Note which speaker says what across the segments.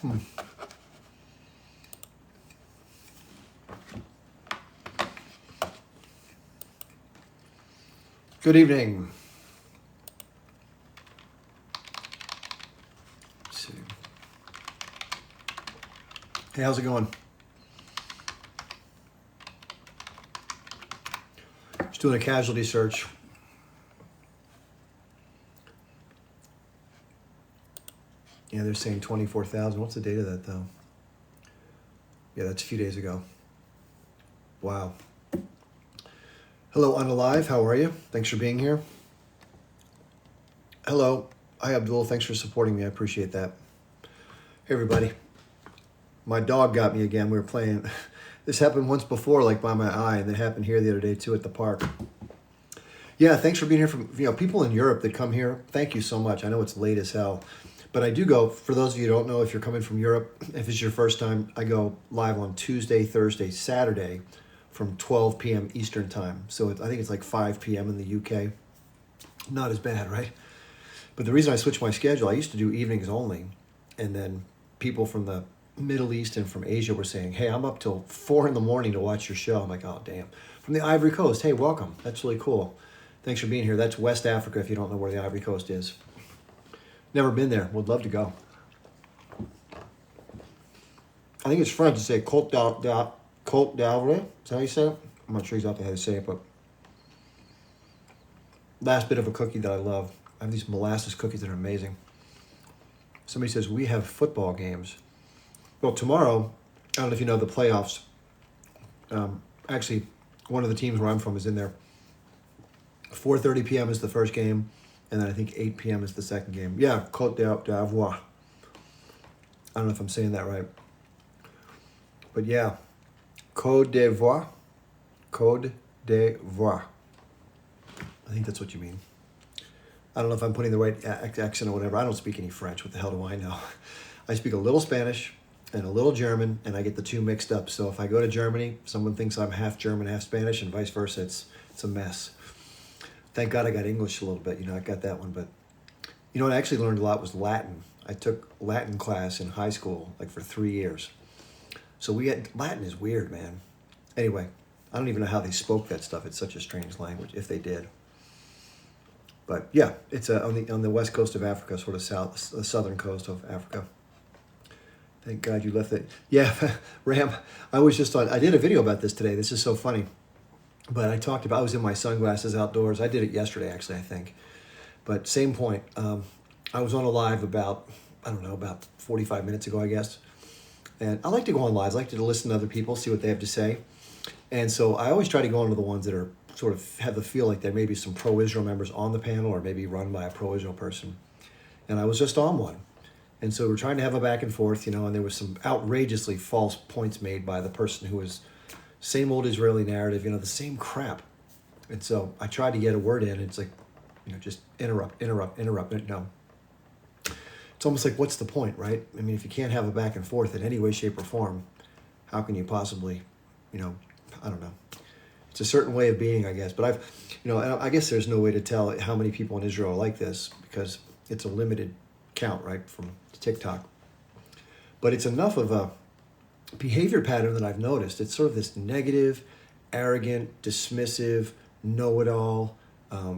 Speaker 1: Good evening. Let's see. Hey, how's it going? Just doing a casualty search. Yeah, they're saying 24,000. What's the date of that, though? Yeah, that's a few days ago. Wow. Hello, Unalive. How are you? Thanks for being here. Hello. Hi, Abdul. Thanks for supporting me. I appreciate that. Hey, everybody. My dog got me again. We were playing. This happened once before, like by my eye, and it happened here the other day, too, at the park. Yeah, thanks for being here. From people in Europe that come here, thank you so much. I know it's late as hell. But I do go, for those of you who don't know, if you're coming from Europe, if it's your first time, I go live on Tuesday, Thursday, Saturday from 12 p.m. Eastern time. So I think it's like 5 p.m. in the UK. Not as bad, right? But the reason I switched my schedule, I used to do evenings only. And then people from the Middle East and from Asia were saying, hey, I'm up till 4 in the morning to watch your show. I'm like, oh, damn. From the Ivory Coast, hey, welcome. That's really cool. Thanks for being here. That's West Africa if you don't know where the Ivory Coast is. Never been there. Would love to go. I think it's French to say Côte d'Ivoire. Is that how you say it? I'm not sure exactly how to say it, but last bit of a cookie that I love. I have these molasses cookies that are amazing. Somebody says, we have football games. Well, tomorrow, I don't know if you know the playoffs. Actually, one of the teams where I'm from is in there. 4:30 p.m. is the first game. And then I think 8 p.m. is the second game. Yeah, Côte d'Ivoire. I don't know if I'm saying that right. But yeah, Côte d'Ivoire. Côte d'Ivoire. I think that's what you mean. I don't know if I'm putting the right accent or whatever. I don't speak any French. What the hell do I know? I speak a little Spanish and a little German, and I get the two mixed up. So if I go to Germany, someone thinks I'm half German, half Spanish, and vice versa. It's a mess. Thank God I got English a little bit. I got that one. But, what I actually learned a lot was Latin. I took Latin class in high school, like for 3 years. So Latin is weird, man. Anyway, I don't even know how they spoke that stuff. It's such a strange language, if they did. But yeah, it's on the west coast of Africa, sort of the southern coast of Africa. Thank God you left it. Yeah, Ram, I did a video about this today. This is so funny. But I was in my sunglasses outdoors. I did it yesterday, actually, I think. But same point. I was on a live about 45 minutes ago, I guess. And I like to go on lives. I like to listen to other people, see what they have to say. And so I always try to go on to the ones that are sort of have the feel like there may be some pro-Israel members on the panel or maybe run by a pro-Israel person. And I was just on one. And so we're trying to have a back and forth, and there was some outrageously false points made by the person who was same old Israeli narrative, the same crap. And so I tried to get a word in. It's like, just interrupt. No. It's almost like, what's the point, right? I mean, if you can't have a back and forth in any way, shape, or form, how can you possibly, I don't know. It's a certain way of being, I guess. But I guess there's no way to tell how many people in Israel are like this because it's a limited count, right, from TikTok. But it's enough of a behavior pattern that I've noticed. It's sort of this negative, arrogant, dismissive, know-it-all,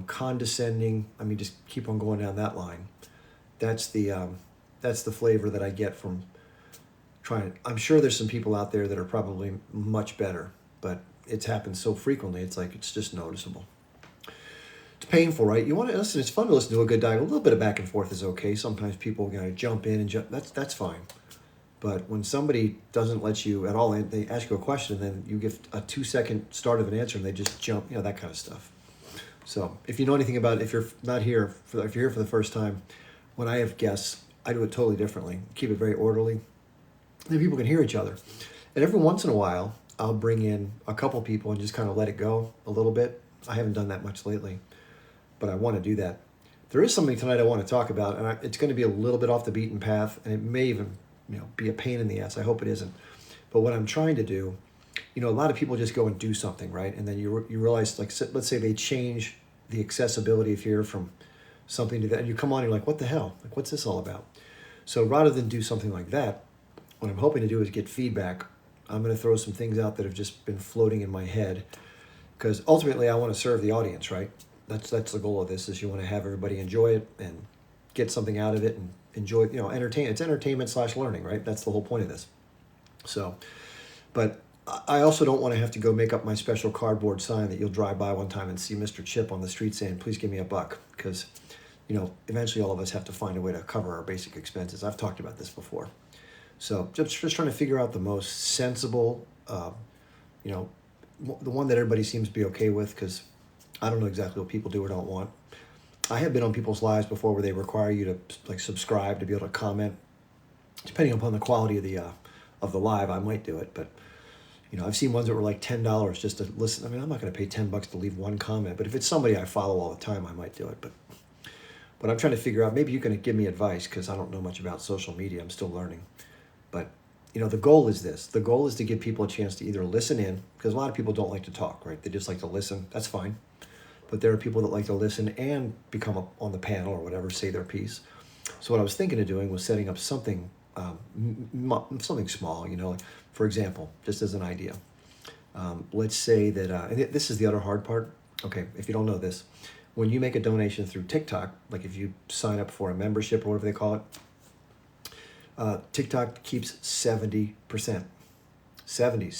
Speaker 1: condescending. I mean, just keep on going down that line. That's the flavor that I get from trying. I'm sure there's some people out there that are probably much better, but it's happened so frequently. It's like it's just noticeable. It's painful, right? You want to listen. It's fun to listen to a good dialogue. A little bit of back and forth is okay. Sometimes people jump in and jump. That's fine. But when somebody doesn't let you at all, they ask you a question, and then you give a 2-second start of an answer, and they just jump, that kind of stuff. So if you know anything about it, if you're here for the first time, when I have guests, I do it totally differently. Keep it very orderly. Then people can hear each other. And every once in a while, I'll bring in a couple people and just kind of let it go a little bit. I haven't done that much lately, but I want to do that. There is something tonight I want to talk about, and it's going to be a little bit off the beaten path, and it may even be a pain in the ass. I hope it isn't. But what I'm trying to do, a lot of people just go and do something, right? And then you realize, like, let's say they change the accessibility of here from something to that, and you come on, and you're like, what the hell? Like, what's this all about? So rather than do something like that, what I'm hoping to do is get feedback. I'm going to throw some things out that have just been floating in my head, because ultimately I want to serve the audience, right? That's the goal of this, is you want to have everybody enjoy it and get something out of it and enjoy, entertain. It's entertainment / learning, right? That's the whole point of this. So, but I also don't want to have to go make up my special cardboard sign that you'll drive by one time and see Mr. Chip on the street saying, please give me $1, because, eventually all of us have to find a way to cover our basic expenses. I've talked about this before. So just trying to figure out the most sensible, the one that everybody seems to be okay with, because I don't know exactly what people do or don't want. I have been on people's lives before where they require you to subscribe to be able to comment. Depending upon the quality of the live, I might do it, but I've seen ones that were like $10 just to listen. I mean, I'm not going to pay $10 to leave one comment, but if it's somebody I follow all the time, I might do it. But I'm trying to figure out, maybe you can give me advice, because I don't know much about social media. I'm still learning. But, the goal is this. The goal is to give people a chance to either listen in, because a lot of people don't like to talk, right? They just like to listen. That's fine. But there are people that like to listen and become on the panel or whatever, say their piece. So what I was thinking of doing was setting up something, something small, like, for example, just as an idea. Let's say that, and this is the other hard part. Okay, if you don't know this, when you make a donation through TikTok, like if you sign up for a membership or whatever they call it, TikTok keeps 70%. 70.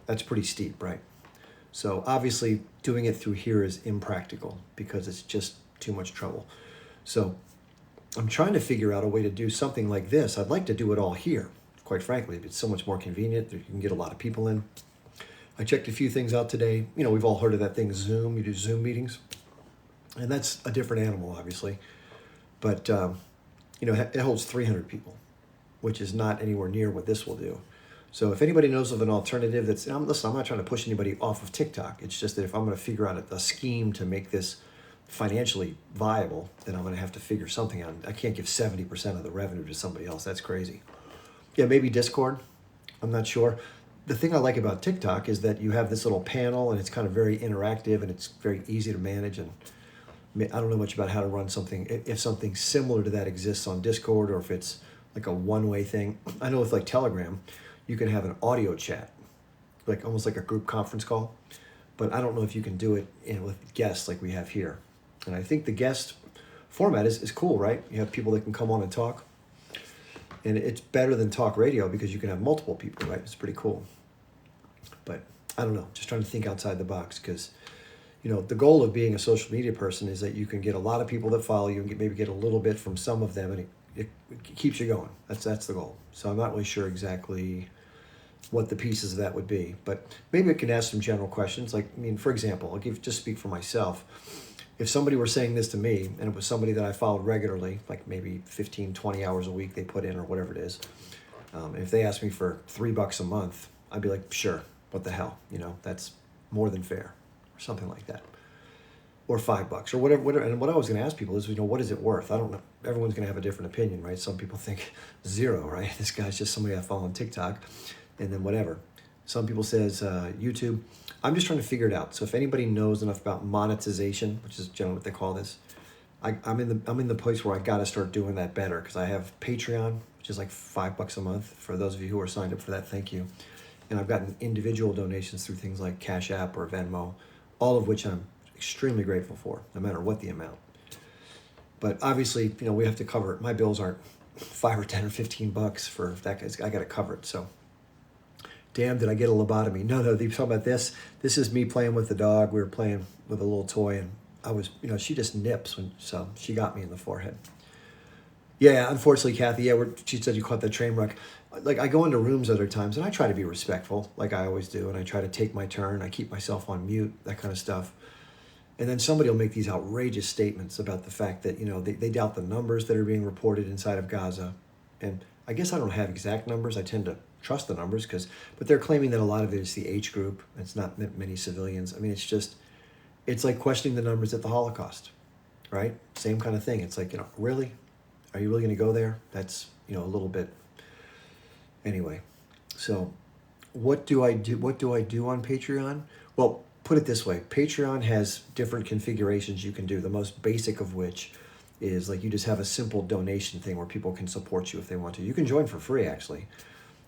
Speaker 1: That's pretty steep, right? So obviously doing it through here is impractical, because it's just too much trouble. So I'm trying to figure out a way to do something like this. I'd like to do it all here, quite frankly. It's so much more convenient. You can get a lot of people in. I checked a few things out today. We've all heard of that thing, Zoom. You do Zoom meetings. And that's a different animal, obviously. But, it holds 300 people, which is not anywhere near what this will do. So if anybody knows of an alternative listen, I'm not trying to push anybody off of TikTok. It's just that if I'm going to figure out a scheme to make this financially viable, then I'm going to have to figure something out. I can't give 70% of the revenue to somebody else. That's crazy. Yeah, maybe Discord. I'm not sure. The thing I like about TikTok is that you have this little panel, and it's kind of very interactive, and it's very easy to manage. And I don't know much about how to run something, if something similar to that exists on Discord, or if it's like a one-way thing. I know with like Telegram, you can have an audio chat, like almost like a group conference call. But I don't know if you can do it with guests like we have here. And I think the guest format is cool, right? You have people that can come on and talk. And it's better than talk radio, because you can have multiple people, right? It's pretty cool. But I don't know, just trying to think outside the box, because, the goal of being a social media person is that you can get a lot of people that follow you and maybe get a little bit from some of them, and it keeps you going. That's the goal. So I'm not really sure exactly what the pieces of that would be, but maybe I can ask some general questions. Like, for example, I'll just speak for myself. If somebody were saying this to me, and it was somebody that I followed regularly, like maybe 15, 20 hours a week they put in, or whatever it is, and if they asked me for $3 a month, I'd be like, sure, what the hell? That's more than fair, or something like that. Or $5 or whatever. And what I was going to ask people is, what is it worth? I don't know. Everyone's going to have a different opinion, right? Some people think 0, right? This guy's just somebody I follow on TikTok, and then whatever. Some people says YouTube. I'm just trying to figure it out. So if anybody knows enough about monetization, which is generally what they call this, I'm in the place where I got to start doing that better, because I have Patreon, which is like $5 a month. For those of you who are signed up for that, thank you. And I've gotten individual donations through things like Cash App or Venmo, all of which I'm extremely grateful for, no matter what the amount. But obviously, we have to cover it. My bills aren't $5 or $10 or $15 for that. I got to cover it. So, damn, did I get a lobotomy? No, they talking about this. This is me playing with the dog. We were playing with a little toy, and I was, she just nips, so she got me in the forehead. Yeah, unfortunately, Kathy. Yeah, she said you caught that train wreck. Like, I go into rooms other times, and I try to be respectful, like I always do, and I try to take my turn. I keep myself on mute, that kind of stuff. And then somebody will make these outrageous statements about the fact that, they doubt the numbers that are being reported inside of Gaza. And I guess I don't have exact numbers. I tend to trust the numbers, but they're claiming that a lot of it is the H group. It's not many civilians. I mean, it's like questioning the numbers at the Holocaust, right? Same kind of thing. It's like, really? Are you really going to go there? That's, a little bit. Anyway, so what do I do? What do I do on Patreon? Well, put it this way. Patreon has different configurations you can do, the most basic of which is like you just have a simple donation thing where people can support you if they want to. You can join for free, actually.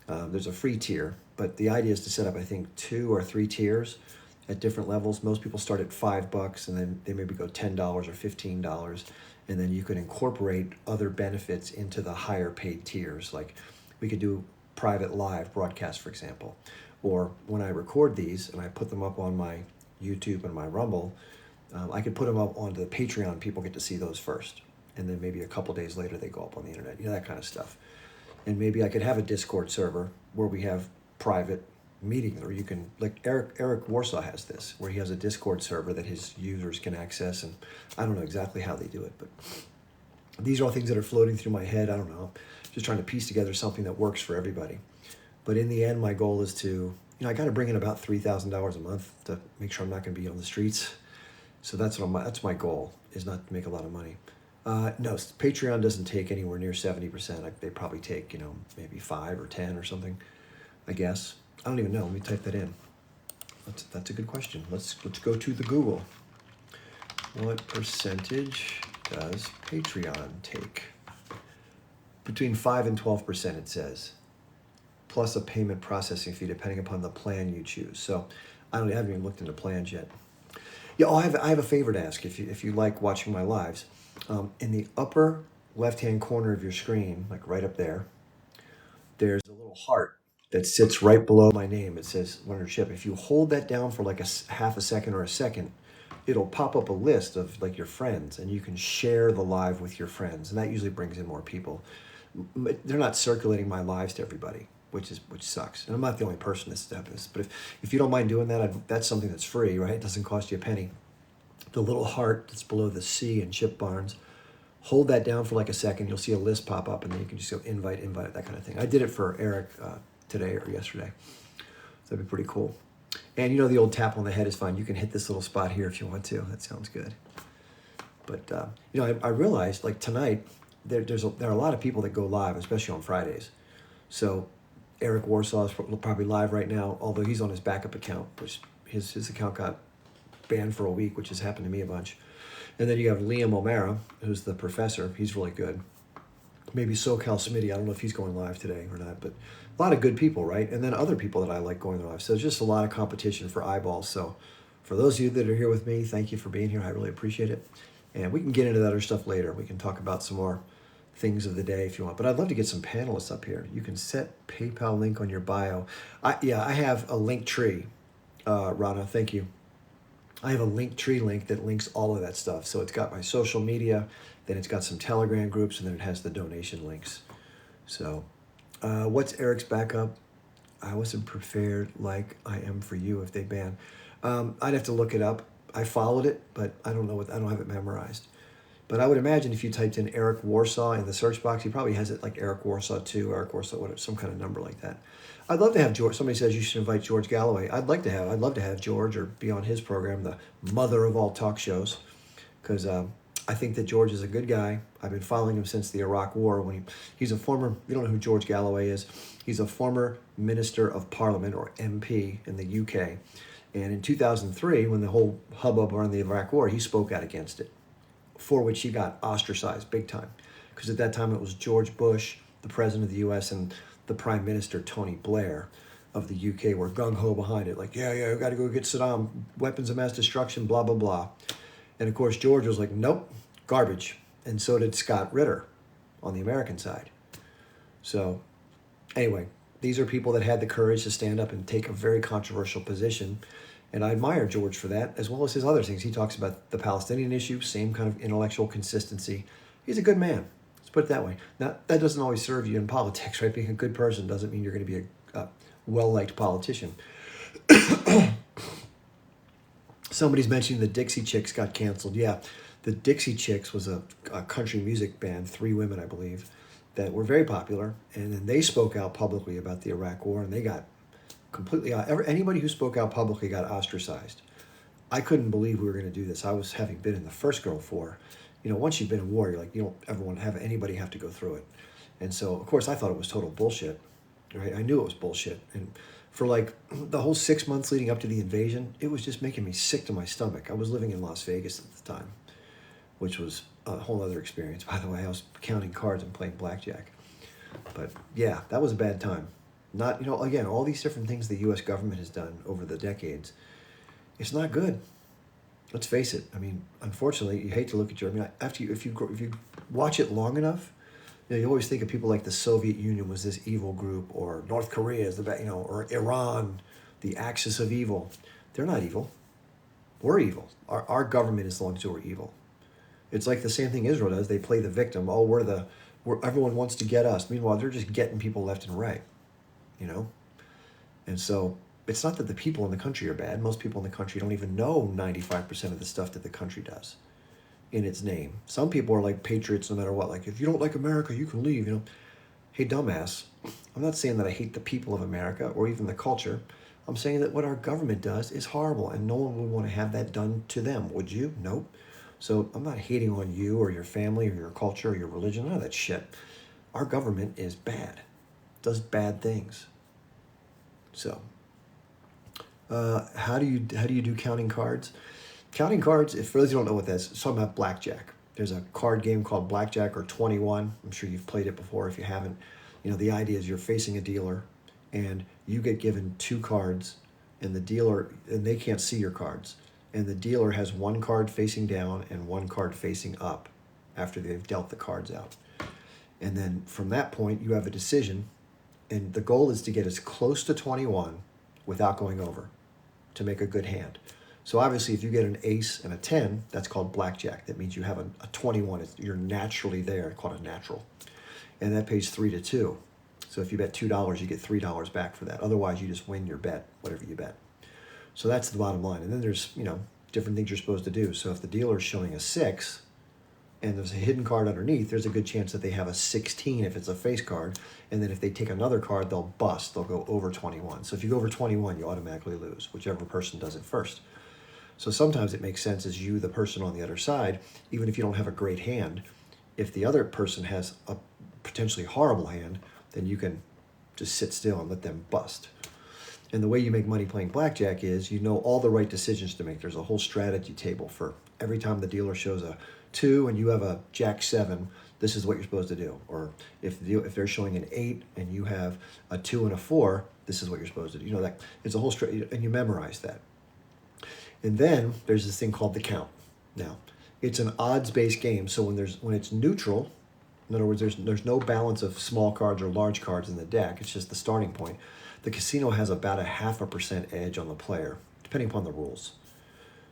Speaker 1: There's a free tier, but the idea is to set up, I think, 2 or 3 tiers at different levels. Most people start at $5, and then they maybe go $10 or $15, and then you can incorporate other benefits into the higher paid tiers. Like we could do private live broadcast, for example, or when I record these and I put them up on my YouTube and my Rumble, I could put them up onto the Patreon. People get to see those first, and then maybe a couple days later they go up on the internet. You know, that kind of stuff. And maybe I could have a Discord server where we have private meetings, or you can, like Eric Warsaw has this, where he has a Discord server that his users can access, and I don't know exactly how they do it, but these are all things that are floating through my head. I don't know, just trying to piece together something that works for everybody. But in the end, my goal is to, I got to bring in about $3,000 a month to make sure I'm not going to be on the streets. So that's my goal, is not to make a lot of money. No, Patreon doesn't take anywhere near 70%. They probably take, maybe 5 or 10 or something, I guess. I don't even know. Let me type that in. That's a good question. Let's go to the Google. What percentage does Patreon take? Between 5 and 12%, it says, plus a payment processing fee depending upon the plan you choose. So I haven't even looked into plans yet. Yeah, I have a favor to ask if you like watching my lives. In the upper left-hand corner of your screen, like right up there, there's a little heart that sits right below my name. It says Leonard Ship. If you hold that down for like half a second or a second, it'll pop up a list of like your friends, and you can share the live with your friends, and that usually brings in more people. They're not circulating my lives to everybody, which sucks. And I'm not the only person that's done this, but if you don't mind doing that, that's something that's free, right? It doesn't cost you a penny. The little heart that's below the C in Chip Barnes, hold that down for like a second. You'll see a list pop up, and then you can just go invite, that kind of thing. I did it for Eric today or yesterday. So that'd be pretty cool. And the old tap on the head is fine. You can hit this little spot here if you want to. That sounds good. But I realized, like tonight, there are a lot of people that go live, especially on Fridays. So Eric Warsaw is probably live right now, although he's on his backup account, which his account got banned for a week, which has happened to me a bunch. And then you have Liam O'Mara, who's the professor. He's really good. Maybe SoCal Smitty. I don't know if he's going live today or not, but a lot of good people, right? And then other people that I like going live. So it's just a lot of competition for eyeballs. So for those of you that are here with me, thank you for being here. I really appreciate it. And we can get into that other stuff later. We can talk about some more things of the day if you want. But I'd love to get some panelists up here. You can set PayPal link on your bio. I have a link tree. Rana, thank you. I have a Linktree link that links all of that stuff. So it's got my social media, then it's got some Telegram groups, and then it has the donation links. So what's Eric's backup? I wasn't prepared like I am for you if they ban. I'd have to look it up. I followed it, but I don't know I don't have it memorized. But I would imagine if you typed in Eric Warsaw in the search box, he probably has it like Eric Warsaw 2, Eric Warsaw, whatever, some kind of number like that. I'd love to have George. Somebody says you should invite George Galloway. I'd love to have George, or be on his program, the mother of all talk shows, because I think that George is a good guy. I've been following him since the Iraq War. He's a former, you don't know who George Galloway is. He's a former Minister of Parliament, or MP, in the UK. And in 2003, when the whole hubbub around the Iraq War, he spoke out against it, for which he got ostracized big time. Because at that time it was George Bush, the president of the US, and the Prime Minister, Tony Blair, of the UK, were gung-ho behind it. Like, yeah, we got to go get Saddam, weapons of mass destruction, blah, blah, blah. And of course, George was like, nope, garbage. And so did Scott Ritter on the American side. So anyway, these are people that had the courage to stand up and take a very controversial position. And I admire George for that, as well as his other things. He talks about the Palestinian issue, same kind of intellectual consistency. He's a good man. Let's put it that way. Now, that doesn't always serve you in politics, right? Being a good person doesn't mean you're going to be a well-liked politician. Somebody's mentioning the Dixie Chicks got canceled. Yeah, the Dixie Chicks was a country music band, 3 women, I believe, that were very popular. And then they spoke out publicly about the Iraq War, and they got completely, anybody who spoke out publicly got ostracized. I couldn't believe we were going to do this. I was, having been in the first Gulf War, once you've been in war, you're like, you don't ever want to have anybody have to go through it. And so, of course, I thought it was total bullshit, right? I knew it was bullshit. And for like the whole 6 months leading up to the invasion, it was just making me sick to my stomach. I was living in Las Vegas at the time. which was a whole other experience. By the way, I was counting cards and playing blackjack. But yeah, that was a bad time. Not, again, all these different things the U.S. government has done over the decades, it's not good. Let's face it. I mean, unfortunately, you hate to look at if you watch it long enough, you always think of people like the Soviet Union was this evil group, or North Korea is or Iran, the axis of evil. They're not evil. We're evil. Our government is the ones who are evil. It's like the same thing Israel does. They play the victim. Oh, everyone wants to get us. Meanwhile, they're just getting people left and right, And so it's not that the people in the country are bad. Most people in the country don't even know 95% of the stuff that the country does in its name. Some people are like patriots no matter what. Like, if you don't like America, you can leave, Hey, dumbass, I'm not saying that I hate the people of America or even the culture. I'm saying that what our government does is horrible, and no one would want to have that done to them, would you? Nope. So I'm not hating on you or your family or your culture or your religion, none of that shit. Our government is bad, does bad things. So, how do you do counting cards? Counting cards, if for those who don't know what that is, it's talking about blackjack. There's a card game called Blackjack or 21. I'm sure you've played it before. If you haven't, the idea is you're facing a dealer, and you get given 2 cards, and they can't see your cards. And the dealer has 1 card facing down and 1 card facing up after they've dealt the cards out. And then from that point, you have a decision, and the goal is to get as close to 21 without going over to make a good hand. So obviously, if you get an ace and a 10, that's called blackjack. That means you have a 21. You're naturally there, called a natural. And that pays 3-2. So if you bet $2, you get $3 back for that. Otherwise, you just win your bet, whatever you bet. So that's the bottom line. And then there's, different things you're supposed to do. So if the dealer is showing a 6 and there's a hidden card underneath, there's a good chance that they have a 16 if it's a face card. And then if they take another card, they'll bust. They'll go over 21. So if you go over 21, you automatically lose, whichever person does it first. So sometimes it makes sense as you, the person on the other side, even if you don't have a great hand, if the other person has a potentially horrible hand, then you can just sit still and let them bust. And the way you make money playing blackjack is you know all the right decisions to make. There's a whole strategy table for every time the dealer shows a 2 and you have a jack 7, this is what you're supposed to do. Or if they're showing an 8 and you have a 2 and a 4, this is what you're supposed to do. That it's a whole strategy, and you memorize that. And then there's this thing called the count. Now, it's an odds-based game, so when it's neutral, in other words, there's no balance of small cards or large cards in the deck. It's just the starting point. The casino has about a 0.5% edge on the player, depending upon the rules.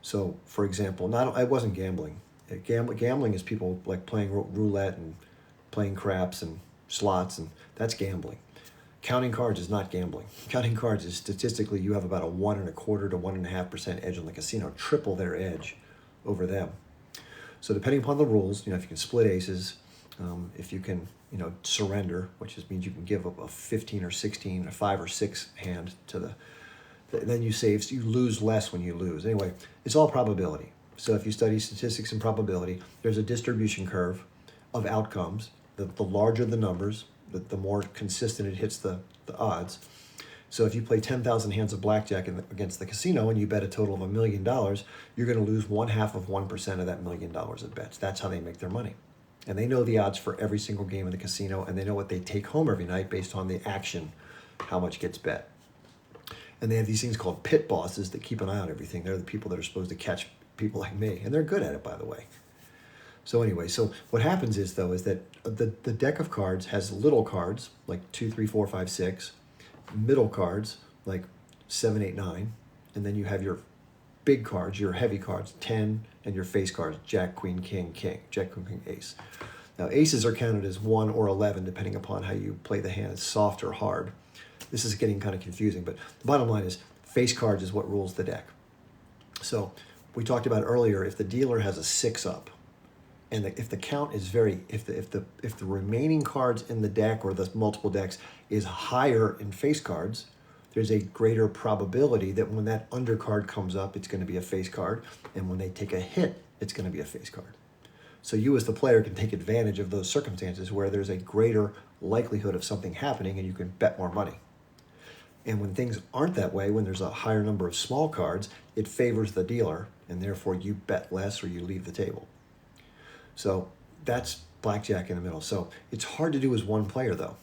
Speaker 1: So, for example, I wasn't gambling. Gambling is people like playing roulette and playing craps and slots, and that's gambling. Counting cards is not gambling. Counting cards is statistically you have about a 1.25% to 1.5% edge on the casino, triple their edge over them. So depending upon the rules, if you can split aces, if you can, surrender, which means you can give up a 15 or 16, a 5 or 6 hand to then you save, so you lose less when you lose. Anyway, it's all probability. So if you study statistics and probability, there's a distribution curve of outcomes. The larger the numbers, the more consistent it hits the odds. So if you play 10,000 hands of blackjack against the casino and you bet a total of $1 million, you're going to lose 0.5% of that $1 million of bets. That's how they make their money. And they know the odds for every single game in the casino, and they know what they take home every night based on the action, how much gets bet. And they have these things called pit bosses that keep an eye on everything. They're the people that are supposed to catch people like me, and they're good at it, by the way. So anyway, so what happens is that the deck of cards has little cards like 2, 3, 4, 5, 6, middle cards like 7, 8, 9, and then you have your big cards, your heavy cards, 10, and your face cards, Jack, Queen, King, Jack, Queen, King, Ace. Now aces are counted as 1 or 11 depending upon how you play the hand, it's soft or hard. This is getting kind of confusing, but the bottom line is face cards is what rules the deck. So we talked about earlier, if the dealer has a 6 up, and if the count is if the remaining cards in the deck or the multiple decks is higher in face cards, there's a greater probability that when that undercard comes up, it's going to be a face card, and when they take a hit, it's going to be a face card. So you as the player can take advantage of those circumstances where there's a greater likelihood of something happening and you can bet more money. And when things aren't that way, when there's a higher number of small cards, it favors the dealer, and therefore you bet less or you leave the table. So that's blackjack in the middle. So it's hard to do as one player, though.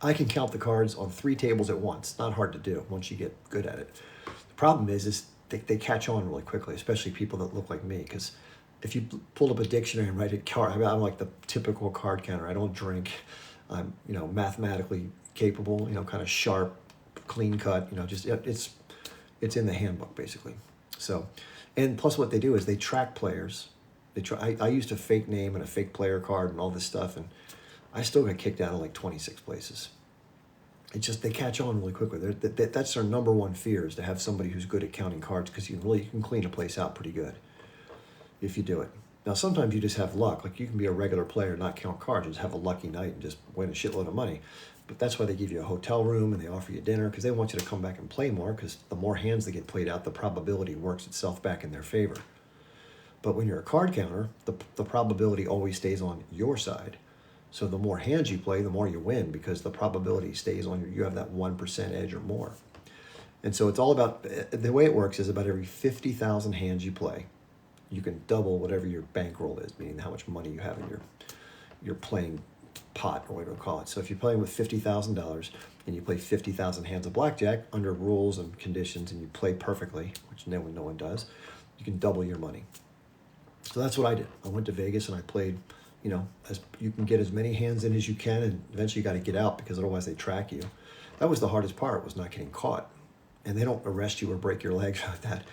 Speaker 1: I can count the cards on 3 tables at once. Not hard to do once you get good at it. The problem is they catch on really quickly, especially people that look like me. Because if you pull up a dictionary and write a card, I'm like the typical card counter. I don't drink. I'm mathematically capable. Kind of sharp, clean cut. Just it's in the handbook basically. So, and plus what they do is they track players. I used a fake name and a fake player card and all this stuff, and I still got kicked out of like 26 places. It's just they catch on really quickly. That's their number one fear, is to have somebody who's good at counting cards, because you can clean a place out pretty good if you do it. Now sometimes you just have luck. Like you can be a regular player, not count cards, and just have a lucky night and just win a shitload of money. But that's why they give you a hotel room and they offer you dinner, because they want you to come back and play more, because the more hands that get played out, the probability works itself back in their favor. But when you're a card counter, the probability always stays on your side. So the more hands you play, the more you win, because the probability stays on you. You have that 1% edge or more. And so it's all about, the way it works is about every 50,000 hands you play, you can double whatever your bankroll is, meaning how much money you have in your playing pot, or whatever you call it. So if you're playing with $50,000 and you play 50,000 hands of blackjack under rules and conditions, and you play perfectly, which no one does, you can double your money. So that's what I did. I went to Vegas and I played, as you can get as many hands in as you can, and eventually you got to get out, because otherwise they track you. That was the hardest part, was not getting caught. And they don't arrest you or break your legs like that,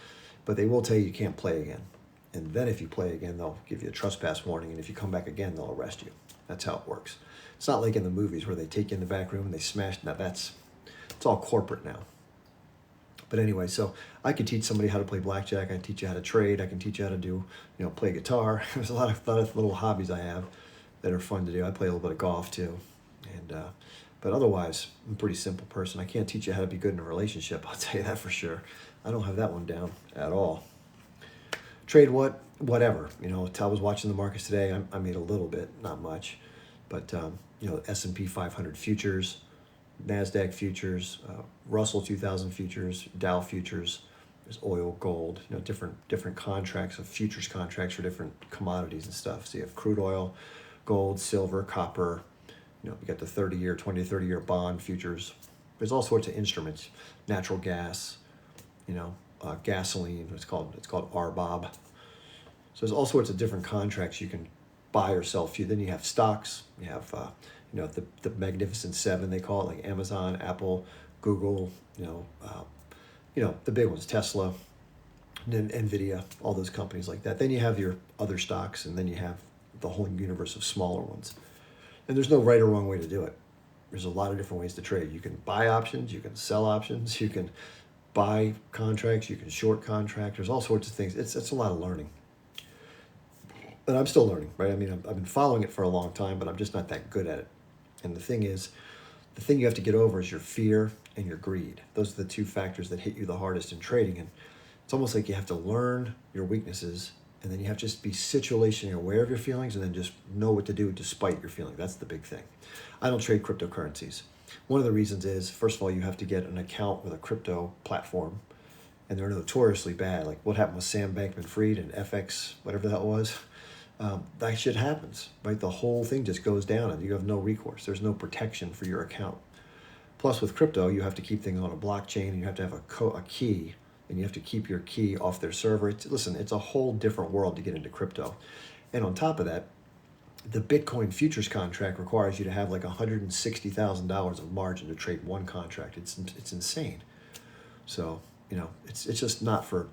Speaker 1: but they will tell you can't play again. And then if you play again, they'll give you a trespass warning, and if you come back again, they'll arrest you. That's how it works. It's not like in the movies where they take you in the back room and they smash. Now it's all corporate now. But anyway, so I could teach somebody how to play blackjack. I can teach you how to trade. I can teach you how to do, play guitar. There's a lot of little hobbies I have that are fun to do. I play a little bit of golf too. And but otherwise, I'm a pretty simple person. I can't teach you how to be good in a relationship. I'll tell you that for sure. I don't have that one down at all. Trade whatever. I was watching the markets today. I made a little bit, not much. But, S&P 500 futures, NASDAQ futures, Russell 2000 futures, Dow futures, there's oil, gold, different contracts of futures contracts for different commodities and stuff. So you have crude oil, gold, silver, copper, you got the 30-year, 20 to 30-year bond futures. There's all sorts of instruments, natural gas, gasoline, it's called RBOB. So there's all sorts of different contracts you can buy or sell. Then you have stocks, you have, the Magnificent Seven, they call it, like Amazon, Apple, Google, the big ones, Tesla, NVIDIA, all those companies like that. Then you have your other stocks, and then you have the whole universe of smaller ones. And there's no right or wrong way to do it. There's a lot of different ways to trade. You can buy options, you can sell options, you can buy contracts, you can short contracts. There's all sorts of things. It's a lot of learning. And I'm still learning, right? I mean, I've been following it for a long time, but I'm just not that good at it. And the thing you have to get over is your fear and your greed. Those are the 2 factors that hit you the hardest in trading. And it's almost like you have to learn your weaknesses, and then you have to just be situationally aware of your feelings, and then just know what to do despite your feelings. That's the big thing. I don't trade cryptocurrencies. One of the reasons is, first of all, you have to get an account with a crypto platform, and they're notoriously bad. Like what happened with Sam Bankman-Fried and FX, whatever that was. That shit happens, right? The whole thing just goes down, and you have no recourse. There's no protection for your account. Plus, with crypto, you have to keep things on a blockchain, and you have to have a key, and you have to keep your key off their server. It's a whole different world to get into crypto. And on top of that, the Bitcoin futures contract requires you to have like $160,000 of margin to trade one contract. It's insane. So it's just not for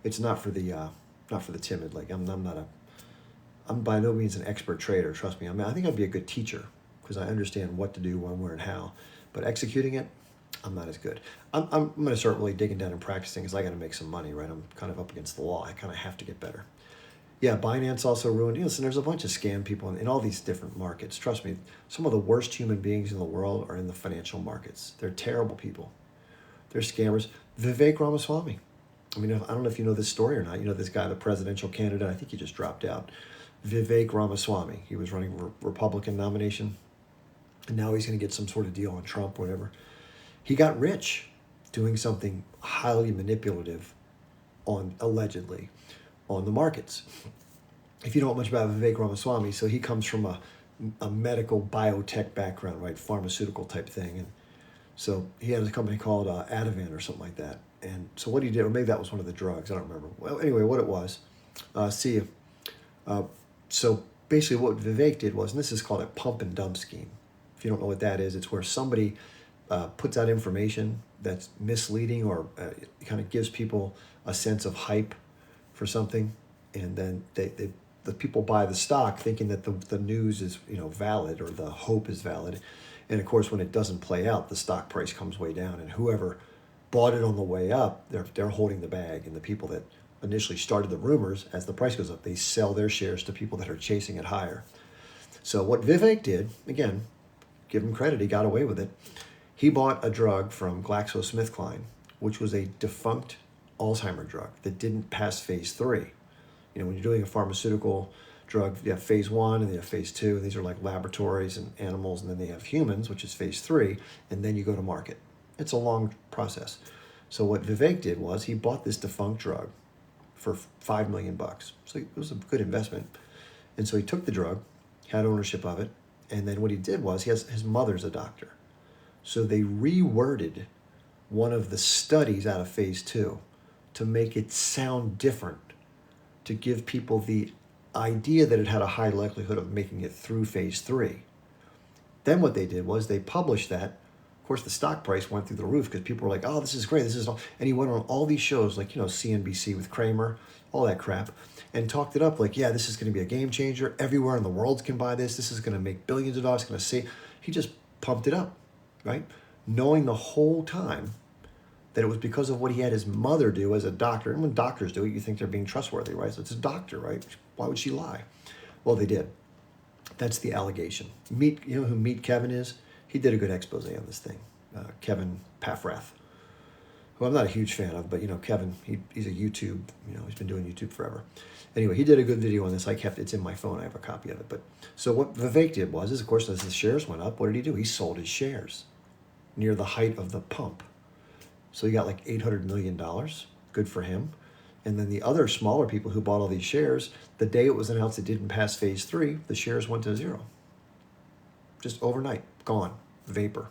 Speaker 1: the timid. Like I'm by no means an expert trader, trust me. I think I'd be a good teacher, because I understand what to do, when, where, and how. But executing it, I'm not as good. I'm going to start really digging down and practicing, because I got to make some money, right? I'm kind of up against the wall. I kind of have to get better. Yeah, Binance also ruined. Listen, there's a bunch of scam people in all these different markets. Trust me, some of the worst human beings in the world are in the financial markets. They're terrible people. They're scammers. Vivek Ramaswamy. I don't know if you know this story or not. This guy, the presidential candidate, I think he just dropped out. Vivek Ramaswamy. He was running Republican nomination, and now he's going to get some sort of deal on Trump, whatever. He got rich doing something highly manipulative allegedly on the markets. if you don't know much about Vivek Ramaswamy, so he comes from a medical biotech background, right? Pharmaceutical type thing. And so he had a company called Ativan or something like that. And so what he did, or maybe that was one of the drugs, I don't remember. Well, anyway, what it was, see you. So basically what Vivek did was, and this is called a pump and dump scheme. If you don't know what that is, it's where somebody puts out information that's misleading or kind of gives people a sense of hype for something, and then the people buy the stock thinking that the news is valid or the hope is valid, and of course when it doesn't play out, the stock price comes way down, and whoever bought it on the way up, they're holding the bag, and the people that initially started the rumors, as the price goes up, they sell their shares to people that are chasing it higher. So what Vivek did, again, give him credit, he got away with it. He bought a drug from GlaxoSmithKline, which was a defunct Alzheimer drug that didn't pass phase 3. When you're doing a pharmaceutical drug, you have phase 1 and you have phase 2. And these are like laboratories and animals, and then they have humans, which is phase 3, and then you go to market. It's a long process. So what Vivek did was he bought this defunct drug for $5 million. So it was a good investment. And so he took the drug, had ownership of it, and then what he did was his mother's a doctor. So they reworded one of the studies out of phase 2 to make it sound different, to give people the idea that it had a high likelihood of making it through phase 3. Then what they did was they published that. Of course, the stock price went through the roof because people were like, oh, this is great. This is all. And he went on all these shows like, CNBC with Kramer, all that crap, and talked it up like, yeah, this is going to be a game changer. Everywhere in the world can buy this. This is going to make billions of dollars. It's going to save. He just pumped it up, right? Knowing the whole time that it was because of what he had his mother do as a doctor. And when doctors do it, you think they're being trustworthy, right? So it's a doctor, right? Why would she lie? Well, they did. That's the allegation. You know who Meet Kevin is? He did a good expose on this thing. Kevin Paffrath, who I'm not a huge fan of, but Kevin, he's a YouTube, he's been doing YouTube forever. Anyway, he did a good video on this. It's in my phone. I have a copy of it. But so what Vivek did was, of course, as the shares went up, what did he do? He sold his shares near the height of the pump. So he got like $800 million. Good for him. And then the other smaller people who bought all these shares, the day it was announced it didn't pass phase 3, the shares went to zero. Just overnight, gone, vapor.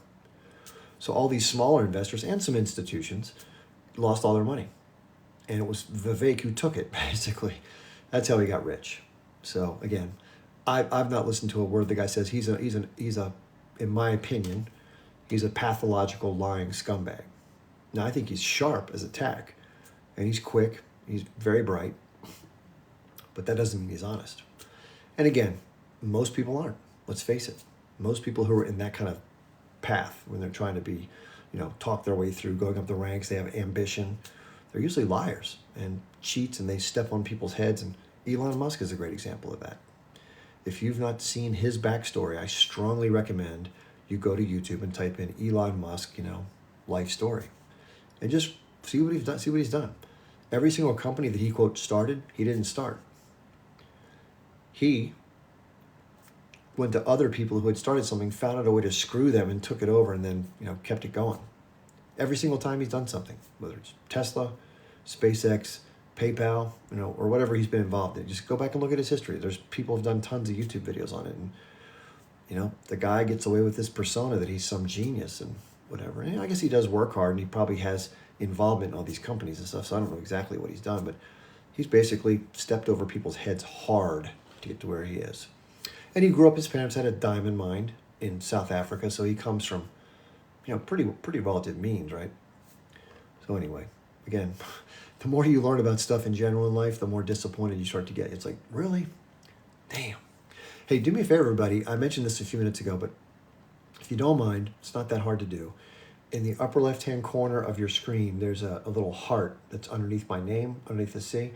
Speaker 1: So all these smaller investors and some institutions lost all their money. And it was Vivek who took it, basically. That's how he got rich. So again, I've not listened to a word the guy says. He's a, in my opinion, he's a pathological lying scumbag. Now, I think he's sharp as a tack, and he's quick, he's very bright, but that doesn't mean he's honest. And again, most people aren't. Let's face it. Most people who are in that kind of path, when they're trying to be, talk their way through, going up the ranks, they have ambition, they're usually liars and cheats, and they step on people's heads, and Elon Musk is a great example of that. If you've not seen his backstory, I strongly recommend you go to YouTube and type in Elon Musk, life story. And just see what he's done. Every single company that he, quote, started, he didn't start. He went to other people who had started something, found out a way to screw them and took it over, and then, kept it going. Every single time he's done something, whether it's Tesla, SpaceX, PayPal, or whatever he's been involved in. Just go back and look at his history. There's people who've done tons of YouTube videos on it. And, the guy gets away with this persona that he's some genius and whatever. And I guess he does work hard, and he probably has involvement in all these companies and stuff, so I don't know exactly what he's done, but he's basically stepped over people's heads hard to get to where he is. And he grew up, his parents had a diamond mine in South Africa, so he comes from, pretty relative means, right? So anyway, again, the more you learn about stuff in general in life, the more disappointed you start to get. It's like, really? Damn. Hey, do me a favor, everybody. I mentioned this a few minutes ago, but if you don't mind, it's not that hard to do. In the upper left-hand corner of your screen, there's a little heart that's underneath my name, underneath the C.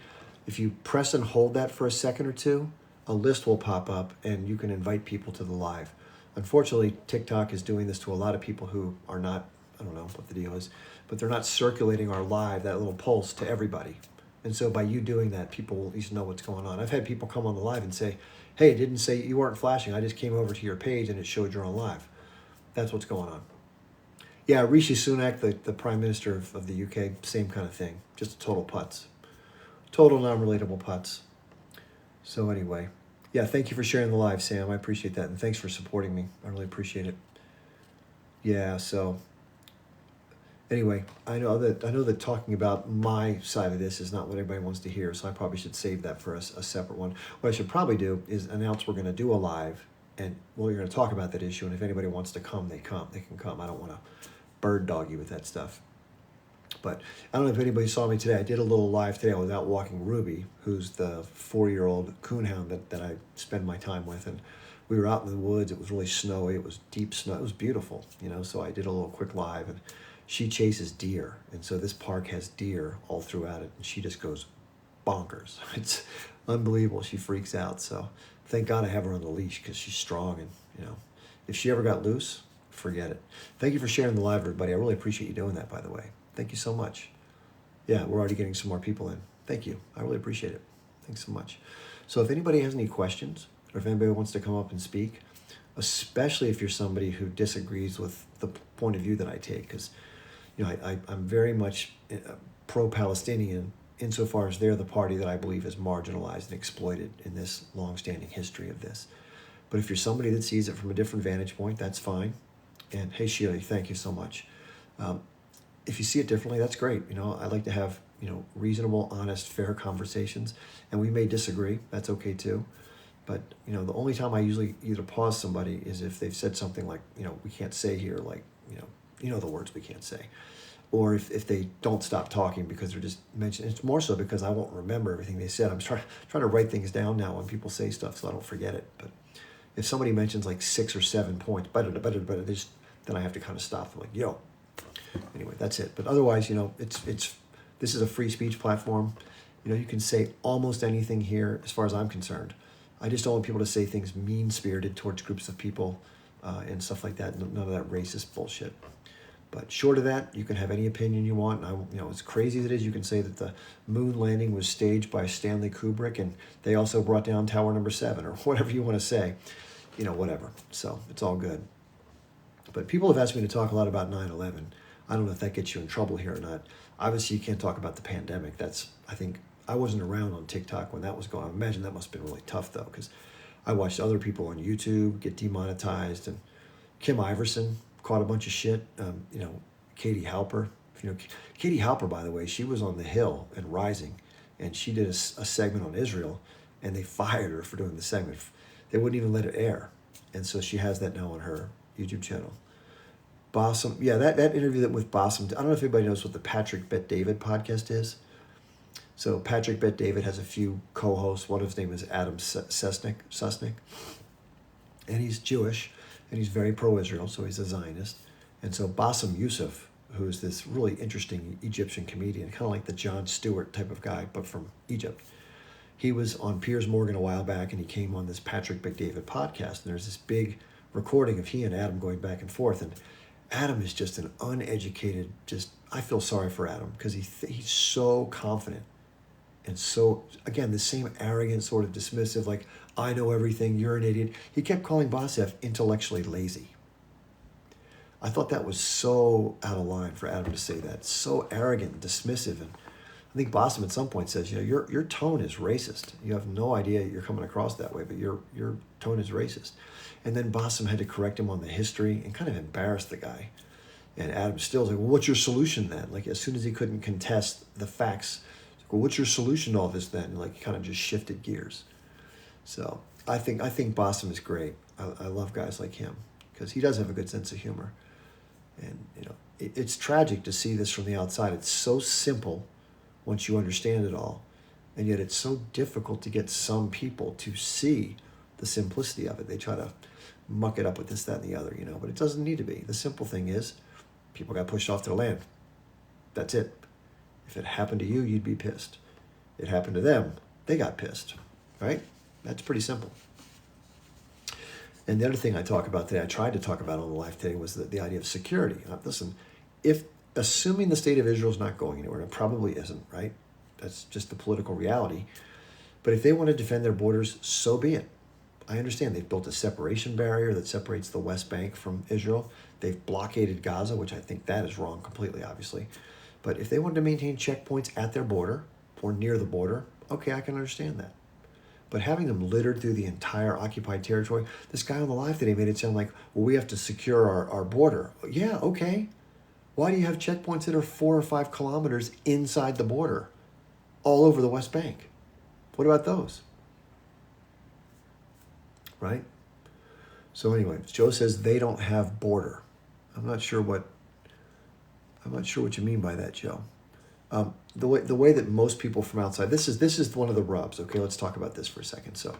Speaker 1: If you press and hold that for a second or two, a list will pop up and you can invite people to the live. Unfortunately, TikTok is doing this to a lot of people who are not, I don't know what the deal is, but they're not circulating our live, that little pulse, to everybody. And so by you doing that, people will at least know what's going on. I've had people come on the live and say, hey, it didn't say you weren't flashing. I just came over to your page and it showed you're on live. That's what's going on. Yeah, Rishi Sunak, the Prime Minister of the UK, same kind of thing. Just a total putz. Total non-relatable putz. So anyway, yeah, thank you for sharing the live, Sam. I appreciate that, and thanks for supporting me. I really appreciate it. Yeah. So anyway, I know that talking about my side of this is not what everybody wants to hear, so I probably should save that for a separate one. What I should probably do is announce we're going to do a live, and we're going to talk about that issue. And if anybody wants to come, they come. They can come. I don't want to bird dog you with that stuff. But I don't know if anybody saw me today. I did a little live today. I was out walking Ruby, who's the 4-year-old coonhound that I spend my time with, and we were out in the woods. It was really snowy. It was deep snow. It was beautiful, So I did a little quick live, and she chases deer, and so this park has deer all throughout it, and she just goes bonkers. It's unbelievable. She freaks out. So thank God I have her on the leash because she's strong, and if she ever got loose, forget it. Thank you for sharing the live, everybody. I really appreciate you doing that, by the way. Thank you so much. Yeah, we're already getting some more people in. Thank you. I really appreciate it. Thanks so much. So if anybody has any questions, or if anybody wants to come up and speak, especially if you're somebody who disagrees with the point of view that I take, because I'm very much pro-Palestinian insofar as they're the party that I believe is marginalized and exploited in this long-standing history of this. But if you're somebody that sees it from a different vantage point, that's fine. And hey, Sheila, thank you so much. If you see it differently, that's great. I like to have, reasonable, honest, fair conversations, and we may disagree. That's okay too. But, the only time I usually either pause somebody is if they've said something like, we can't say here, like, the words we can't say. Or if they don't stop talking because they're just mentioning, it's more so because I won't remember everything they said. I'm trying to write things down now when people say stuff so I don't forget it. But if somebody mentions like 6 or 7 points, then I have to kind of stop. I'm like, yo. Anyway, that's it. But otherwise, this is a free speech platform. You can say almost anything here as far as I'm concerned. I just don't want people to say things mean-spirited towards groups of people and stuff like that. None of that racist bullshit. But short of that, you can have any opinion you want. As crazy as it is, you can say that the moon landing was staged by Stanley Kubrick and they also brought down Tower Number 7 or whatever you want to say. Whatever. So it's all good. But people have asked me to talk a lot about 9/11. I don't know if that gets you in trouble here or not. Obviously, you can't talk about the pandemic. I think I wasn't around on TikTok when that was going on. I imagine that must have been really tough, though, because I watched other people on YouTube get demonetized, and Kim Iverson caught a bunch of shit. Katie Halper. Katie Halper, by the way, she was on The Hill and Rising, and she did a segment on Israel, and they fired her for doing the segment. They wouldn't even let it air, and so she has that now on her YouTube channel. Bossum, yeah, that interview with Bossum, I don't know if anybody knows what the Patrick Bet David podcast is. So Patrick Bet David has a few co-hosts. One of his name is Adam Susnick, and he's Jewish, and he's very pro-Israel, so he's a Zionist. And so Bassem Youssef, who is this really interesting Egyptian comedian, kind of like the Jon Stewart type of guy, but from Egypt. He was on Piers Morgan a while back, and he came on this Patrick Bet David podcast, and there's this big recording of he and Adam going back and forth, and Adam is just an uneducated, I feel sorry for Adam because he's so confident and so, again, the same arrogant, sort of dismissive, like, I know everything, you're an idiot. He kept calling Bosef intellectually lazy. I thought that was so out of line for Adam to say that. So arrogant and dismissive. And I think Bosem at some point says, your tone is racist. You have no idea you're coming across that way, but your tone is racist. And then Bossum had to correct him on the history and kind of embarrass the guy. And Adam Still's like, well, what's your solution then? Like, as soon as he couldn't contest the facts, like, well, what's your solution to all this then? Like, he kind of just shifted gears. So I think Bossum is great. I love guys like him because he does have a good sense of humor. And, it's tragic to see this from the outside. It's so simple once you understand it all. And yet it's so difficult to get some people to see the simplicity of it. They try to muck it up with this, that, and the other, but it doesn't need to be. The simple thing is people got pushed off their land. That's it. If it happened to you, you'd be pissed. It happened to them, they got pissed, right? That's pretty simple. And the other thing I tried to talk about on the live today was the idea of security. Listen, assuming the state of Israel is not going anywhere, and it probably isn't, right? That's just the political reality. But if they want to defend their borders, so be it. I understand they've built a separation barrier that separates the West Bank from Israel. They've blockaded Gaza, which I think that is wrong completely, obviously. But if they wanted to maintain checkpoints at their border or near the border, okay, I can understand that. But having them littered through the entire occupied territory, this guy on the live today made it sound like, well, we have to secure our border. Yeah, okay. Why do you have checkpoints that are 4 or 5 kilometers inside the border, all over the West Bank? What about those? Right? So anyway, Joe says they don't have border. I'm not sure what you mean by that, Joe. The way that most people from outside, this is one of the rubs. Okay, let's talk about this for a second. So,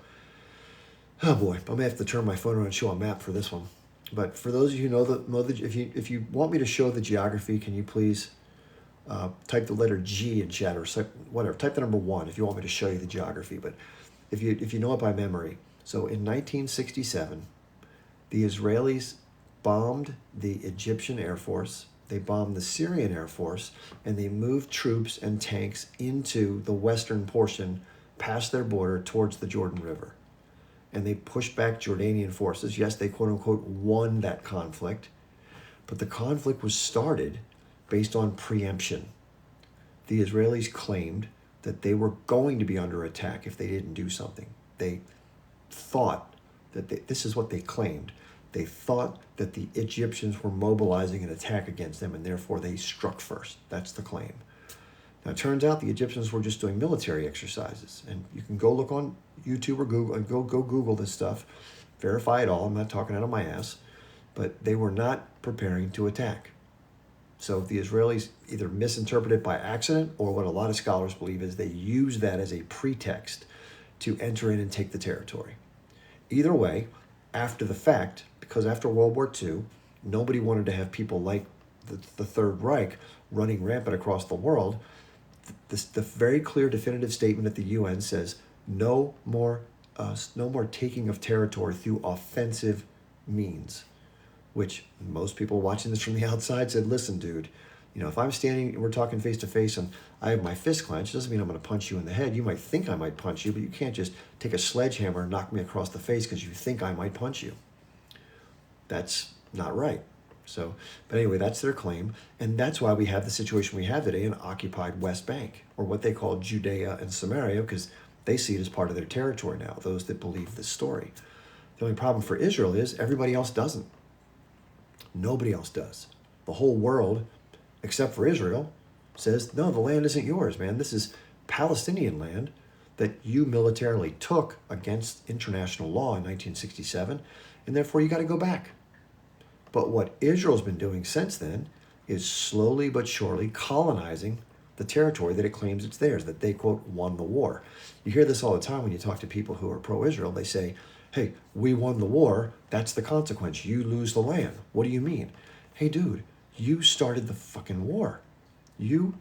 Speaker 1: oh boy, I'm gonna have to turn my phone around and show a map for this one. But for those of you who know the if you want me to show the geography, can you please type the letter G in chat or whatever? Type the number 1 if you want me to show you the geography. But if you know it by memory, so in 1967, the Israelis bombed the Egyptian Air Force. They bombed the Syrian Air Force, and they moved troops and tanks into the western portion, past their border towards the Jordan River. And they pushed back Jordanian forces. Yes, they quote unquote won that conflict, but the conflict was started based on preemption. The Israelis claimed that they were going to be under attack if they didn't do something. They thought that this is what they claimed. They thought that the Egyptians were mobilizing an attack against them, and therefore they struck first. That's the claim. Now, it turns out the Egyptians were just doing military exercises. And you can go look on YouTube or Google, and go Google this stuff, verify it all. I'm not talking out of my ass. But they were not preparing to attack. So the Israelis either misinterpreted it by accident, or what a lot of scholars believe is they used that as a pretext to enter in and take the territory. Either way, after the fact, because after World War II, nobody wanted to have people like the Third Reich running rampant across the world. The very clear definitive statement at the UN says no more taking of territory through offensive means, which most people watching this from the outside said, listen, dude, if I'm standing, we're talking face to face and I have my fist clenched, doesn't mean I'm going to punch you in the head. You might think I might punch you, but you can't just take a sledgehammer and knock me across the face because you think I might punch you. That's not right. So, but anyway, that's their claim. And that's why we have the situation we have today in occupied West Bank, or what they call Judea and Samaria, because they see it as part of their territory now, those that believe this story. The only problem for Israel is everybody else doesn't. Nobody else does. The whole world, except for Israel, says, no, the land isn't yours, man. This is Palestinian land that you militarily took against international law in 1967, and therefore you got to go back. But what Israel's been doing since then is slowly but surely colonizing the territory that it claims it's theirs, that they, quote, won the war. You hear this all the time when you talk to people who are pro-Israel. They say, hey, we won the war. That's the consequence. You lose the land. What do you mean? Hey, dude, you started the fucking war. You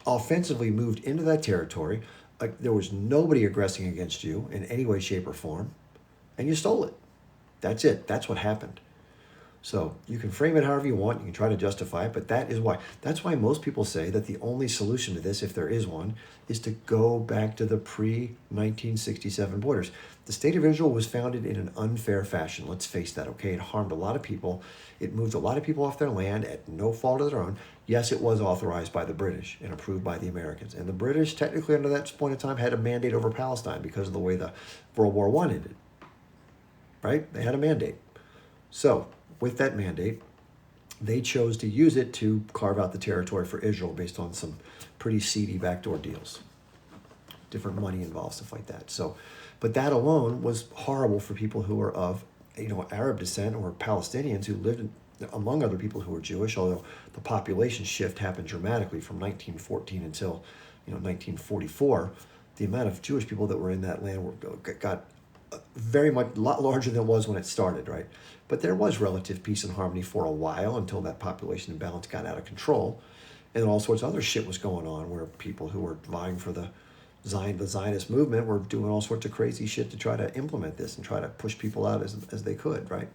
Speaker 1: offensively moved into that territory. There was nobody aggressing against you in any way, shape, or form, and you stole it. That's it. That's what happened. So you can frame it however you want. You can try to justify it, but that's why most people say that the only solution to this, if there is one, is to go back to the pre-1967 borders. The state of Israel was founded in an unfair fashion. Let's face that, okay? It harmed a lot of people. It moved a lot of people off their land at no fault of their own. Yes, it was authorized by the British and approved by the Americans. And the British, technically, under that point in time, had a mandate over Palestine because of the way the World War I ended. Right? They had a mandate. So, with that mandate, they chose to use it to carve out the territory for Israel based on some pretty seedy backdoor deals. Different money involved, stuff like that. So, but that alone was horrible for people who were of, Arab descent or Palestinians who lived among other people who were Jewish, although the population shift happened dramatically from 1914 until, 1944. The amount of Jewish people that were in that land got very much a lot larger than it was when it started, right? But there was relative peace and harmony for a while until that population imbalance got out of control, and all sorts of other shit was going on where people who were vying for the Zionist movement were doing all sorts of crazy shit to try to implement this and try to push people out as they could, right?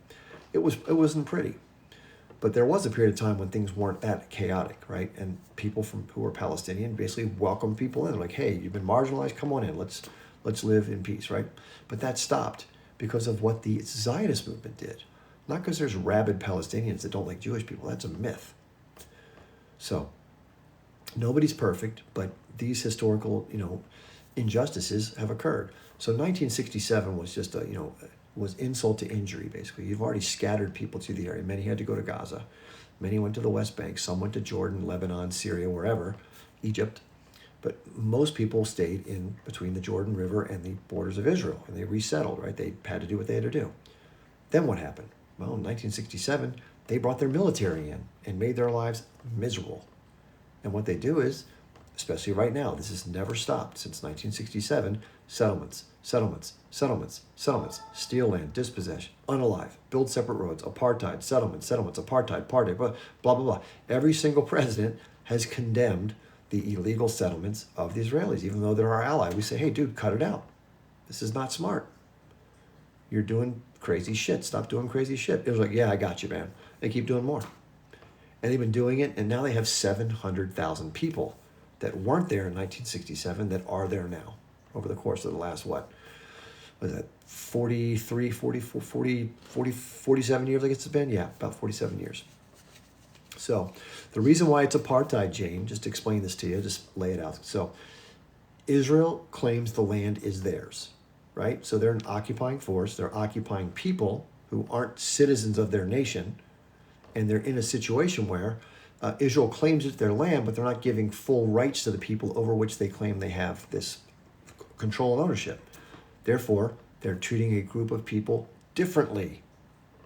Speaker 1: It wasn't pretty, but there was a period of time when things weren't that chaotic, right? And people who were Palestinian basically welcomed people in, like, hey, you've been marginalized, come on in, let's live in peace, right? But that stopped because of what the Zionist movement did. Not because there's rabid Palestinians that don't like Jewish people. That's a myth. So, nobody's perfect, but these historical, injustices have occurred. So 1967 was just was insult to injury, basically. You've already scattered people to the area. Many had to go to Gaza. Many went to the West Bank. Some went to Jordan, Lebanon, Syria, wherever, Egypt. But most people stayed in between the Jordan River and the borders of Israel, and they resettled, right? They had to do what they had to do. Then what happened? Well, in 1967, they brought their military in and made their lives miserable. And what they do is, especially right now, this has never stopped since 1967, settlements, settlements, settlements, settlements, steal land, dispossession, unalive, build separate roads, apartheid, settlements, settlements, apartheid, blah, blah, blah. Every single president has condemned the illegal settlements of the Israelis, even though they're our ally. We say, hey, dude, cut it out. This is not smart. You're doing crazy shit. Stop doing crazy shit. It was like, yeah, I got you, man. They keep doing more. And they've been doing it, and now they have 700,000 people that weren't there in 1967 that are there now over the course of the last, what was that, 43, 44, 40, 47 years, I guess it's been? Yeah, about 47 years. So the reason why it's apartheid, Jane, just to explain this to you, just lay it out. So Israel claims the land is theirs, right? So they're an occupying force. They're occupying people who aren't citizens of their nation, and they're in a situation where Israel claims it's their land, but they're not giving full rights to the people over which they claim they have this control and ownership. Therefore, they're treating a group of people differently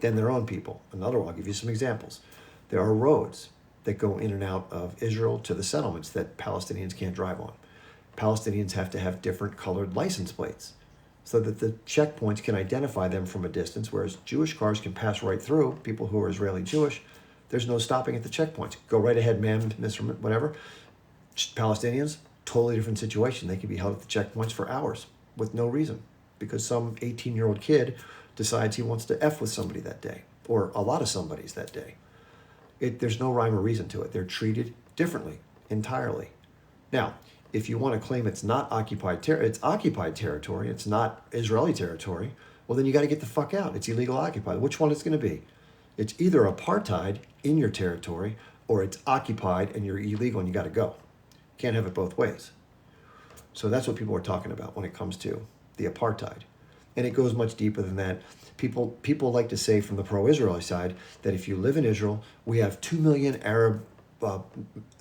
Speaker 1: than their own people. I'll give you some examples. There are roads that go in and out of Israel to the settlements that Palestinians can't drive on. Palestinians have to have different colored license plates so that the checkpoints can identify them from a distance, whereas Jewish cars can pass right through. People who are Israeli Jewish, there's no stopping at the checkpoints. Go right ahead, ma'am, miss, whatever. Palestinians, totally different situation. They can be held at the checkpoints for hours with no reason because some 18-year-old kid decides he wants to F with somebody that day, or a lot of somebodies that day. There's no rhyme or reason to it. They're treated differently entirely. Now, if you want to claim it's not it's occupied territory, it's not Israeli territory, well, then you got to get the fuck out. It's illegal occupied. Which one is going to be? It's either apartheid in your territory or it's occupied and you're illegal and you got to go. Can't have it both ways. So that's what people are talking about when it comes to the apartheid. And it goes much deeper than that. People like to say from the pro-Israeli side that if you live in Israel, we have 2 million Arab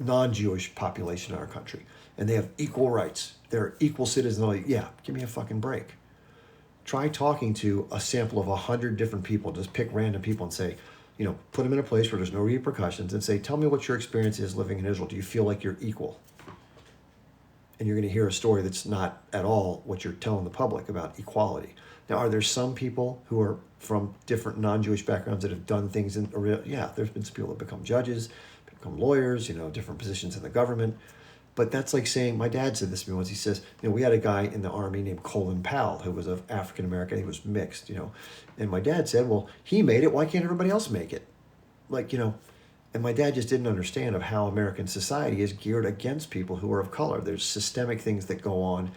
Speaker 1: non-Jewish population in our country, and they have equal rights. They're equal citizens. Yeah, give me a fucking break. Try talking to a sample of 100 different people. Just pick random people and say, put them in a place where there's no repercussions and say, tell me what your experience is living in Israel. Do you feel like you're equal? And you're going to hear a story that's not at all what you're telling the public about equality. Now, are there some people who are from different non-Jewish backgrounds that have done things yeah, there's been some people that become judges, become lawyers, different positions in the government. But that's like saying, my dad said this to me once, he says, we had a guy in the Army named Colin Powell who was of African-American, he was mixed, and my dad said, well, he made it, why can't everybody else make it? And my dad just didn't understand of how American society is geared against people who are of color. There's systemic things that go on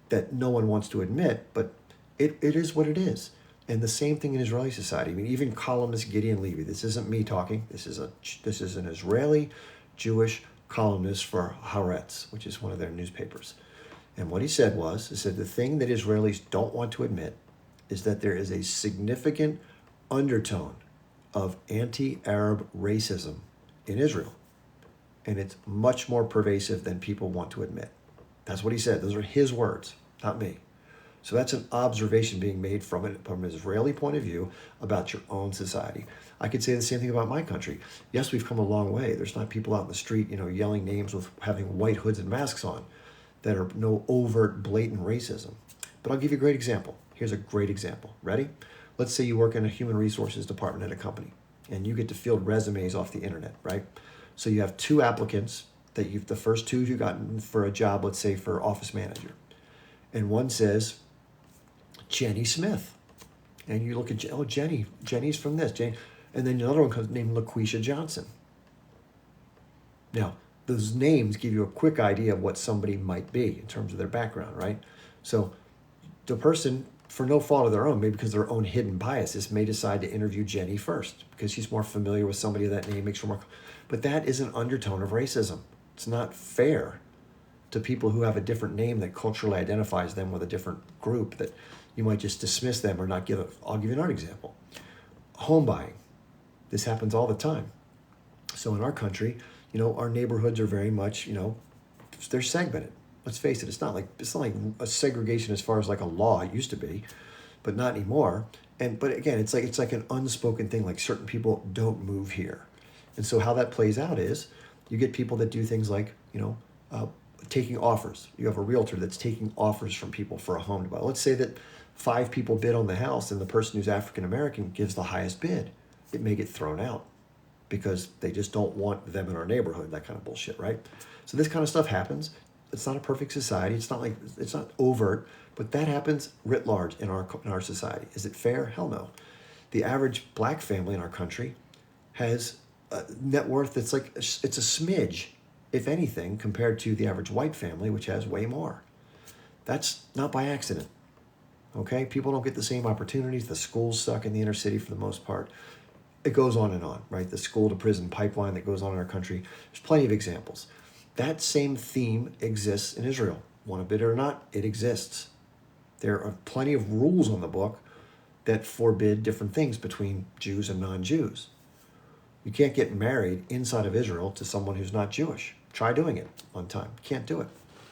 Speaker 1: that no one wants to admit, but it is what it is. And the same thing in Israeli society. I mean, even columnist Gideon Levy, this isn't me talking, this is an Israeli Jewish columnist for Haaretz, which is one of their newspapers. And what he said the thing that Israelis don't want to admit is that there is a significant undertone of anti-Arab racism in Israel. And it's much more pervasive than people want to admit. That's what he said. Those are his words, not me. So that's an observation being made from an Israeli point of view about your own society. I could say the same thing about my country. Yes, we've come a long way. There's not people out in the street, yelling names with having white hoods and masks on that are no overt, blatant racism. But I'll give you a great example. Here's a great example. Ready? Let's say you work in a human resources department at a company and you get to field resumes off the internet, right? So you have two applicants the first two you gotten for a job, let's say for office manager. And one says, Jenny Smith. And you look at, Jenny's from this. Jenny. And then another one comes named LaQuisha Johnson. Now, those names give you a quick idea of what somebody might be in terms of their background, right? So the person, for no fault of their own, maybe because of their own hidden biases, may decide to interview Jenny first because she's more familiar with somebody of that name, makes her more. But that is an undertone of racism. It's not fair. to people who have a different name that culturally identifies them with a different group, that you might just dismiss them or not I'll give you another example. Home buying. This happens all the time. So in our country, our neighborhoods are very much, they're segmented. Let's face it, it's not like a segregation as far as like a law. It used to be, but not anymore. But again, it's like an unspoken thing, like certain people don't move here. And so how that plays out is you get people that do things like, taking offers. You have a realtor that's taking offers from people for a home to buy. Let's say that 5 people bid on the house and the person who's African American gives the highest bid. It may get thrown out because they just don't want them in our neighborhood, that kind of bullshit, right? So this kind of stuff happens. It's not a perfect society. It's not overt, but that happens writ large in our society. Is it fair? Hell no. The average black family in our country has a net worth that's it's a smidge, if anything, compared to the average white family, which has way more. That's not by accident. Okay? People don't get the same opportunities. The schools suck in the inner city for the most part. It goes on, right? The school to prison pipeline that goes on in our country. There's plenty of examples. That same theme exists in Israel. Want to bid it or not, it exists. There are plenty of rules on the book that forbid different things between Jews and non-Jews. You can't get married inside of Israel to someone who's not Jewish. Try doing it one time. Can't do it.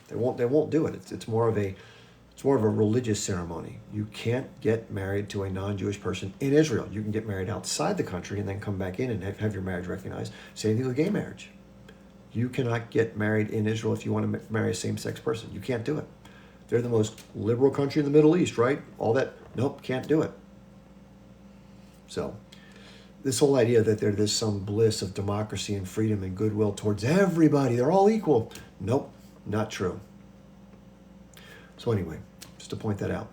Speaker 1: They won't do it. It's more of a religious ceremony. You can't get married to a non-Jewish person in Israel. You can get married outside the country and then come back in and have your marriage recognized. Same thing with gay marriage. You cannot get married in Israel if you want to marry a same-sex person. You can't do it. They're the most liberal country in the Middle East, right? All that, nope, can't do it. So this whole idea that there's some bliss of democracy and freedom and goodwill towards everybody, they're all equal. Nope, not true. So anyway, just to point that out.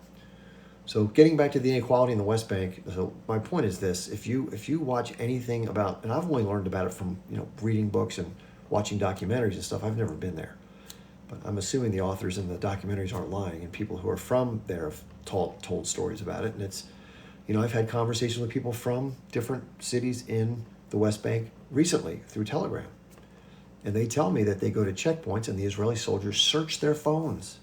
Speaker 1: So getting back to the inequality in the West Bank, so my point is this: if you watch anything about, and I've only learned about it from reading books and watching documentaries and stuff. I've never been there, but I'm assuming the authors in the documentaries aren't lying, and people who are from there have told stories about it. And it's, I've had conversations with people from different cities in the West Bank recently through Telegram, and they tell me that they go to checkpoints and the Israeli soldiers search their phones.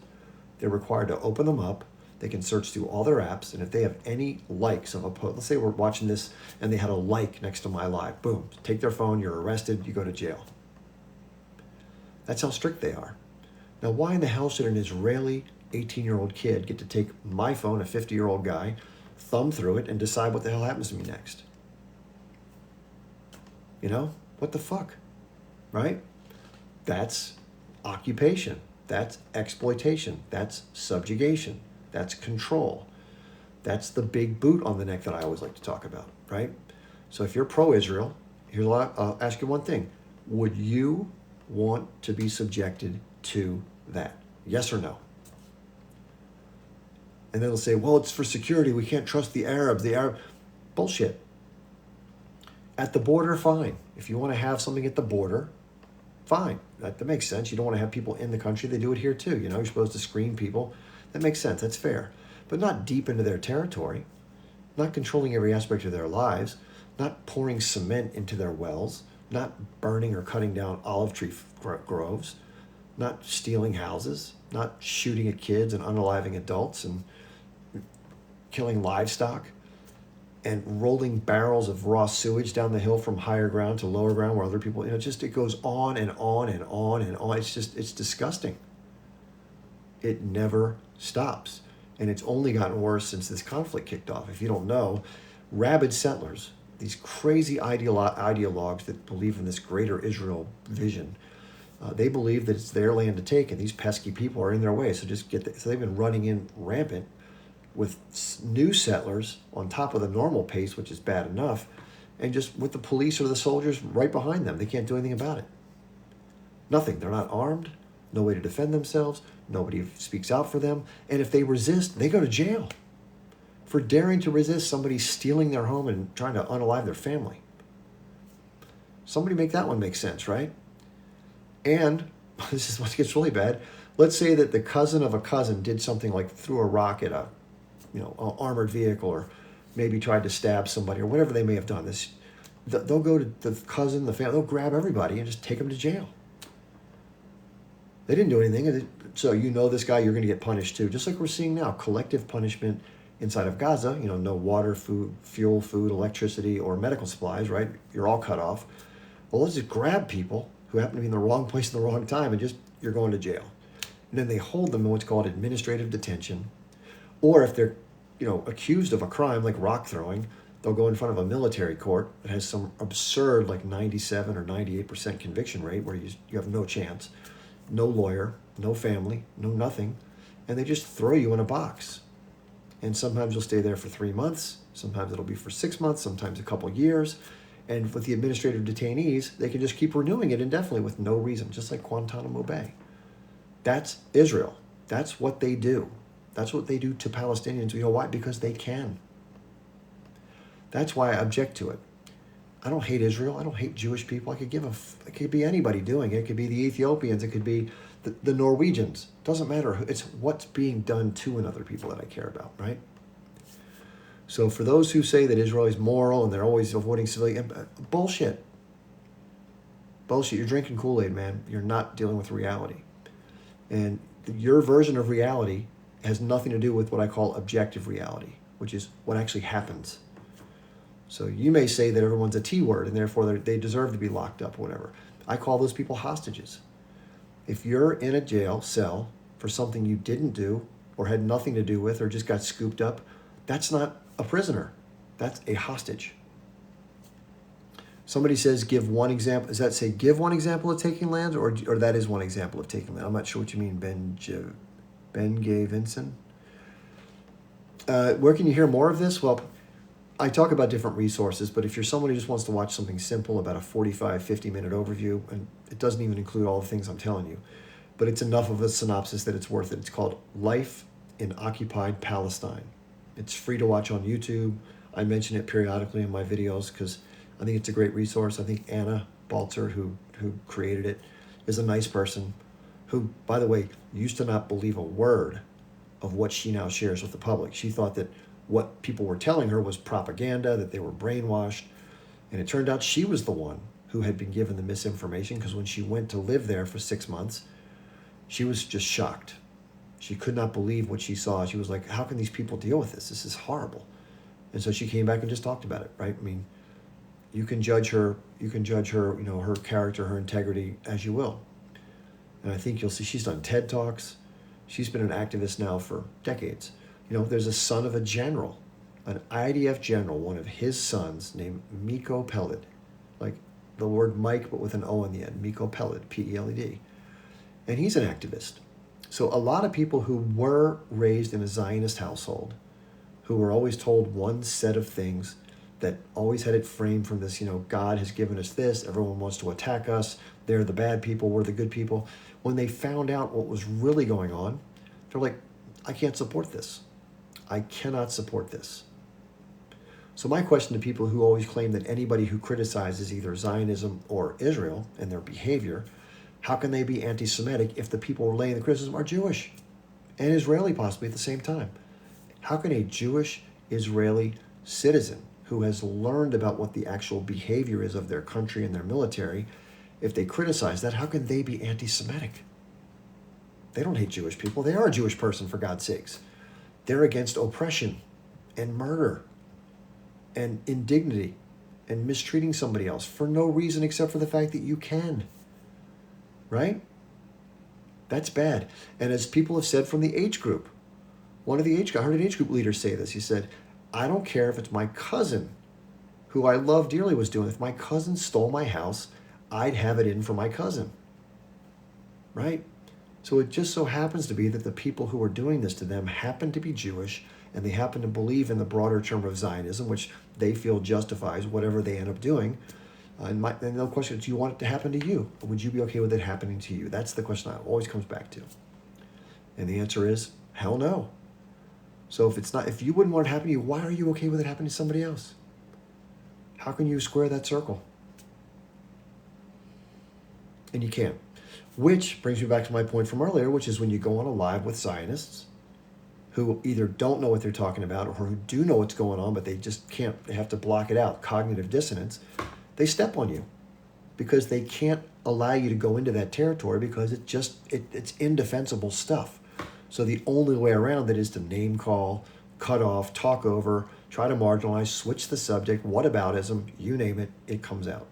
Speaker 1: They're required to open them up. They can search through all their apps, and if they have any likes of a post, let's say we're watching this and they had a like next to my live, boom, take their phone, you're arrested, you go to jail. That's how strict they are. Now, why in the hell should an Israeli 18-year-old kid get to take my phone, a 50-year-old guy, thumb through it, and decide what the hell happens to me next? What the fuck, right? That's occupation. That's exploitation. That's subjugation. That's control. That's the big boot on the neck that I always like to talk about, right? So if you're pro-Israel, I'll ask you one thing. Would you want to be subjected to that? Yes or no? And then they'll say, well, it's for security. We can't trust the Arabs. Bullshit. At the border, fine. If you want to have something at the border, fine. That makes sense. You don't want to have people in the country. They do it here too. You're supposed to screen people. That makes sense. That's fair. But not deep into their territory. Not controlling every aspect of their lives. Not pouring cement into their wells. Not burning or cutting down olive tree groves. Not stealing houses. Not shooting at kids and unaliving adults and killing livestock. And rolling barrels of raw sewage down the hill from higher ground to lower ground where other people, it goes on and on and on and on. It's disgusting. It never stops. And it's only gotten worse since this conflict kicked off. If you don't know, rabid settlers, these crazy ideologues that believe in this greater Israel vision, they believe that it's their land to take, and these pesky people are in their way. So so they've been running in rampant with new settlers on top of the normal pace, which is bad enough, and just with the police or the soldiers right behind them. They can't do anything about it. Nothing. They're not armed, no way to defend themselves, nobody speaks out for them, and if they resist, they go to jail for daring to resist somebody stealing their home and trying to unalive their family. Somebody make that one make sense, right? And, this is what gets really bad, let's say that the cousin of a cousin did something like threw a rock at an armored vehicle, or maybe tried to stab somebody, or whatever they may have done. They'll go to the cousin, the family, they'll grab everybody and just take them to jail. They didn't do anything. So you know this guy, you're going to get punished too. Just like we're seeing now, collective punishment inside of Gaza. No water, food, fuel, food, electricity, or medical supplies, right? You're all cut off. Well, let's just grab people who happen to be in the wrong place at the wrong time and you're going to jail. And then they hold them in what's called administrative detention. Or if they're, accused of a crime like rock throwing, they'll go in front of a military court that has some absurd like 97 or 98% conviction rate where you have no chance, no lawyer, no family, no nothing, and they just throw you in a box. And sometimes you'll stay there for 3 months, sometimes it'll be for 6 months, sometimes a couple years. And with the administrative detainees, they can just keep renewing it indefinitely with no reason, just like Guantanamo Bay. That's Israel. That's what they do. That's what they do to Palestinians. You know why? Because they can. That's why I object to it. I don't hate Israel. I don't hate Jewish people. It could be anybody doing it. It could be the Ethiopians. It could be the Norwegians. It doesn't matter. It's what's being done to another people that I care about, right? So for those who say that Israel is moral and they're always avoiding civilian, bullshit. Bullshit. You're drinking Kool-Aid, man. You're not dealing with reality. And your version of reality has nothing to do with what I call objective reality, which is what actually happens. So you may say that everyone's a T word and therefore they deserve to be locked up or whatever. I call those people hostages. If you're in a jail cell for something you didn't do or had nothing to do with or just got scooped up, that's not a prisoner. That's a hostage. Somebody says give one example. Does that say give one example of taking land or that is one example of taking land? I'm not sure what you mean, Ben Gay Vincent. Where can you hear more of this? Well, I talk about different resources, but if you're someone who just wants to watch something simple, about a 45, 50-minute overview, and it doesn't even include all the things I'm telling you, but it's enough of a synopsis that it's worth it. It's called Life in Occupied Palestine. It's free to watch on YouTube. I mention it periodically in my videos because I think it's a great resource. I think Anna Balzer, who created it, is a nice person who, by the way, used to not believe a word of what she now shares with the public. She thought that what people were telling her was propaganda, that they were brainwashed. And it turned out she was the one who had been given the misinformation because when she went to live there for 6 months, she was just shocked. She could not believe what she saw. She was like, how can these people deal with this? This is horrible. And so she came back and just talked about it, right? I mean, you can judge her, her character, her integrity as you will. And I think you'll see she's done TED Talks. She's been an activist now for decades. There's a son of a general, an IDF general, one of his sons named Miko Peled, like the word Mike, but with an O on the end, Miko Peled, P-E-L-E-D. And he's an activist. So a lot of people who were raised in a Zionist household, who were always told one set of things, that always had it framed from this, God has given us this, everyone wants to attack us, they're the bad people, we're the good people. When they found out what was really going on, they're like, I can't support this. I cannot support this. So my question to people who always claim that anybody who criticizes either Zionism or Israel and their behavior, how can they be anti-Semitic if the people relaying the criticism are Jewish and Israeli possibly at the same time? How can a Jewish Israeli citizen who has learned about what the actual behavior is of their country and their military, if they criticize that, how can they be anti-Semitic? They don't hate Jewish people. They are a Jewish person, for God's sakes. They're against oppression and murder and indignity and mistreating somebody else for no reason except for the fact that you can. Right? That's bad. And as people have said from the age group, I heard an age group leader say this. He said, I don't care if it's my cousin, who I love dearly, was doing. If my cousin stole my house, I'd have it in for my cousin. Right? So it just so happens to be that the people who are doing this to them happen to be Jewish, and they happen to believe in the broader term of Zionism, which they feel justifies whatever they end up doing. And the question is, do you want it to happen to you? Or would you be okay with it happening to you? That's the question I always comes back to. And the answer is, hell no. So if you wouldn't want it to happen to you, why are you okay with it happening to somebody else? How can you square that circle? And you can't. Which brings me back to my point from earlier, which is when you go on a live with Zionists who either don't know what they're talking about or who do know what's going on, but they just can't, they have to block it out, cognitive dissonance, they step on you because they can't allow you to go into that territory because it's indefensible stuff. So the only way around it is to name call, cut off, talk over, try to marginalize, switch the subject, whataboutism, you name it, it comes out.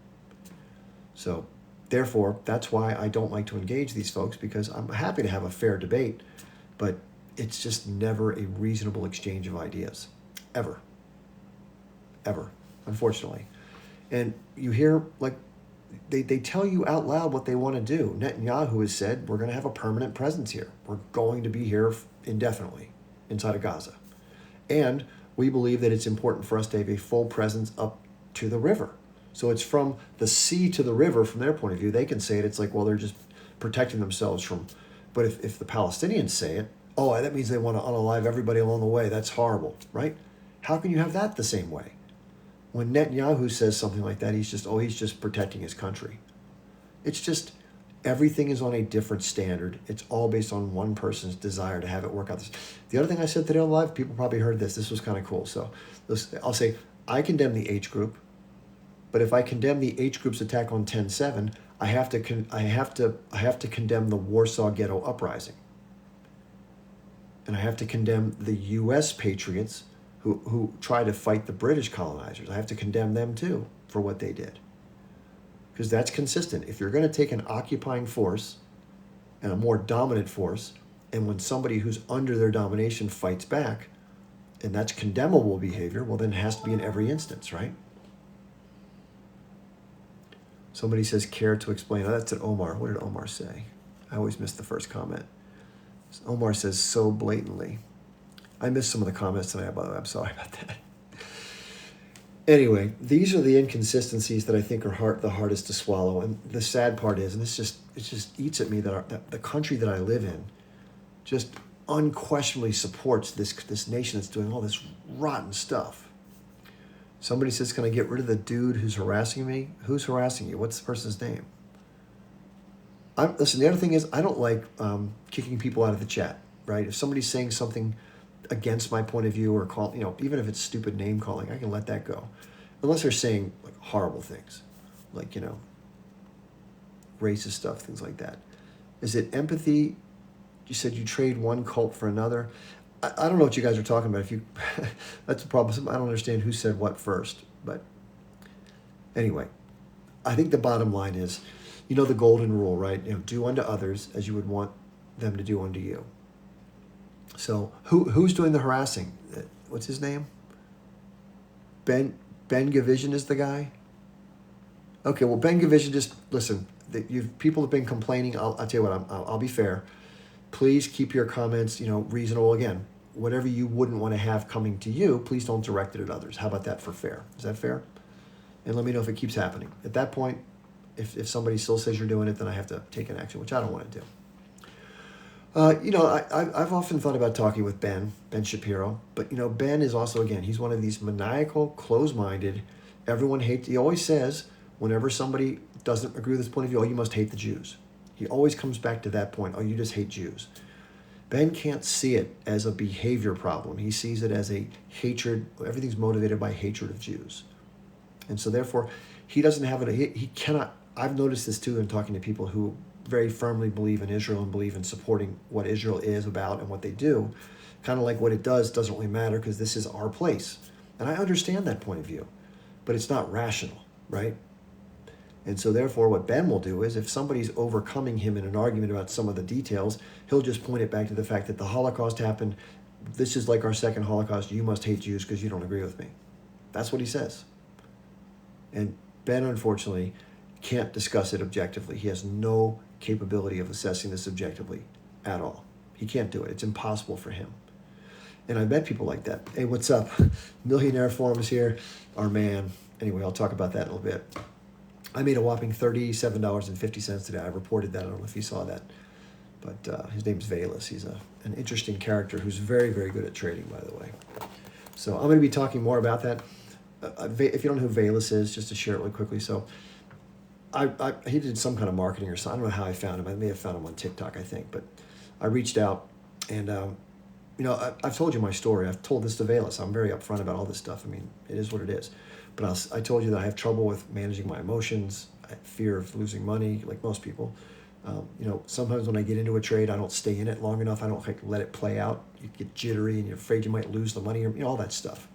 Speaker 1: So therefore, that's why I don't like to engage these folks, because I'm happy to have a fair debate, but it's just never a reasonable exchange of ideas. Ever. Ever. Unfortunately. And you hear, like, they tell you out loud what they want to do. Netanyahu has said, we're going to have a permanent presence here. We're going to be here indefinitely inside of Gaza. And we believe that it's important for us to have a full presence up to the river. So it's from the sea to the river from their point of view. They can say it. It's like, well, they're just protecting themselves from. But if the Palestinians say it, oh, that means they want to unalive everybody along the way. That's horrible, right? How can you have that the same way? When Netanyahu says something like that, he's just protecting his country. It's just, everything is on a different standard. It's all based on one person's desire to have it work out. The other thing I said today on live, people probably heard this. This was kind of cool. So I'll say, I condemn the H group. But if I condemn the H group's attack on 10/7, I have to condemn the Warsaw Ghetto Uprising, and I have to condemn the U.S. patriots who try to fight the British colonizers. I have to condemn them too for what they did, because that's consistent. If you're going to take an occupying force and a more dominant force, and when somebody who's under their domination fights back, and that's condemnable behavior, well, then it has to be in every instance, right? Somebody says, care to explain. Oh, that's an Omar. What did Omar say? I always miss the first comment. Omar says, so blatantly. I missed some of the comments tonight, by the way. I'm sorry about that. Anyway, these are the inconsistencies that I think are the hardest to swallow. And the sad part is, and it just eats at me, that the country that I live in just unquestionably supports this nation that's doing all this rotten stuff. Somebody says, can I get rid of the dude who's harassing me? Who's harassing you? What's the person's name? Listen, the other thing is, I don't like kicking people out of the chat, right? If somebody's saying something against my point of view, or even if it's stupid name calling, I can let that go. Unless they're saying like horrible things, like, racist stuff, things like that. Is it empathy? You said you trade one cult for another. I don't know what you guys are talking about. That's a problem. I don't understand who said what first. But anyway, I think the bottom line is, the golden rule, right? Do unto others as you would want them to do unto you. So who's doing the harassing? What's his name? Ben Gavision is the guy? Okay, well, Ben Gavision, just listen. People have been complaining. I'll tell you what, I'll be fair. Please keep your comments, reasonable. Again, whatever you wouldn't want to have coming to you, please don't direct it at others. How about that for fair? Is that fair? And let me know if it keeps happening. At that point, if somebody still says you're doing it, then I have to take an action, which I don't want to do. I've often thought about talking with Ben Shapiro, but, Ben is also, again, he's one of these maniacal, close-minded, everyone hates, he always says, whenever somebody doesn't agree with his point of view, oh, you must hate the Jews. He always comes back to that point, oh, you just hate Jews. Ben can't see it as a behavior problem. He sees it as a hatred. Everything's motivated by hatred of Jews. And so therefore, he doesn't have it. He cannot. I've noticed this too in talking to people who very firmly believe in Israel and believe in supporting what Israel is about and what they do. Kind of like what it does doesn't really matter because this is our place. And I understand that point of view, but it's not rational, right? And so therefore, what Ben will do is if somebody's overcoming him in an argument about some of the details, he'll just point it back to the fact that the Holocaust happened. This is like our second Holocaust. You must hate Jews because you don't agree with me. That's what he says. And Ben, unfortunately, can't discuss it objectively. He has no capability of assessing this objectively at all. He can't do it. It's impossible for him. And I met people like that. Hey, what's up? Millionaire Forum is here. Our man. Anyway, I'll talk about that in a little bit. I made a whopping $37.50 today. I reported that. I don't know if you saw that. But his name's Velas. He's an interesting character who's very, very good at trading, by the way. So I'm going to be talking more about that. If you don't know who Velas is, just to share it really quickly. So he did some kind of marketing or something. I don't know how I found him. I may have found him on TikTok, I think. But I reached out and, I've told you my story. I've told this to Velas. I'm very upfront about all this stuff. I mean, it is what it is. But I told you that I have trouble with managing my emotions. fear of losing money, like most people. Sometimes when I get into a trade, I don't stay in it long enough. I don't like let it play out. You get jittery and you're afraid you might lose the money, or all that stuff.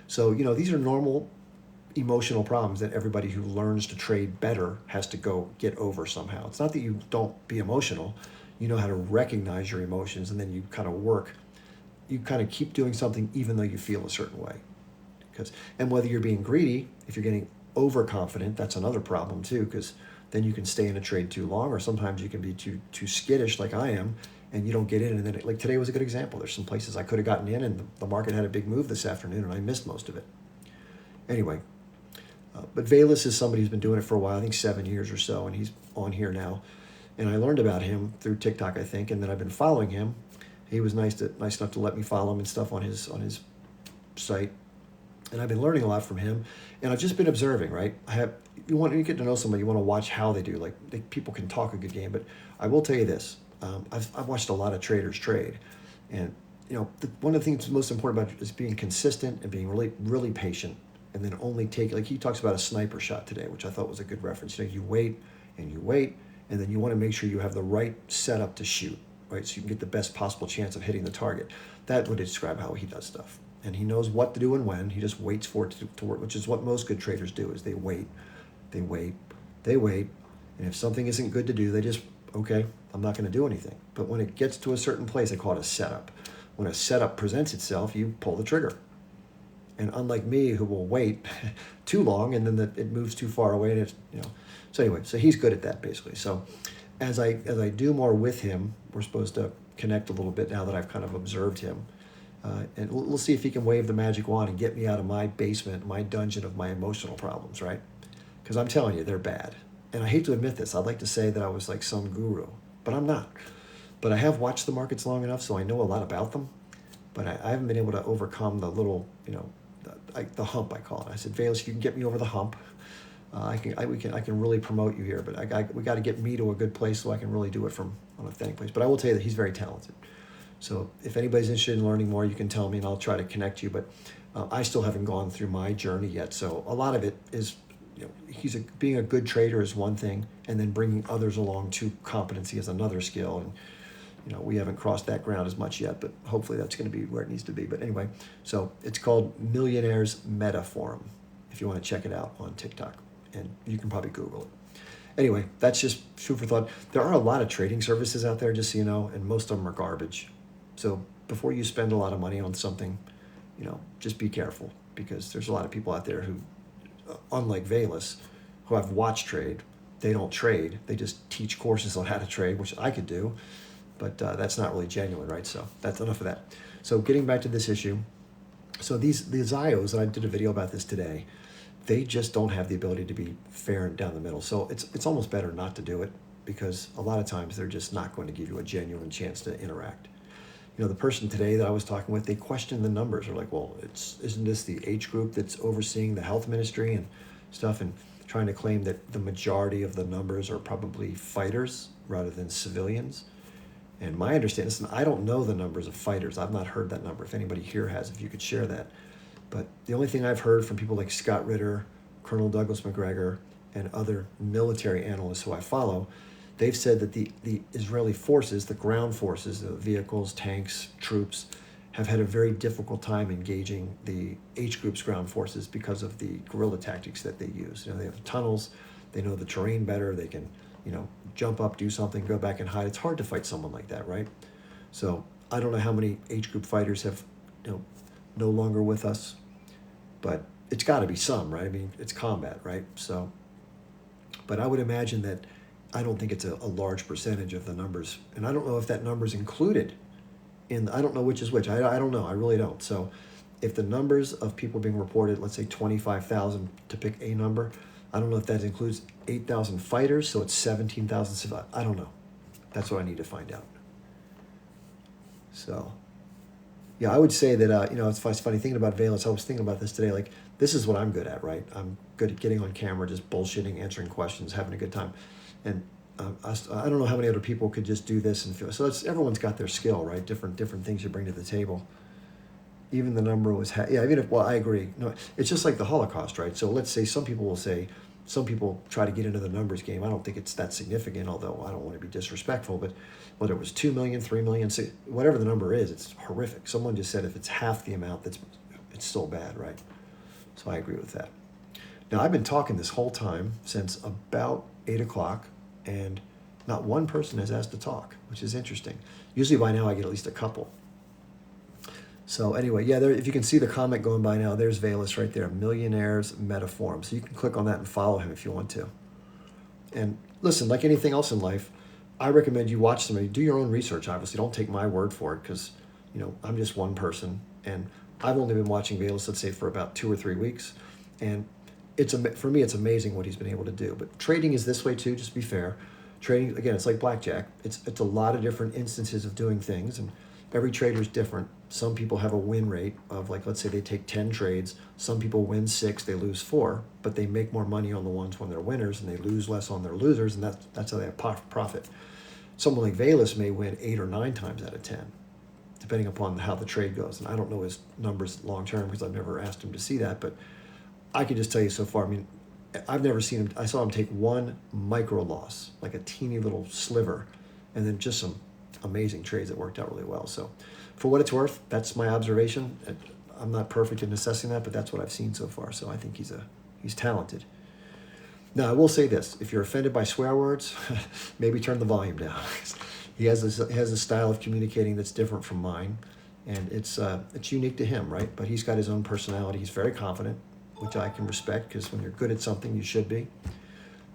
Speaker 1: So these are normal emotional problems that everybody who learns to trade better has to go get over somehow. It's not that you don't be emotional. You know how to recognize your emotions, and then you kind of work. You kind of keep doing something even though you feel a certain way. And whether you're being greedy, if you're getting overconfident, that's another problem too, because then you can stay in a trade too long, or sometimes you can be too skittish like I am, and you don't get in. And then like today was a good example. There's some places I could have gotten in, and the market had a big move this afternoon, and I missed most of it. Anyway, but Velas is somebody who's been doing it for a while, I think 7 years or so, and he's on here now. And I learned about him through TikTok, I think, and then I've been following him. He was nice enough to let me follow him and stuff on his site. And I've been learning a lot from him, and I've just been observing. Right, you get to know somebody, you want to watch how they do. Like people can talk a good game, but I will tell you this: I've watched a lot of traders trade, and one of the things most important about it is being consistent and being really really patient, and then only take, like he talks about a sniper shot today, which I thought was a good reference. You wait and you wait, and then you want to make sure you have the right setup to shoot, right, so you can get the best possible chance of hitting the target. That would describe how he does stuff. And he knows what to do and when. He just waits for it to work, which is what most good traders do, is they wait. And if something isn't good to do, they just, okay, I'm not going to do anything. But when it gets to a certain place, they call it a setup. When a setup presents itself, you pull the trigger. And unlike me, who will wait too long, and then it moves too far away, and So anyway, so he's good at that, basically. So as I do more with him, we're supposed to connect a little bit now that I've kind of observed him. And we'll see if he can wave the magic wand and get me out of my basement, my dungeon of my emotional problems, right? Because I'm telling you, they're bad. And I hate to admit this. I'd like to say that I was like some guru, but I'm not. But I have watched the markets long enough, so I know a lot about them. But I haven't been able to overcome the little, the hump, I call it. I said, Velas, if you can get me over the hump, I can really promote you here. But we got to get me to a good place so I can really do it from an authentic place. But I will tell you that he's very talented. So if anybody's interested in learning more, you can tell me and I'll try to connect you. But I still haven't gone through my journey yet. So a lot of it is, being a good trader is one thing, and then bringing others along to competency is another skill. And we haven't crossed that ground as much yet, but hopefully that's going to be where it needs to be. But anyway, so it's called Millionaires Meta Forum, if you want to check it out on TikTok, and you can probably Google it. Anyway, that's just food for thought. There are a lot of trading services out there, just so you know, and most of them are garbage. So before you spend a lot of money on something, just be careful, because there's a lot of people out there who, unlike Velas, who I've watched trade, they don't trade. They just teach courses on how to trade, which I could do, but that's not really genuine, right? So that's enough of that. So getting back to this issue, so these IOs, and I did a video about this today, they just don't have the ability to be fair and down the middle. So it's almost better not to do it, because a lot of times they're just not going to give you a genuine chance to interact. The person today that I was talking with, they questioned the numbers. They're like, well, isn't this the H group that's overseeing the health ministry and stuff, and trying to claim that the majority of the numbers are probably fighters rather than civilians? And my understanding, listen, I don't know the numbers of fighters. I've not heard that number. If anybody here has, if you could share that. But the only thing I've heard from people like Scott Ritter, Colonel Douglas McGregor, and other military analysts who I follow, they've said that the Israeli forces, the ground forces, the vehicles, tanks, troops, have had a very difficult time engaging the H group's ground forces because of the guerrilla tactics that they use. They have tunnels, they know the terrain better, they can, jump up, do something, go back and hide. It's hard to fight someone like that, right? So I don't know how many H group fighters have, no longer with us, but it's got to be some, right? I mean, it's combat, right? So, but I would imagine that I don't think it's a large percentage of the numbers. And I don't know if that number's included I don't know which is which. I don't know. I really don't. So if the numbers of people being reported, let's say 25,000 to pick a number, I don't know if that includes 8,000 fighters, so it's 17,000 civilians. I don't know. That's what I need to find out. So, yeah, I would say that, it's funny thinking about Velas. I was thinking about this today. Like, this is what I'm good at, right? I'm good at getting on camera, just bullshitting, answering questions, having a good time. And I don't know how many other people could just do this and feel. So everyone's got their skill, right? Different things you bring to the table. Even the number was, I agree. No, it's just like the Holocaust, right? So let's say some people will say some people try to get into the numbers game. I don't think it's that significant, although I don't want to be disrespectful, but whether it was 2 million, 3 million, whatever the number is, it's horrific. Someone just said if it's half the amount, it's still bad, right? So I agree with that. Now, I've been talking this whole time since about 8 o'clock, and not one person has asked to talk, which is interesting. Usually by now I get at least a couple. So anyway, yeah, there, if you can see the comment going by now, there's Valus right there, Millionaires Metaform. So you can click on that and follow him if you want to. And listen, like anything else in life, I recommend you watch somebody, do your own research. Obviously, don't take my word for it because, I'm just one person, and I've only been watching Valus, let's say, for about 2 or 3 weeks, and for me, it's amazing what he's been able to do. But trading is this way too. Just to be fair, trading again, it's like blackjack. It's a lot of different instances of doing things, and every trader is different. Some people have a win rate of, like, let's say they take 10 trades. Some people win 6, they lose 4, but they make more money on the ones when they're winners, and they lose less on their losers, and that's how they have profit. Someone like Valus may win 8 or 9 times out of 10, depending upon how the trade goes. And I don't know his numbers long term because I've never asked him to see that, but I can just tell you so far. I mean, I've never seen him. I saw him take one micro loss, like a teeny little sliver, and then just some amazing trades that worked out really well. So for what it's worth, that's my observation. I'm not perfect in assessing that, but that's what I've seen so far. So I think he's talented. Now, I will say this: if you're offended by swear words, maybe turn the volume down. He has a style of communicating that's different from mine, and it's unique to him, right? But he's got his own personality. He's very confident, which I can respect, because when you're good at something, you should be.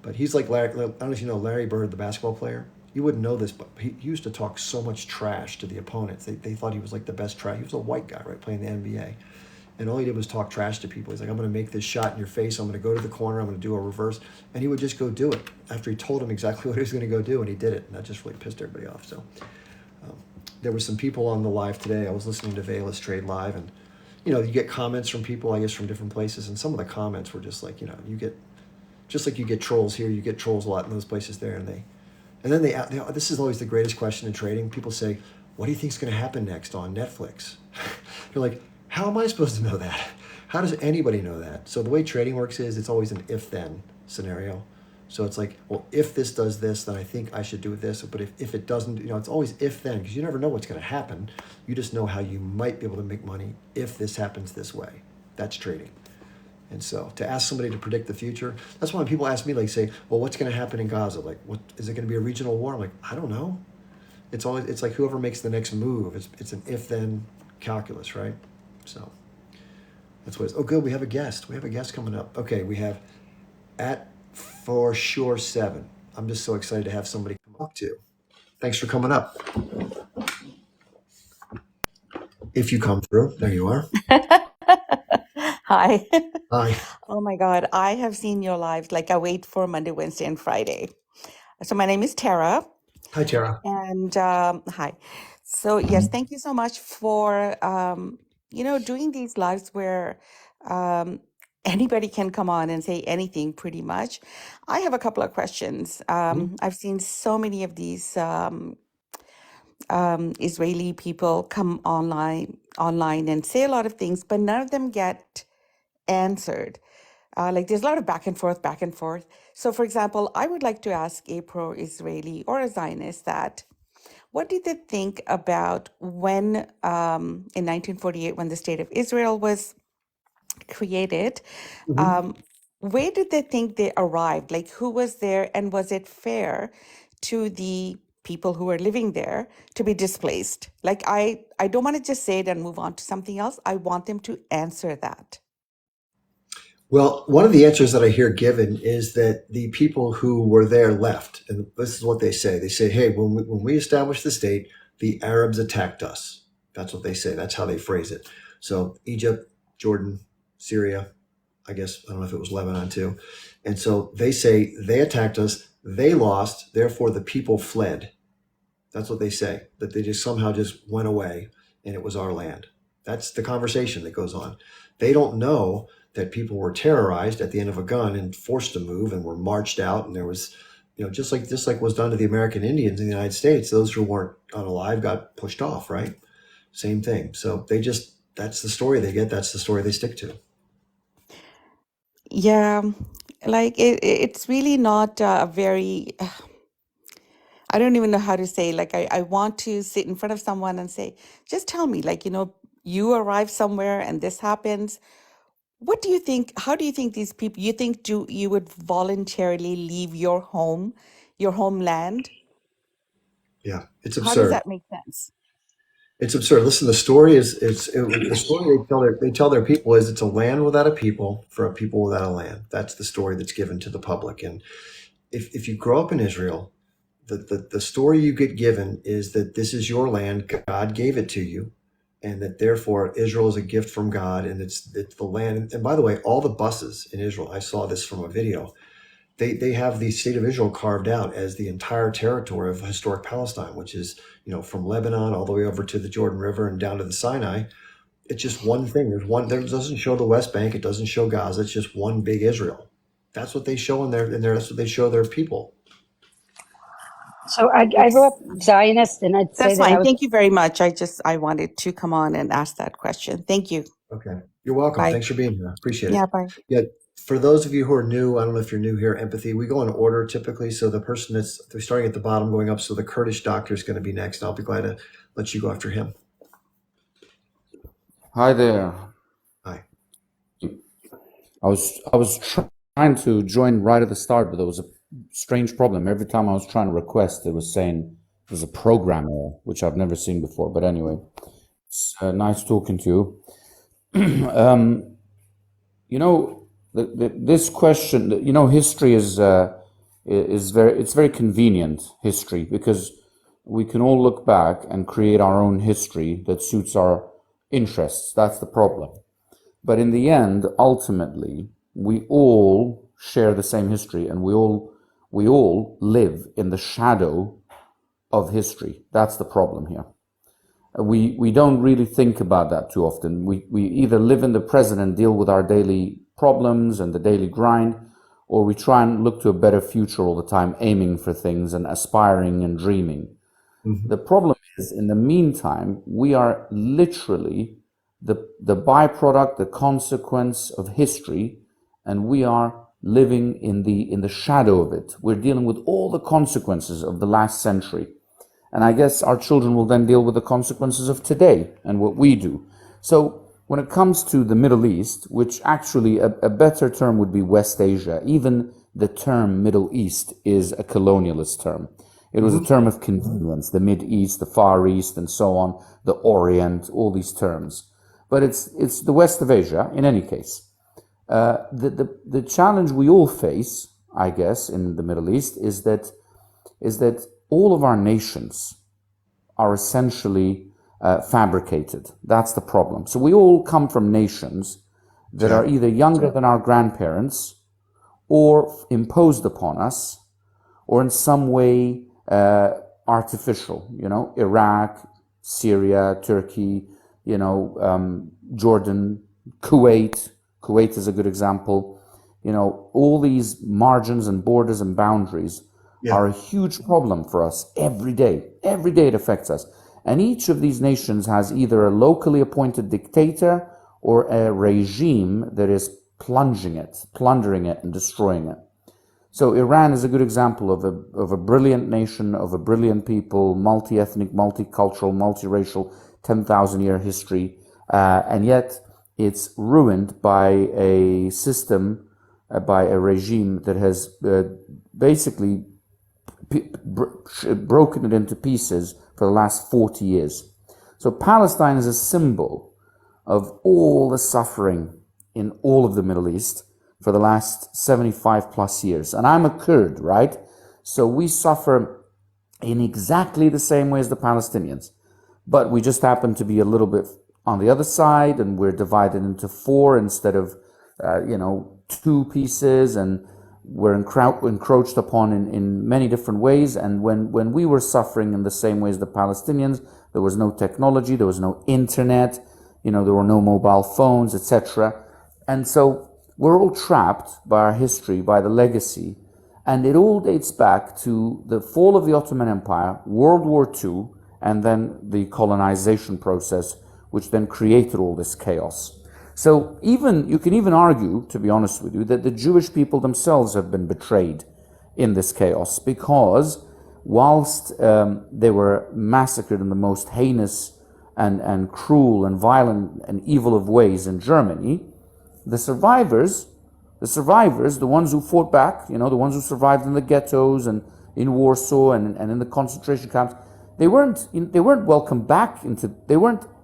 Speaker 1: But he's like Larry. I don't know if you know Larry Bird, the basketball player. You wouldn't know this, but he used to talk so much trash to the opponents. They thought he was like the best trash. He was a white guy, right, playing the NBA. And all he did was talk trash to people. He's like, I'm going to make this shot in your face. I'm going to go to the corner. I'm going to do a reverse. And he would just go do it after he told him exactly what he was going to go do, and he did it. And that just really pissed everybody off. So there were some people on the live today. I was listening to Valus Trade Live, and, you get comments from people, I guess, from different places. And some of the comments were just like, you get, just like you get trolls here, you get trolls a lot in those places there. And then this is always the greatest question in trading. People say, what do you think is going to happen next on Netflix? You're like, how am I supposed to know that? How does anybody know that? So the way trading works is it's always an if-then scenario. So it's like, well, if this does this, then I think I should do this. But if it doesn't, it's always if-then, because you never know what's going to happen. You just know how you might be able to make money if this happens this way. That's trading. And so to ask somebody to predict the future, that's why when people ask me, like, say, well, what's going to happen in Gaza? Like, what is it going to be, a regional war? I'm like, I don't know. It's like whoever makes the next move. It's an if-then calculus, right? So that's what it's. Oh, good. We have a guest. We have a guest coming up. Okay, we have at For Sure 7. I'm just so excited to have somebody come up to. Thanks for coming up. If you come through, there you are.
Speaker 2: Hi.
Speaker 1: Hi.
Speaker 2: Oh my God. I have seen your lives. Like I wait for Monday, Wednesday, and Friday. So my name is Tara.
Speaker 1: Hi, Tara.
Speaker 2: And hi. So yes, thank you so much for doing these lives where um, anybody can come on and say anything pretty much. I have a couple of questions. I've seen so many of these Israeli people come online and say a lot of things, but none of them get answered. Like there's a lot of back and forth, back and forth. So, for example, I would like to ask a pro-Israeli or a Zionist that what did they think about when, in 1948, when the state of Israel was created? Where did they think they arrived? Like, who was there, and was it fair to the people who were living there to be displaced? Like, I don't want to just say it and move on to something else. I want them to answer that.
Speaker 1: Well, one of the answers that I hear given is that the people who were there left, and this is what they say. They say, "Hey, when we established the state, the Arabs attacked us." That's what they say. That's how they phrase it. So Egypt, Jordan, Syria, I guess I don't know if it was Lebanon too, and so they say they attacked us. They lost, therefore the people fled. That's what they say. That they just somehow just went away, and it was our land. That's the conversation that goes on. They don't know that people were terrorized at the end of a gun and forced to move and were marched out. And there was, just like was done to the American Indians in the United States, those who weren't unalive got pushed off, right? Same thing. So that's the story they get. That's the story they stick to.
Speaker 2: Yeah. Like it's really not a very, I don't even know how to say, like I want to sit in front of someone and say, just tell me, like, you arrive somewhere and this happens. What do you think? How do you think these people, you think you would voluntarily leave your homeland?
Speaker 1: Yeah, it's
Speaker 2: How does
Speaker 1: absurd.
Speaker 2: that make sense?
Speaker 1: It's absurd. Listen, the story is the story they tell their people is it's a land without a people for a people without a land. That's the story that's given to the public. And if you grow up in Israel, the story you get given is that this is your land, God gave it to you, and that therefore Israel is a gift from God, and it's the land. And by the way, all the buses in Israel, I saw this from a video. They have the state of Israel carved out as the entire territory of historic Palestine, which is from Lebanon all the way over to the Jordan River and down to the Sinai. It's just one thing. There's one. There doesn't show the West Bank. It doesn't show Gaza. It's just one big Israel. That's what they show in there. That's what they show their people.
Speaker 3: So I grew up
Speaker 2: It's
Speaker 3: Zionist, and I'd say
Speaker 2: That's
Speaker 3: that I
Speaker 2: fine.
Speaker 3: was.
Speaker 2: Thank you very much. I wanted to come on and ask that question. Thank you.
Speaker 1: Okay. You're welcome.
Speaker 2: Bye.
Speaker 1: Thanks for being here. I appreciate
Speaker 2: Yeah,
Speaker 1: it.
Speaker 2: bye.
Speaker 1: Yeah. For those of you who are new, I don't know if you're new here, Empathy, we go in order typically. So the person they're starting at the bottom going up. So the Kurdish doctor is going to be next. I'll be glad to let you go after him.
Speaker 4: Hi there.
Speaker 1: Hi.
Speaker 4: I was trying to join right at the start, but there was a strange problem. Every time I was trying to request, it was saying there's a program error, which I've never seen before. But anyway, it's nice talking to you. You know, this question, history is very convenient, history, because we can all look back and create our own history that suits our interests. That's the problem. But in the end, ultimately, we all share the same history, and we all live in the shadow of history. That's the problem here. We don't really think about that too often. We either live in the present and deal with our daily problems and the daily grind, or we try and look to a better future all the time, aiming for things and aspiring and dreaming.
Speaker 1: Mhm.
Speaker 4: The problem is, in the meantime, we are literally the byproduct, the consequence of history, and we are living in the shadow of it. We're dealing with all the consequences of the last century. And I guess our children will then deal with the consequences of today and what we do. So when it comes to the Middle East, which actually a better term would be West Asia, even the term Middle East is a colonialist term. It was a term of convenience, the Mid East, the Far East, and so on, the Orient, all these terms. But it's the West of Asia in any case. The challenge we all face, I guess, in the Middle East is that all of our nations are essentially fabricated. That's the problem. So we all come from nations that are either younger than our grandparents, or imposed upon us, or in some way artificial. Iraq, Syria, Turkey, Jordan, Kuwait. Kuwait is a good example. All these margins and borders and boundaries are a huge problem for us every day. Every day it affects us. And each of these nations has either a locally appointed dictator or a regime that is plundering it, and destroying it. So Iran is a good example of a brilliant nation, of a brilliant people, multi-ethnic, multicultural, multiracial, 10,000-year history, and yet it's ruined by a system, by a regime that has basically broken it into pieces for the last 40 years. So Palestine is a symbol of all the suffering in all of the Middle East for the last 75 plus years. And I'm a Kurd, right? So we suffer in exactly the same way as the Palestinians. But we just happen to be a little bit on the other side, and we're divided into four instead of, two pieces, and we're encroached upon in many different ways. And when we were suffering in the same way as the Palestinians, there was no technology, there was no internet, there were no mobile phones, etc. And so we're all trapped by our history, by the legacy, and it all dates back to the fall of the Ottoman Empire, World War II, and then the colonization process, which then created all this chaos. So you can even argue, to be honest with you, that the Jewish people themselves have been betrayed in this chaos, because whilst they were massacred in the most heinous and cruel and violent and evil of ways in Germany, the survivors, the ones who fought back, the ones who survived in the ghettos and in Warsaw and in the concentration camps, they weren't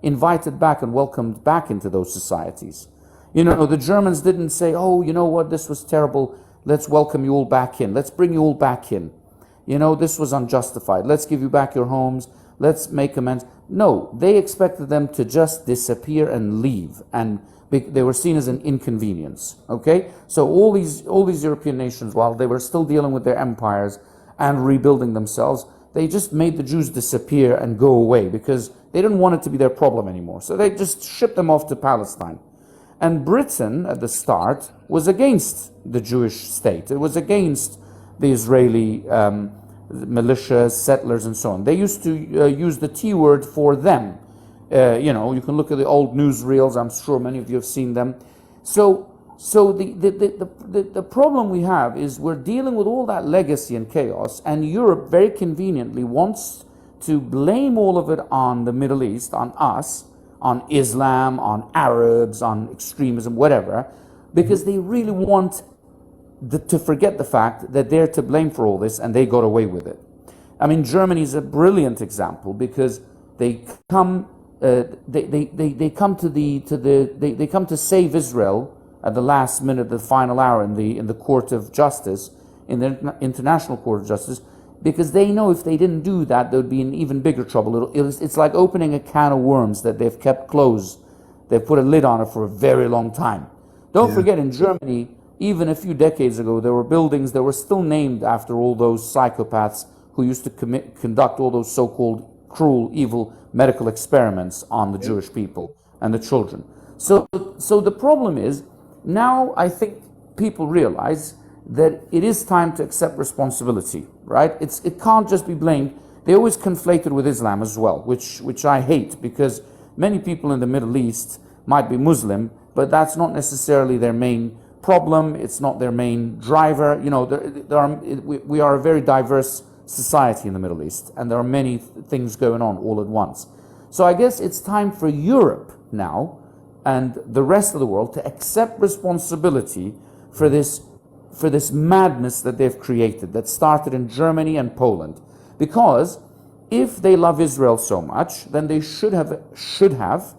Speaker 4: invited back and welcomed back into those societies. The Germans didn't say, oh, you know what, this was terrible, let's welcome you all back in, let's bring you all back in. This was unjustified, let's give you back your homes, let's make amends. No, they expected them to just disappear and leave, and they were seen as an inconvenience. Okay, so all these European nations, while they were still dealing with their empires and rebuilding themselves, they just made the Jews disappear and go away because they didn't want it to be their problem anymore. So they just shipped them off to Palestine. And Britain, at the start, was against the Jewish state. It was against the Israeli militias, settlers, and so on. They used to use the T word for them. You can look at the old newsreels. I'm sure many of you have seen them. So the problem we have is we're dealing with all that legacy and chaos, and Europe very conveniently wants to blame all of it on the Middle East, on us, on Islam, on Arabs, on extremism, whatever, because they really want to forget the fact that they're to blame for all this and they got away with it. I mean, Germany is a brilliant example because they come they come to save Israel at the last minute, the final hour in the Court of Justice, in the International Court of Justice, because they know if they didn't do that, they would be in even bigger trouble. It's like opening a can of worms that they've kept closed. They've put a lid on it for a very long time. Don't forget, in Germany, even a few decades ago, there were buildings that were still named after all those psychopaths who used to conduct all those so-called cruel, evil medical experiments on the Jewish people and the children. So the problem is, now I think people realize that it is time to accept responsibility, right? It can't just be blamed. They always conflate it with Islam as well, which I hate, because many people in the Middle East might be Muslim, but that's not necessarily their main problem. It's not their main driver. We are a very diverse society in the Middle East, and there are many things going on all at once. So I guess it's time for Europe now and the rest of the world to accept responsibility for this madness that they've created, that started in Germany and Poland. Because if they love Israel so much, then they should have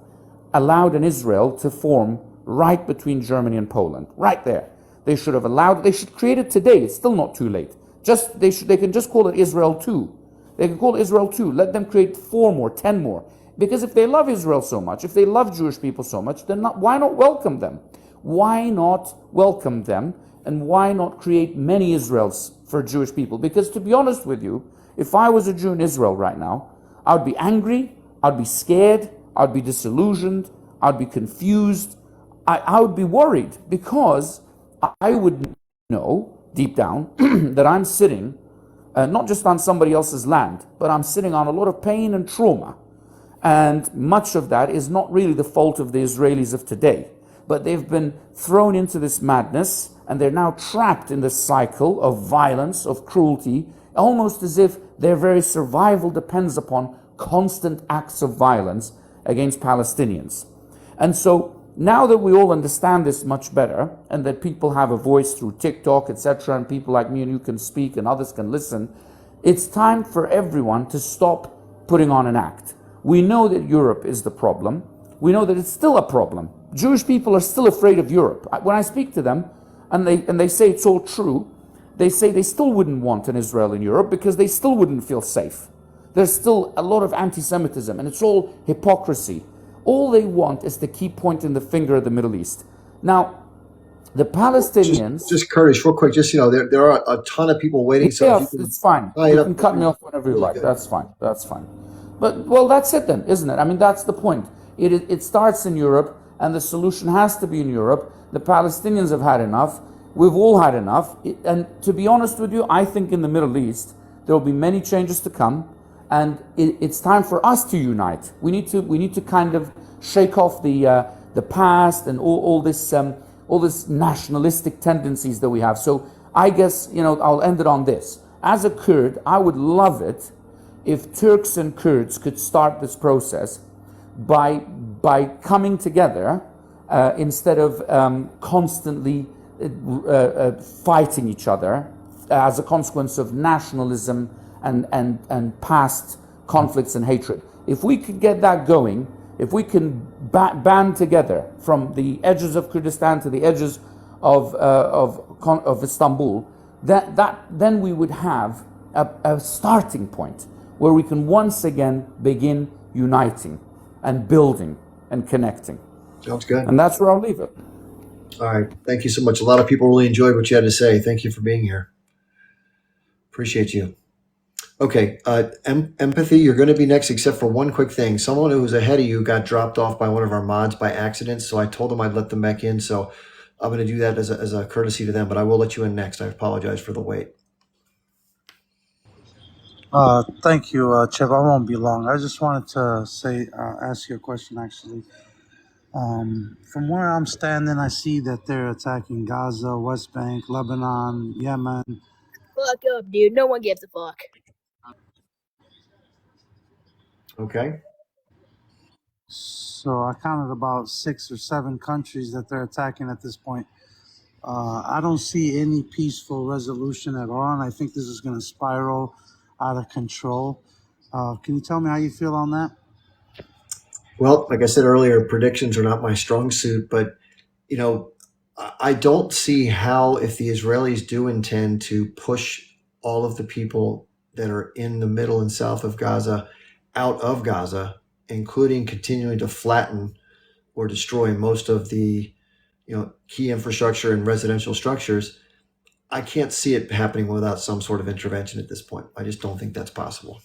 Speaker 4: allowed an Israel to form right between Germany and Poland, right there. They should have allowed, they should create it today. It's still not too late. They can just call it Israel 2. They can call it Israel 2. Let them create 4 more, 10 more. Because if they love Israel so much, if they love Jewish people so much, then why not welcome them? Why not welcome them, and why not create many Israels for Jewish people? Because to be honest with you, if I was a Jew in Israel right now, I would be angry, I'd be scared, I'd be disillusioned, I'd be confused, I would be worried, because I would know deep down that I'm sitting not just on somebody else's land, but I'm sitting on a lot of pain and trauma. And much of that is not really the fault of the Israelis of today, but they've been thrown into this madness, and they're now trapped in this cycle of violence, of cruelty, almost as if their very survival depends upon constant acts of violence against Palestinians. And so now that we all understand this much better, and that people have a voice through TikTok, etc., and people like me and you can speak and others can listen, it's time for everyone to stop putting on an act. We know that Europe is the problem. We know that it's still a problem. Jewish people are still afraid of Europe. When I speak to them, and they say it's all true, they say they still wouldn't want an Israel in Europe because they still wouldn't feel safe. There's still a lot of anti-Semitism, and it's all hypocrisy. All they want is to keep pointing the finger at the Middle East. Now, the Palestinians...
Speaker 1: Just Curtis, real quick, there are a ton of people waiting. So
Speaker 4: yeah, it's fine. You can cut me off whenever you like. That's fine. That's fine. But, well, that's it then, isn't it? I mean, that's the point. It starts in Europe, and the solution has to be in Europe. The Palestinians have had enough. We've all had enough. And to be honest with you, I think in the Middle East, there will be many changes to come. And it's time for us to unite. We need to kind of shake off the the past and all this nationalistic tendencies that we have. So I guess, I'll end it on this. As a Kurd, I would love it if Turks and Kurds could start this process by coming together instead of constantly fighting each other as a consequence of nationalism and past conflicts and hatred. If we could get that going, if we can band together from the edges of Kurdistan to the edges of Istanbul, then we would have a starting point where we can once again begin uniting and building and connecting.
Speaker 1: Sounds good.
Speaker 4: And that's where I'll leave it.
Speaker 1: All right. Thank you so much. A lot of people really enjoyed what you had to say. Thank you for being here. Appreciate you. Okay. Empathy, you're going to be next, except for one quick thing. Someone who was ahead of you got dropped off by one of our mods by accident. So I told them I'd let them back in. So I'm going to do that as a courtesy to them, but I will let you in next. I apologize for the wait.
Speaker 5: Thank you, Chev. I won't be long. I just wanted to ask you a question, actually. From where I'm standing, I see that they're attacking Gaza, West Bank, Lebanon, Yemen.
Speaker 6: Fuck up, dude. No one gives a fuck.
Speaker 1: Okay.
Speaker 5: So I counted about 6 or 7 countries that they're attacking at this point. I don't see any peaceful resolution at all, and I think this is going to spiral out of control. Can you tell me how you feel on that?
Speaker 1: Well, like I said earlier, predictions are not my strong suit, but I don't see how, if the Israelis do intend to push all of the people that are in the middle and south of Gaza out of Gaza, including continuing to flatten or destroy most of the key infrastructure and residential structures, I can't see it happening without some sort of intervention at this point. I just don't think that's possible.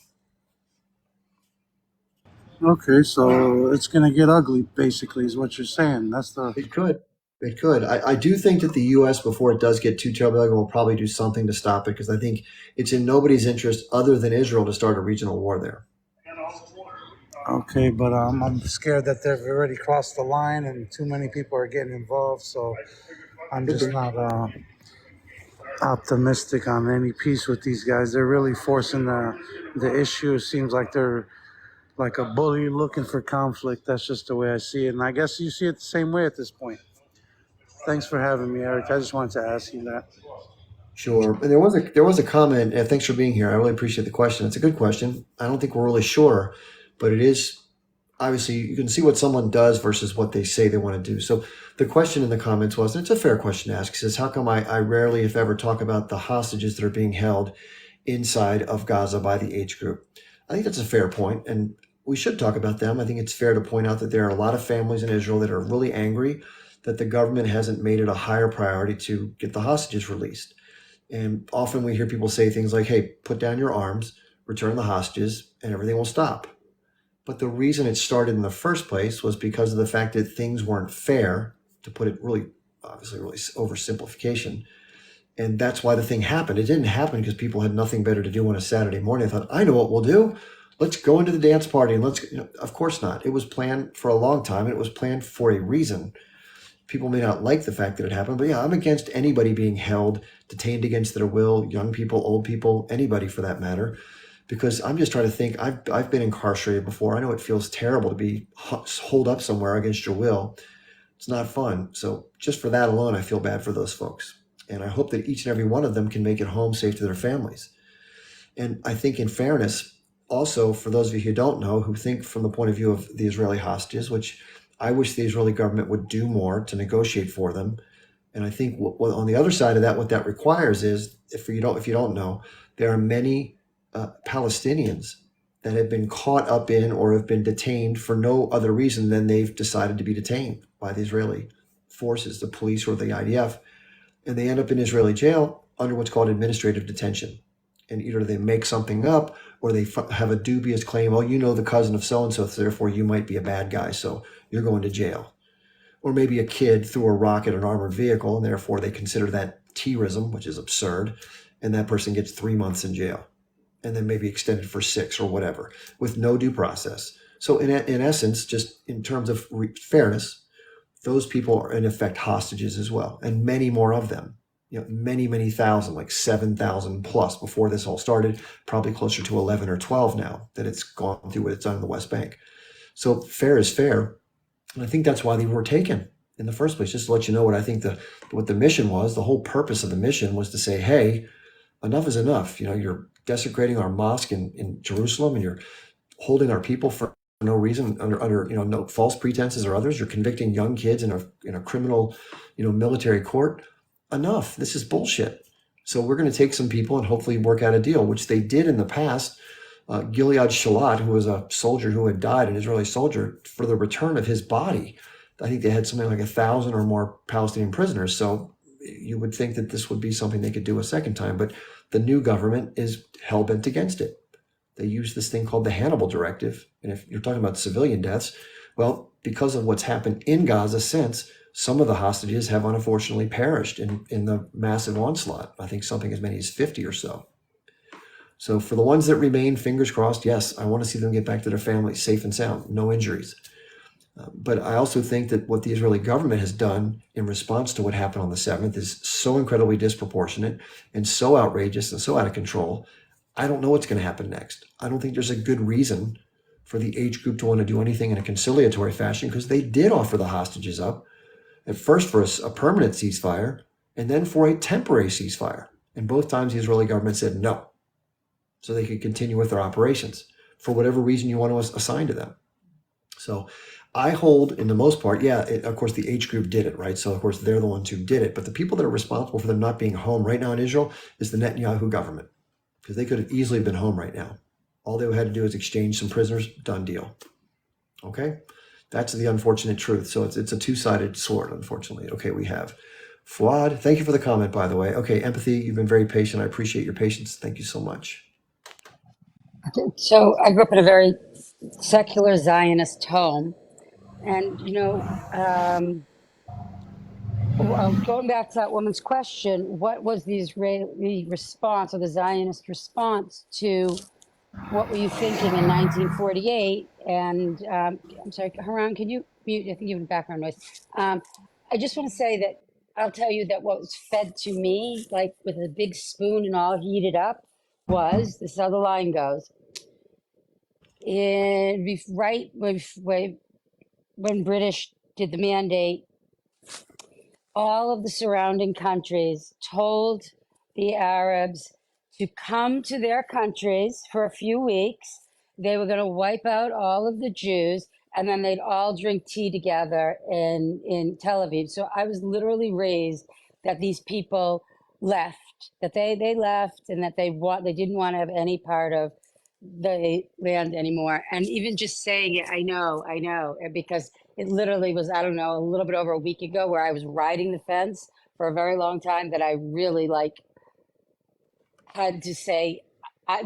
Speaker 5: Okay, so it's going to get ugly, basically, is what you're saying.
Speaker 1: It could. It could. I do think that the U.S., before it does get too terribly ugly, will probably do something to stop it, because I think it's in nobody's interest other than Israel to start a regional war there.
Speaker 5: Okay, but I'm scared that they've already crossed the line and too many people are getting involved, so I'm just not optimistic on any peace with these guys. They're really forcing the issue. It seems like they're like a bully looking for conflict. That's just the way I see it, and I guess you see it the same way at this point. Thanks for having me, Eric. I just wanted to ask you that.
Speaker 1: Sure. And there was a comment, and thanks for being here. I really appreciate the question. It's a good question. I don't think we're really sure, but it is obviously, you can see what someone does versus what they say they want to do. So the question in the comments was, and it's a fair question to ask, it says, how come I rarely, if ever, talk about the hostages that are being held inside of Gaza by the H group? I think that's a fair point, and we should talk about them. I think it's fair to point out that there are a lot of families in Israel that are really angry that the government hasn't made it a higher priority to get the hostages released. And often we hear people say things like, hey, put down your arms, return the hostages, and everything will stop. But the reason it started in the first place was because of the fact that things weren't fair, to put it really, obviously, really oversimplification. And that's why the thing happened. It didn't happen because people had nothing better to do on a Saturday morning. I thought, I know what we'll do. Let's go into the dance party and of course not. It was planned for a long time, and it was planned for a reason. People may not like the fact that it happened, but yeah, I'm against anybody being held, detained against their will, young people, old people, anybody for that matter, because I'm just trying to think. I've been incarcerated before. I know it feels terrible to be holed up somewhere against your will. It's not fun. So just for that alone, I feel bad for those folks. And I hope that each and every one of them can make it home safe to their families. And I think, in fairness, also, for those of you who don't know, who think from the point of view of the Israeli hostages, which I wish the Israeli government would do more to negotiate for them. And I think on the other side of that, what that requires is, if you don't know, there are many Palestinians that have been caught up in or have been detained for no other reason than they've decided to be detained by the Israeli forces, the police or the IDF. And they end up in Israeli jail under what's called administrative detention. And either they make something up or they have a dubious claim, oh, you know the cousin of so-and-so, so therefore you might be a bad guy, so you're going to jail. Or maybe a kid threw a rock at an armored vehicle, and therefore they consider that terrorism, which is absurd, and that person gets 3 months in jail, and then maybe extended for 6 or whatever, with no due process. So in essence, just in terms of fairness, those people are in effect hostages as well, and many more of them. Many thousand, like 7,000 plus before this all started, probably closer to 11 or 12 now that it's gone through what it's done in the West Bank. So fair is fair. And I think that's why they were taken in the first place, just to let you know what I think what the mission was. The whole purpose of the mission was to say, hey, enough is enough. You're desecrating our mosque in Jerusalem, and you're holding our people for no reason under no false pretenses or others. You're convicting young kids in a criminal military court. Enough. This is bullshit. So we're going to take some people and hopefully work out a deal, which they did in the past. Gilead Shalit, who was a soldier who had died, an Israeli soldier, for the return of his body. I think they had something like 1,000 or more Palestinian prisoners. So you would think that this would be something they could do a second time, but the new government is hell-bent against it. They use this thing called the Hannibal Directive. And if you're talking about civilian deaths, well, because of what's happened in Gaza since, some of the hostages have unfortunately perished in the massive onslaught. I think something as many as 50 or so. So for the ones that remain, fingers crossed, yes, I want to see them get back to their families safe and sound, no injuries. But I also think that what the Israeli government has done in response to what happened on the 7th is so incredibly disproportionate and so outrageous and so out of control. I don't know what's going to happen next. I don't think there's a good reason for the H group to want to do anything in a conciliatory fashion, because they did offer the hostages up, at first for a permanent ceasefire and then for a temporary ceasefire. And both times the Israeli government said no, so they could continue with their operations for whatever reason you want to assign to them. So I hold, in the most part, of course, the H group did it, right? So, of course, they're the ones who did it. But the people that are responsible for them not being home right now in Israel is the Netanyahu government, because they could have easily been home right now. All they had to do is exchange some prisoners, done deal. Okay? That's the unfortunate truth. So it's a two-sided sword, unfortunately. Okay, we have Fuad. Thank you for the comment, by the way. Okay, Empathy, you've been very patient. I appreciate your patience. Thank you so much.
Speaker 3: So I grew up in a very secular Zionist home. And, going back to that woman's question, what was the Israeli response, or the Zionist response to what were you thinking in 1948? And I'm sorry, Haran, can you mute? I think you have background noise. I just want to say that I'll tell you that what was fed to me, like with a big spoon and all heated up, was, this is how the line goes. Right when British did the mandate, all of the surrounding countries told the Arabs to come to their countries for a few weeks. They were going to wipe out all of the Jews, and then they'd all drink tea together in Tel Aviv. So I was literally raised that these people left, that they left, and that they didn't want to have any part of the land anymore. And even just saying it, I know, because it literally was, I don't know, a little bit over a week ago, where I was riding the fence for a very long time, that I really had to say,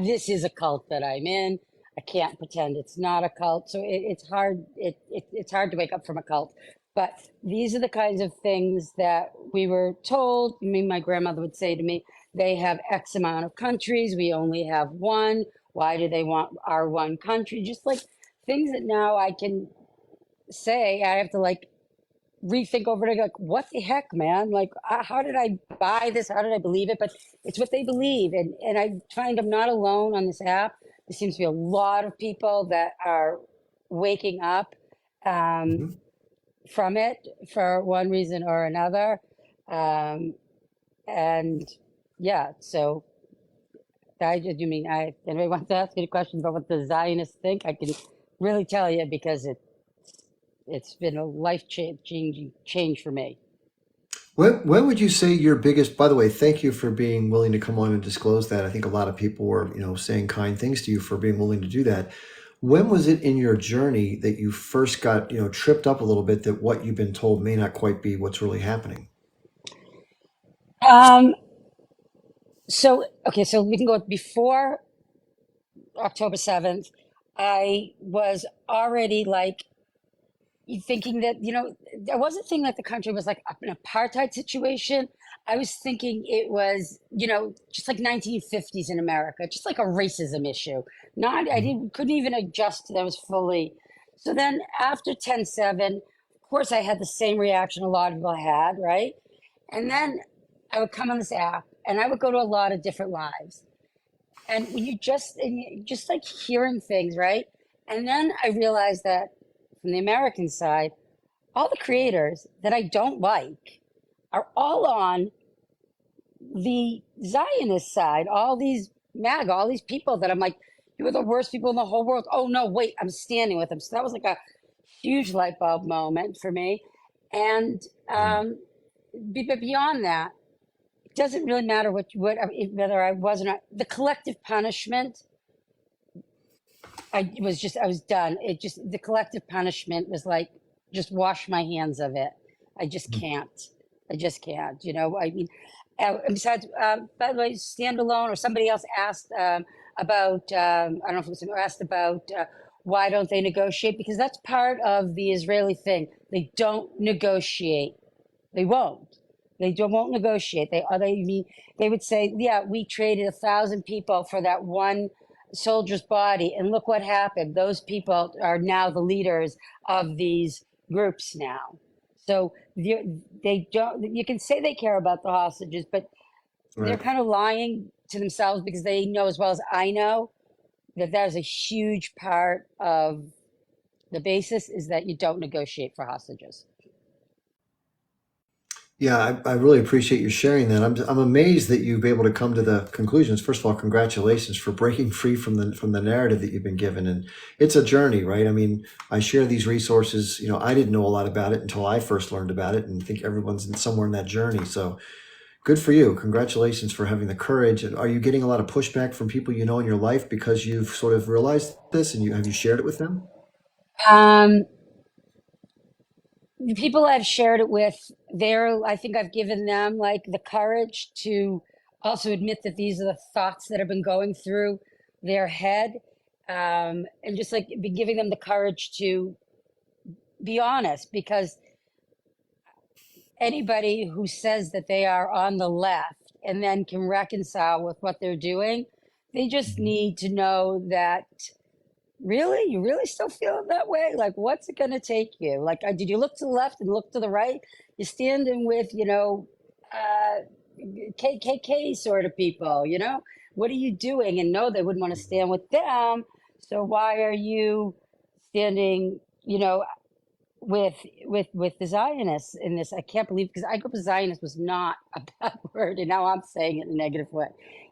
Speaker 3: this is a cult that I'm in. I can't pretend it's not a cult. So it's hard. It's hard to wake up from a cult. But these are the kinds of things that we were told. I mean, my grandmother would say to me, they have X amount of countries. We only have one. Why do they want our one country? Just like things that now I can say, I have to rethink over it. Like, what the heck, man? Like, how did I buy this? How did I believe it? But it's what they believe. And I find I'm not alone on this app. There seems to be a lot of people that are waking up from it for one reason or another. And yeah, so anybody wants to ask any questions about what the Zionists think? I can really tell you, because it's been a life-changing change for me.
Speaker 1: When would you say your biggest, by the way, thank you for being willing to come on and disclose that. I think a lot of people were, saying kind things to you for being willing to do that. When was it in your journey that you first got, tripped up a little bit that what you've been told may not quite be what's really happening?
Speaker 3: So we can go before October 7th. I was already thinking that, I wasn't thinking that the country was like an apartheid situation. I was thinking it was, just like 1950s in America, just like a racism issue. Couldn't even adjust to that was fully. So then after 10/7, of course, I had the same reaction a lot of people had, right? And then I would come on this app and I would go to a lot of different lives. And when you just like hearing things, right? And then I realized that from the American side, all the creators that I don't like are all on the Zionist side, all these MAGA, all these people that I'm like, you are the worst people in the whole world. Oh no, wait, I'm standing with them. So that was like a huge light bulb moment for me. And but beyond that, it doesn't really matter whether I was or not. The collective punishment, I was done. The collective punishment was like, just wash my hands of it. I just can't. I just can't. I mean, and besides, by the way, standalone or somebody else asked about, I don't know if it was asked about why don't they negotiate? Because that's part of the Israeli thing. They don't negotiate. They won't. Won't negotiate. They would say, yeah, we traded 1,000 people for that one soldier's body, and look what happened. Those people are now the leaders of these groups now. So they don't. You can say they care about the hostages, but they're
Speaker 1: Right.
Speaker 3: kind of lying to themselves because they know as well as I know that is a huge part of the basis is that you don't negotiate for hostages.
Speaker 1: Yeah, I really appreciate you sharing that. I'm amazed that you've been able to come to the conclusions. First of all, congratulations for breaking free from the narrative that you've been given. And it's a journey, right? I mean, I share these resources. I didn't know a lot about it until I first learned about it, and I think everyone's somewhere in that journey. So good for you. Congratulations for having the courage. And are you getting a lot of pushback from people you know in your life because you've sort of realized this, and have you shared it with them?
Speaker 3: Um, the people I've shared it with, I think I've given them like the courage to also admit that these are the thoughts that have been going through their head. And just like be giving them the courage to be honest, because anybody who says that they are on the left and then can reconcile with what they're doing, they just need to know that really, you really still feel that way? Like, what's it going to take you? Like, did you look to the left and look to the right? You're standing with, uh, KKK sort of people, What are you doing? And no, they wouldn't want to stand with them. So why are you standing, with the Zionists in this? I can't believe, because I grew up a Zionist was not a bad word, and now I'm saying it in a negative way.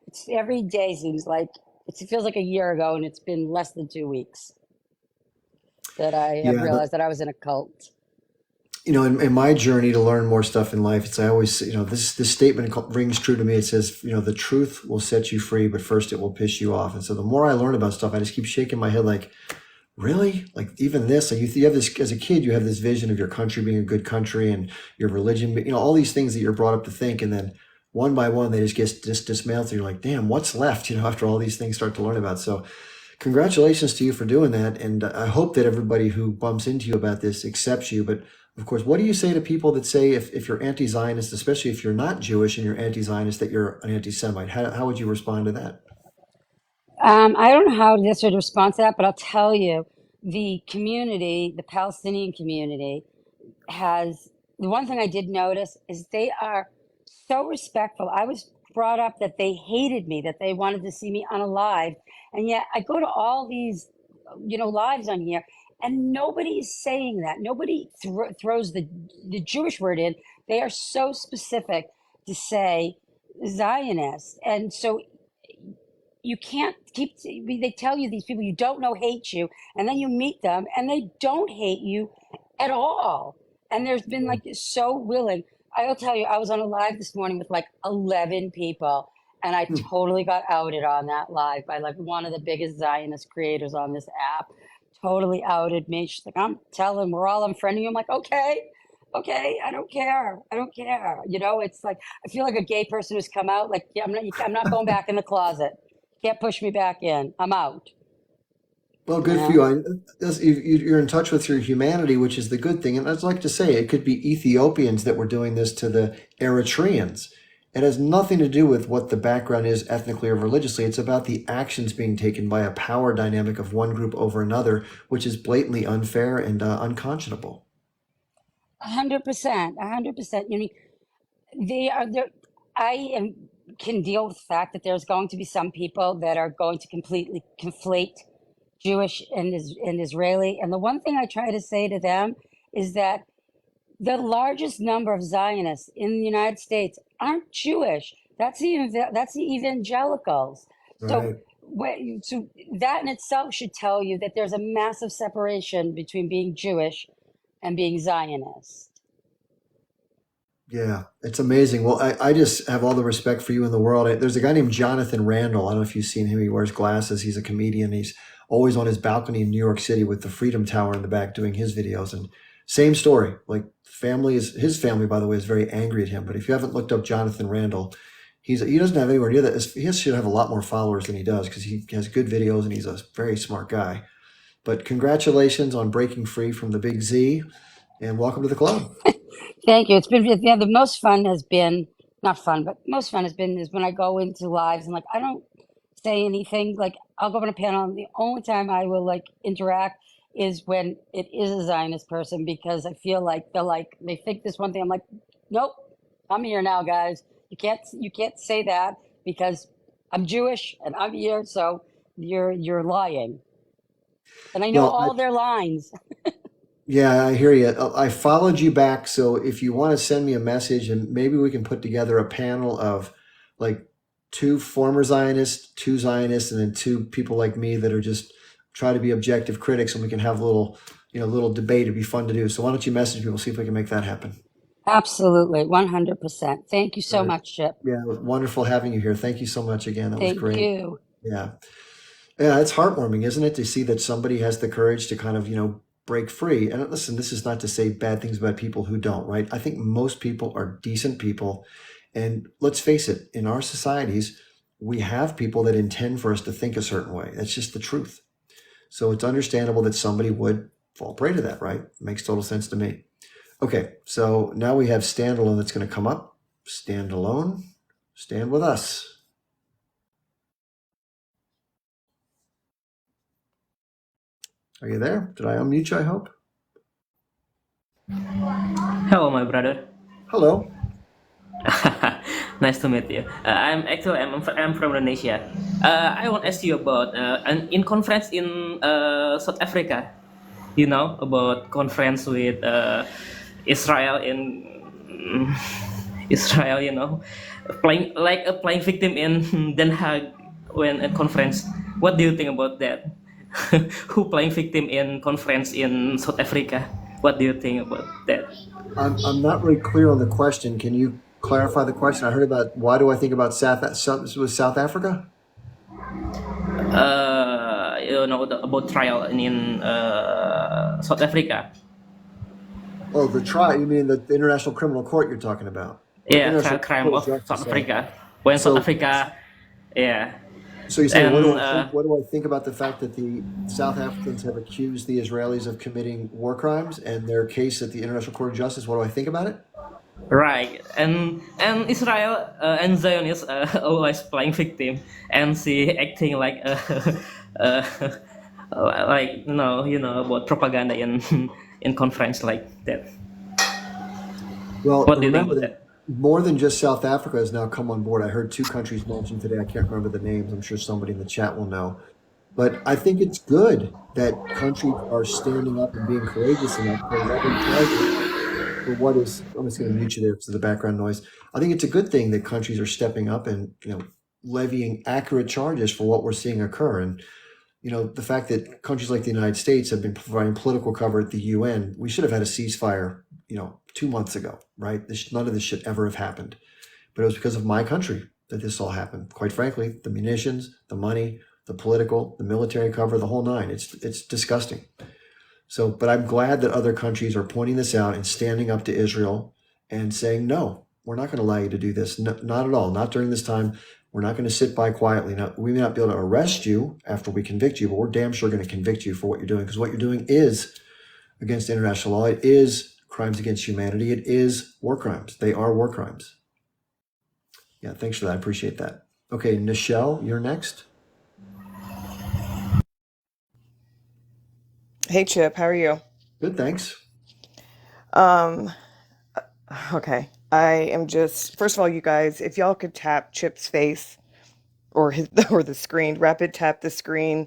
Speaker 3: It's every day seems like it feels like a year ago, and it's been less than 2 weeks that I have
Speaker 1: Yeah.
Speaker 3: realized that I was in a cult.
Speaker 1: In my journey to learn more stuff in life, I always, this statement rings true to me. It says, the truth will set you free, but first it will piss you off. And so the more I learn about stuff, I just keep shaking my head like, really? Like even this, like you have this, as a kid, you have this vision of your country being a good country and your religion, all these things that you're brought up to think. And then one by one, they just get dismantled. You're like, damn, what's left, after all these things start to learn about. So congratulations to you for doing that. And I hope that everybody who bumps into you about this accepts you. But of course, what do you say to people that say if you're anti-Zionist, especially if you're not Jewish and you're anti-Zionist, that you're an anti-Semite? How would you respond to that?
Speaker 3: I don't know how to necessarily respond to that, but I'll tell you, the community, the Palestinian community, has the one thing I did notice is they are so respectful. I was brought up that they hated me, that they wanted to see me unalive, and yet I go to all these, lives on here, and nobody is saying that. Nobody throws the Jewish word in. They are so specific to say Zionist, and so you can't they tell you these people you don't know hate you, and then you meet them and they don't hate you at all. And there's been like so willing. I'll tell you, I was on a live this morning with like 11 people, and I
Speaker 1: Hmm.
Speaker 3: totally got outed on that live by like one of the biggest Zionist creators on this app. Totally outed me. She's like, I'm telling, we're all unfriending you. I'm like, okay, I don't care. I don't care. It's like I feel like a gay person who's come out. Like, yeah, I'm not going back in the closet. Can't push me back in. I'm out.
Speaker 1: Well,
Speaker 3: You
Speaker 1: good for
Speaker 3: know.
Speaker 1: you. You're in touch with your humanity, which is the good thing. And I'd like to say it could be Ethiopians that were doing this to the Eritreans. It has nothing to do with what the background is ethnically or religiously. It's about the actions being taken by a power dynamic of one group over another, which is blatantly unfair and unconscionable.
Speaker 3: 100%, 100%. You mean they are there? Can deal with the fact that there's going to be some people that are going to completely conflate Jewish and Israeli. And the one thing I try to say to them is that the largest number of Zionists in the United States aren't Jewish. That's the evangelicals. So,
Speaker 1: Right.
Speaker 3: so that in itself should tell you that there's a massive separation between being Jewish and being Zionist.
Speaker 1: Yeah, it's amazing. Well, I just have all the respect for you in the world. There's a guy named Jonathan Randall. I don't know if you've seen him. He wears glasses. He's a comedian. He's always on his balcony in New York City with the Freedom Tower in the back doing his videos. And same story. Like his family, by the way, is very angry at him. But if you haven't looked up Jonathan Randall, he doesn't have anywhere near that. He should have a lot more followers than he does because he has good videos and he's a very smart guy. But congratulations on breaking free from the big Z and welcome to the club.
Speaker 3: Thank you. It's been the most fun has been not fun, but most fun has been is when I go into lives and like I don't say anything. Like I'll go on a panel, and the only time I will like interact is when it is a Zionist person because I feel like they think this one thing. I'm like, nope, I'm here now, guys. You can't say that because I'm Jewish and I'm here, so you're lying. And I know
Speaker 1: Well,
Speaker 3: all their lines.
Speaker 1: yeah, I hear you. I followed you back, so if you want to send me a message, and maybe we can put together a panel of like two former Zionists, two Zionists, and then two people like me that are just try to be objective critics, and we can have a little debate. It'd be fun to do. So why don't you message people, see if we can make that happen?
Speaker 3: Absolutely, 100%. Thank you so
Speaker 1: Right.
Speaker 3: much, Chip.
Speaker 1: Yeah, it was wonderful having you here. Thank you so much again. That was
Speaker 3: Thank
Speaker 1: great.
Speaker 3: you.
Speaker 1: Yeah. Yeah, it's heartwarming, isn't it, to see that somebody has the courage to kind of, break free. And listen, this is not to say bad things about people who don't, right? I think most people are decent people. And let's face it, in our societies, we have people that intend for us to think a certain way. That's just the truth. So it's understandable that somebody would fall prey to that, right? Makes total sense to me. Okay, so now we have Standalone that's going to come up. Standalone, stand with us. Are you there? Did I unmute you, I hope?
Speaker 7: Hello, my brother.
Speaker 1: Hello.
Speaker 7: Nice to meet you. I'm from Indonesia. I want to ask you about in conference in South Africa. You know about conference with Israel in Israel. You know, playing victim in Den Haag when at conference. What do you think about that? Who playing victim in conference in South Africa? What do you think about that?
Speaker 1: I'm not really clear on the question. Can you clarify the question? I heard about why do I think about South Africa?
Speaker 7: You know about trial in South Africa.
Speaker 1: Oh, the trial. You mean the International Criminal Court you're talking about?
Speaker 7: Yeah,
Speaker 1: International
Speaker 7: crime
Speaker 1: Court
Speaker 7: of
Speaker 1: of
Speaker 7: South
Speaker 1: Justice,
Speaker 7: Africa. When
Speaker 1: So,
Speaker 7: South Africa, yeah,
Speaker 1: so you say, what do
Speaker 7: and
Speaker 1: I think? What do I think about the fact that the South Africans have accused the Israelis of committing war crimes and their case at the International Court of Justice? What do I think about it?
Speaker 7: right, and Israel and Zionists always playing victim, and she acting like uh, like you know about propaganda in in conference like that.
Speaker 1: Well,
Speaker 7: What do you think
Speaker 1: remember
Speaker 7: about
Speaker 1: that
Speaker 7: that?
Speaker 1: more than just South Africa has now come on board. I heard two countries mentioned today. I can't remember the names. I'm sure somebody in the chat will know. But I think it's good that countries are standing up and being courageous enough to levy charges for what is. I'm just going to mute you there because of the background noise. I think it's a good thing that countries are stepping up and levying accurate charges for what we're seeing occur. And the fact that countries like the United States have been providing political cover at the UN, we should have had a ceasefire 2 months ago, right? None of this should ever have happened. But it was because of my country that this all happened. Quite frankly, the munitions, the money, the political, the military cover, the whole nine. It's disgusting. So, but I'm glad that other countries are pointing this out and standing up to Israel and saying, no, we're not going to allow you to do this. No, not at all. Not during this time. We're not going to sit by quietly. Now, we may not be able to arrest you after we convict you, but we're damn sure going to convict you for what you're doing, because what you're doing is against international law. It is crimes against humanity. It is war crimes. They are war crimes. Yeah, thanks for that. I appreciate that. Okay, Nichelle, you're next.
Speaker 8: Hey Chip, how are you?
Speaker 1: Good, thanks.
Speaker 8: Um, okay. I am just, first of all, you guys, if y'all could tap Chip's face or his, or the screen, rapid tap the screen.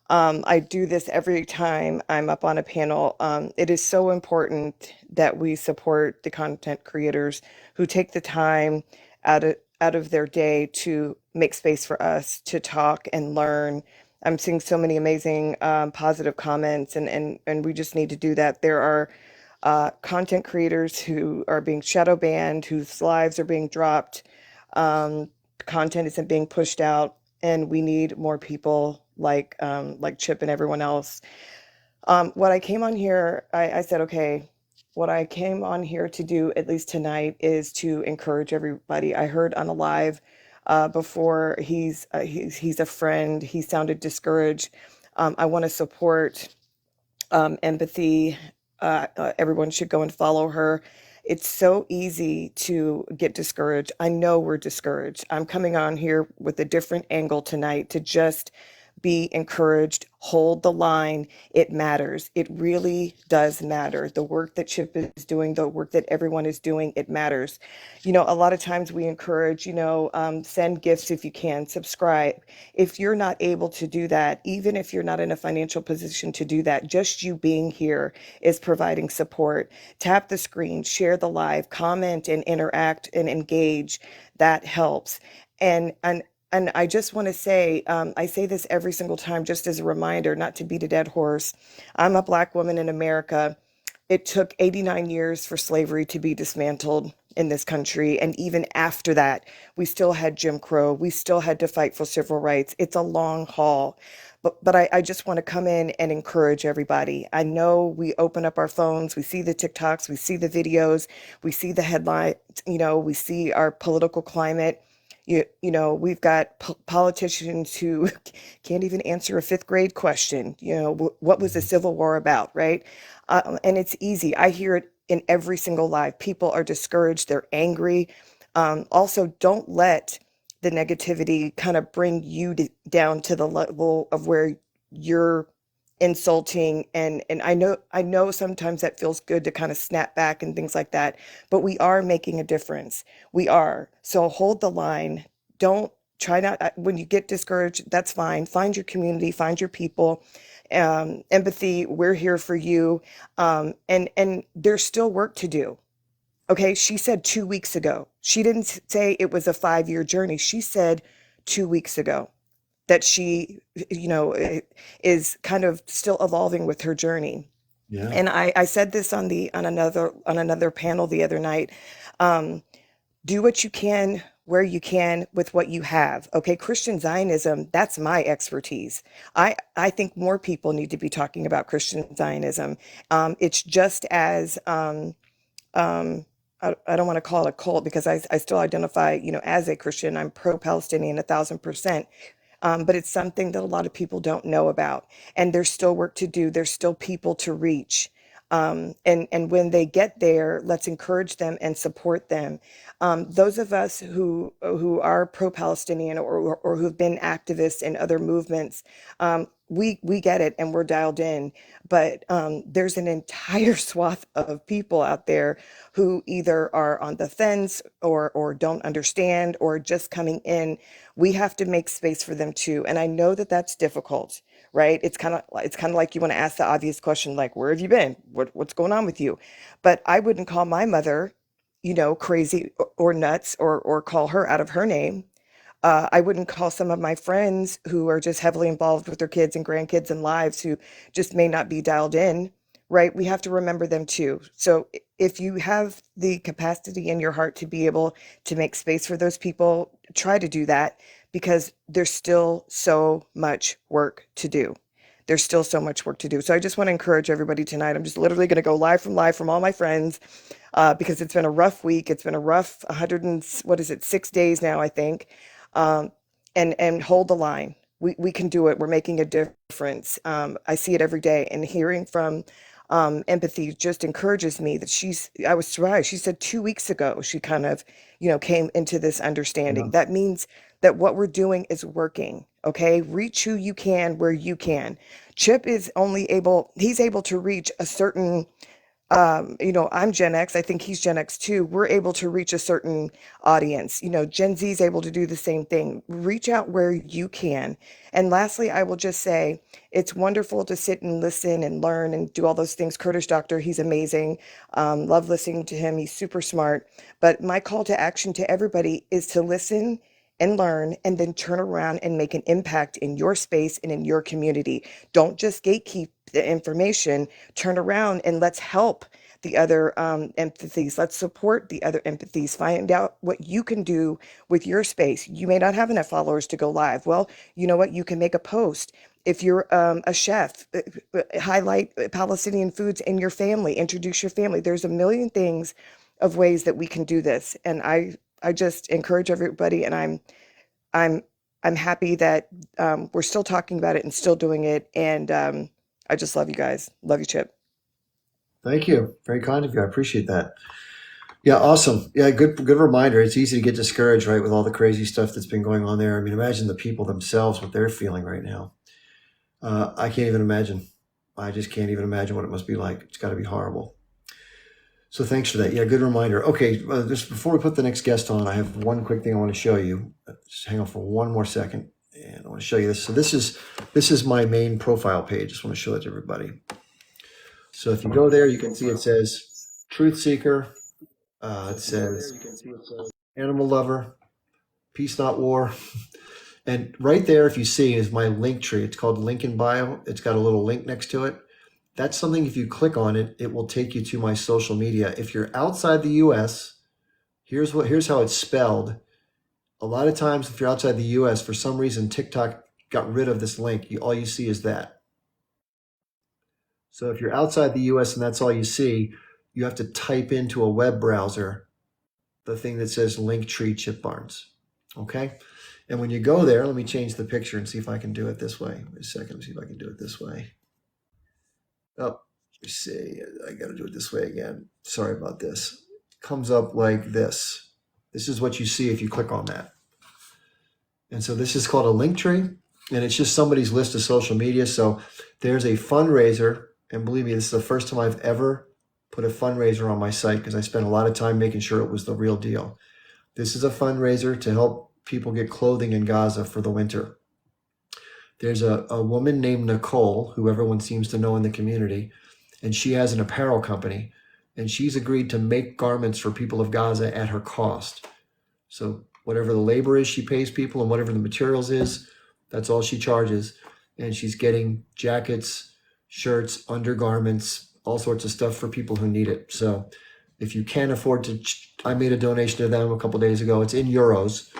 Speaker 8: I do this every time I'm up on a panel. It is so important that we support the content creators who take the time out of their day to make space for us to talk and learn. I'm seeing so many amazing positive comments, and we just need to do that. There are content creators who are being shadow banned, whose lives are being dropped, content isn't being pushed out, and we need more people like Chip and everyone else. What I came on here, I said, okay, what I came on here to do, at least tonight, is to encourage everybody. I heard on a live before he's a friend. He sounded discouraged. I want to support empathy. Everyone should go and follow her. It's so easy to get discouraged. I know we're discouraged. I'm coming on here with a different angle tonight to just be encouraged, hold the line. It matters. It really does matter. The work that Chip is doing, the work that everyone is doing, it matters. You know, a lot of times we encourage, send gifts if you can, subscribe. If you're not able to do that, even if you're not in a financial position to do that, just you being here is providing support. Tap the screen, share the live, comment and interact and engage. That helps. And I just want to say, I say this every single time, just as a reminder, not to beat a dead horse. I'm a Black woman in America. It took 89 years for slavery to be dismantled in this country. And even after that, we still had Jim Crow. We still had to fight for civil rights. It's a long haul. But I just want to come in and encourage everybody. I know we open up our phones, we see the TikToks, we see the videos, we see the headlines, we see our political climate. We've got politicians who can't even answer a fifth grade question. What was the Civil War about, right? And it's easy. I hear it in every single live. People are discouraged. They're angry. Also, don't let the negativity kind of bring you down to the level of where you're insulting. And I know sometimes that feels good to kind of snap back and things like that, but we are making a difference. We are. So hold the line. Don't try not, when you get discouraged, that's fine. Find your community, find your people. Empathy, we're here for you. And there's still work to do. Okay, she said 2 weeks ago. She didn't say it was a 5-year journey. She said 2 weeks ago that she, is kind of still evolving with her journey.
Speaker 1: Yeah.
Speaker 8: And I said this on another panel the other night. Do what you can where you can with what you have. Okay, Christian Zionism, that's my expertise. I think more people need to be talking about Christian Zionism. It's just as I don't want to call it a cult because I still identify, as a Christian. I'm pro-Palestinian 1,000%. But it's something that a lot of people don't know about. And there's still work to do. There's still people to reach. And when they get there, let's encourage them and support them. Those of us who are pro-Palestinian or who've been activists in other movements, we get it and we're dialed in. But there's an entire swath of people out there who either are on the fence or don't understand or just coming in. We have to make space for them too. And I know that that's difficult, right? It's kind of like you want to ask the obvious question, like, where have you been? What's going on with you? But I wouldn't call my mother, crazy or nuts or call her out of her name. I wouldn't call some of my friends who are just heavily involved with their kids and grandkids and lives who just may not be dialed in, right? We have to remember them too. So if you have the capacity in your heart to be able to make space for those people, try to do that because there's still so much work to do. There's still so much work to do. So I just want to encourage everybody tonight. I'm just literally going to go live from all my friends because it's been a rough week. It's been a rough 6 days now, I think. And hold the line. We can do it. We're making a difference. I see it every day, and hearing from empathy just encourages me that I was surprised. She said 2 weeks ago, she kind of, came into this understanding.
Speaker 1: Yeah.
Speaker 8: That means that what we're doing is working. Okay. Reach who you can, where you can. Chip is he's able to reach a certain I'm Gen X. I think he's Gen X too. We're able to reach a certain audience. Gen Z is able to do the same thing. Reach out where you can. And lastly, I will just say it's wonderful to sit and listen and learn and do all those things. Kurdish Doctor, he's amazing. Love listening to him. He's super smart. But my call to action to everybody is to listen and learn and then turn around and make an impact in your space and in your community. Don't just gatekeep the information, turn around and let's help the other empathies. Let's support the other empathies. Find out what you can do with your space. You may not have enough followers to go live. Well, you know what? You can make a post. If you're a chef, highlight Palestinian foods in your family, introduce your family. There's a million things of ways that we can do this. And I just encourage everybody, and I'm I'm happy that we're still talking about it and still doing it. And I just love you guys. Love you, Chip.
Speaker 1: Thank you. Very kind of you. I appreciate that. Yeah, awesome. Yeah, good reminder. It's easy to get discouraged, right, with all the crazy stuff that's been going on there. I mean, imagine the people themselves, what they're feeling right now. I can't even imagine. I just can't even imagine what it must be like. It's got to be horrible. So thanks for that. Yeah, good reminder. Okay, just before we put the next guest on, I have one quick thing I want to show you. Just hang on for one more second, and I want to show you this. So this is my main profile page. Just want to show it to everybody. So if you go there, you can see it says Truth Seeker. It says Animal Lover, Peace Not War. And right there, if you see, is my link tree. It's called Link in Bio. It's got a little link next to it. That's something, if you click on it, it will take you to my social media. If you're outside the US, here's how it's spelled. A lot of times, if you're outside the US, for some reason, TikTok got rid of this link. All you see is that. So if you're outside the US and that's all you see, you have to type into a web browser the thing that says Linktree Chip Barnes. Okay? And when you go there, let me change the picture and see if I can do it this way. Wait a second, let me see if I can do it this way. Oh, let me see. I got to do it this way again. Sorry about this. Comes up like this. This is what you see if you click on that. And so this is called a link tree, and it's just somebody's list of social media. So there's a fundraiser, and believe me, this is the first time I've ever put a fundraiser on my site because I spent a lot of time making sure it was the real deal. This is a fundraiser to help people get clothing in Gaza for the winter. There's a woman named Nicole, who everyone seems to know in the community, and she has an apparel company, and she's agreed to make garments for people of Gaza at her cost. So whatever the labor is she pays people and whatever the materials is, that's all she charges. And she's getting jackets, shirts, undergarments, all sorts of stuff for people who need it. So if you can afford to, I made a donation to them a couple of days ago. It's in euros.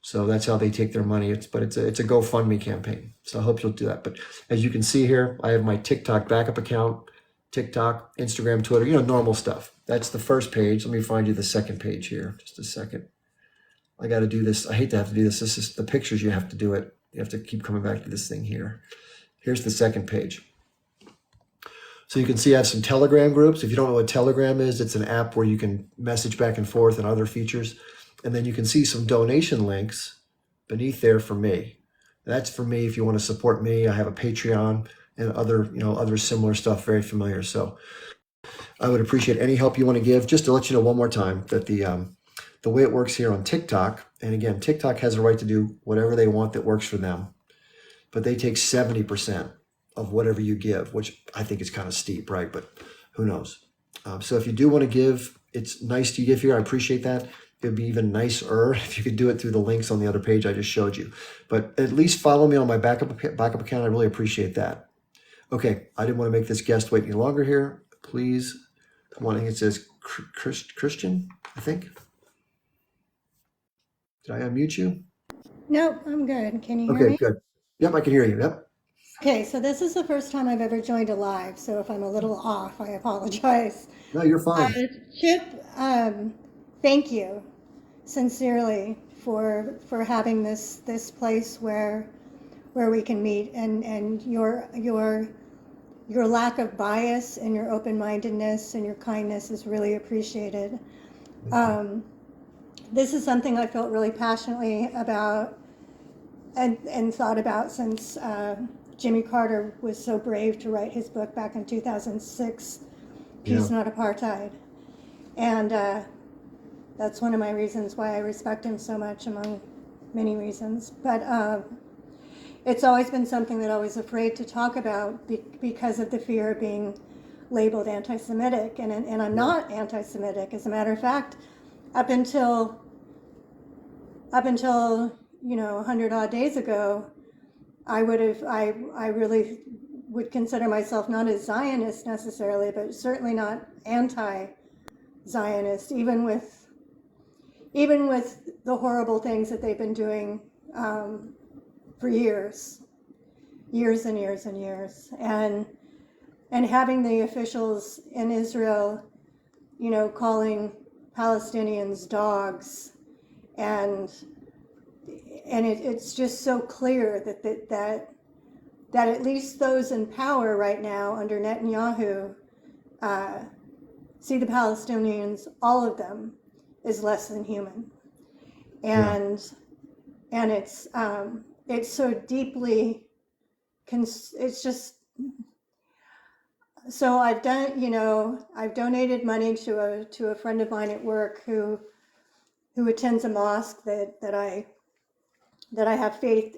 Speaker 1: So that's how they take their money. It's a GoFundMe campaign. So I hope you'll do that. But as you can see here, I have my TikTok backup account, TikTok, Instagram, Twitter, normal stuff. That's the first page. Let me find you the second page here. Just a second. I got to do this. I hate to have to do this. This is the pictures. You have to do it. You have to keep coming back to this thing here. Here's the second page. So you can see I have some Telegram groups. If you don't know what Telegram is, it's an app where you can message back and forth and other features. And then you can see some donation links beneath there for me. That's for me if you want to support me. I have a Patreon and other similar stuff, very familiar. So I would appreciate any help you want to give. Just to let you know one more time that the way it works here on TikTok, and again, TikTok has a right to do whatever they want that works for them, but they take 70% of whatever you give, which I think is kind of steep, right? But who knows? So if you do want to give, it's nice to give here. I appreciate that. It'd be even nicer if you could do it through the links on the other page I just showed you. But at least follow me on my backup account. I really appreciate that. Okay, I didn't want to make this guest wait any longer here. Please, come on. I think it says Christian, I think. Did I unmute you?
Speaker 9: Nope, I'm good. Can you hear
Speaker 1: Okay,
Speaker 9: me?
Speaker 1: good. Yep, I can hear you. Yep.
Speaker 9: Okay, so this is the first time I've ever joined a live, so if I'm a little off, I apologize.
Speaker 1: No, you're fine.
Speaker 9: Chip, thank you sincerely for having this place where we can meet, and your lack of bias and your open-mindedness and your kindness is really appreciated. This is something I felt really passionately about and thought about since Jimmy Carter was so brave to write his book back in 2006
Speaker 1: Yeah.
Speaker 9: not apartheid. And that's one of my reasons why I respect him so much, among many reasons. But it's always been something that I was afraid to talk about because of the fear of being labeled anti-Semitic. And I'm not anti-Semitic. As a matter of fact, up until 100 odd days ago, I really would consider myself not a Zionist necessarily, but certainly not anti-Zionist, even with the horrible things that they've been doing for years and years and years, and having the officials in Israel, calling Palestinians dogs, and it's just so clear that at least those in power right now under Netanyahu see the Palestinians, all of them, as less than human, and it's so deeply, it's just. So I've donated money to a friend of mine at work who attends a mosque that I have faith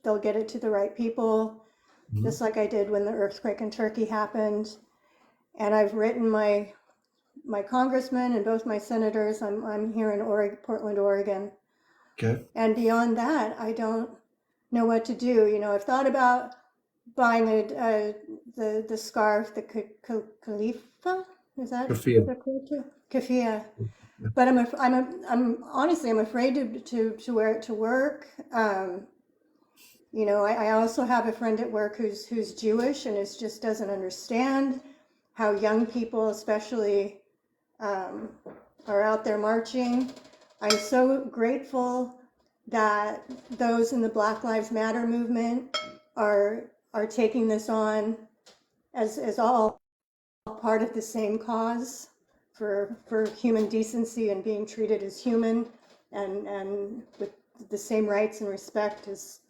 Speaker 9: they'll get it to the right people, just like I did when the earthquake in Turkey happened. And I've written my congressman and both my senators. I'm here in Portland, Oregon.
Speaker 1: Okay.
Speaker 9: And beyond that, I don't know what to do. I've thought about buying the scarf, the Khalifa, is that
Speaker 1: Kafia.
Speaker 9: Kafia? But I'm honestly afraid to wear it to work. I also have a friend at work who's Jewish and just doesn't understand how young people, especially, are out there marching. I'm so grateful that those in the Black Lives Matter movement are taking this on as all part of the same cause for human decency and being treated as human and with the same rights and respect as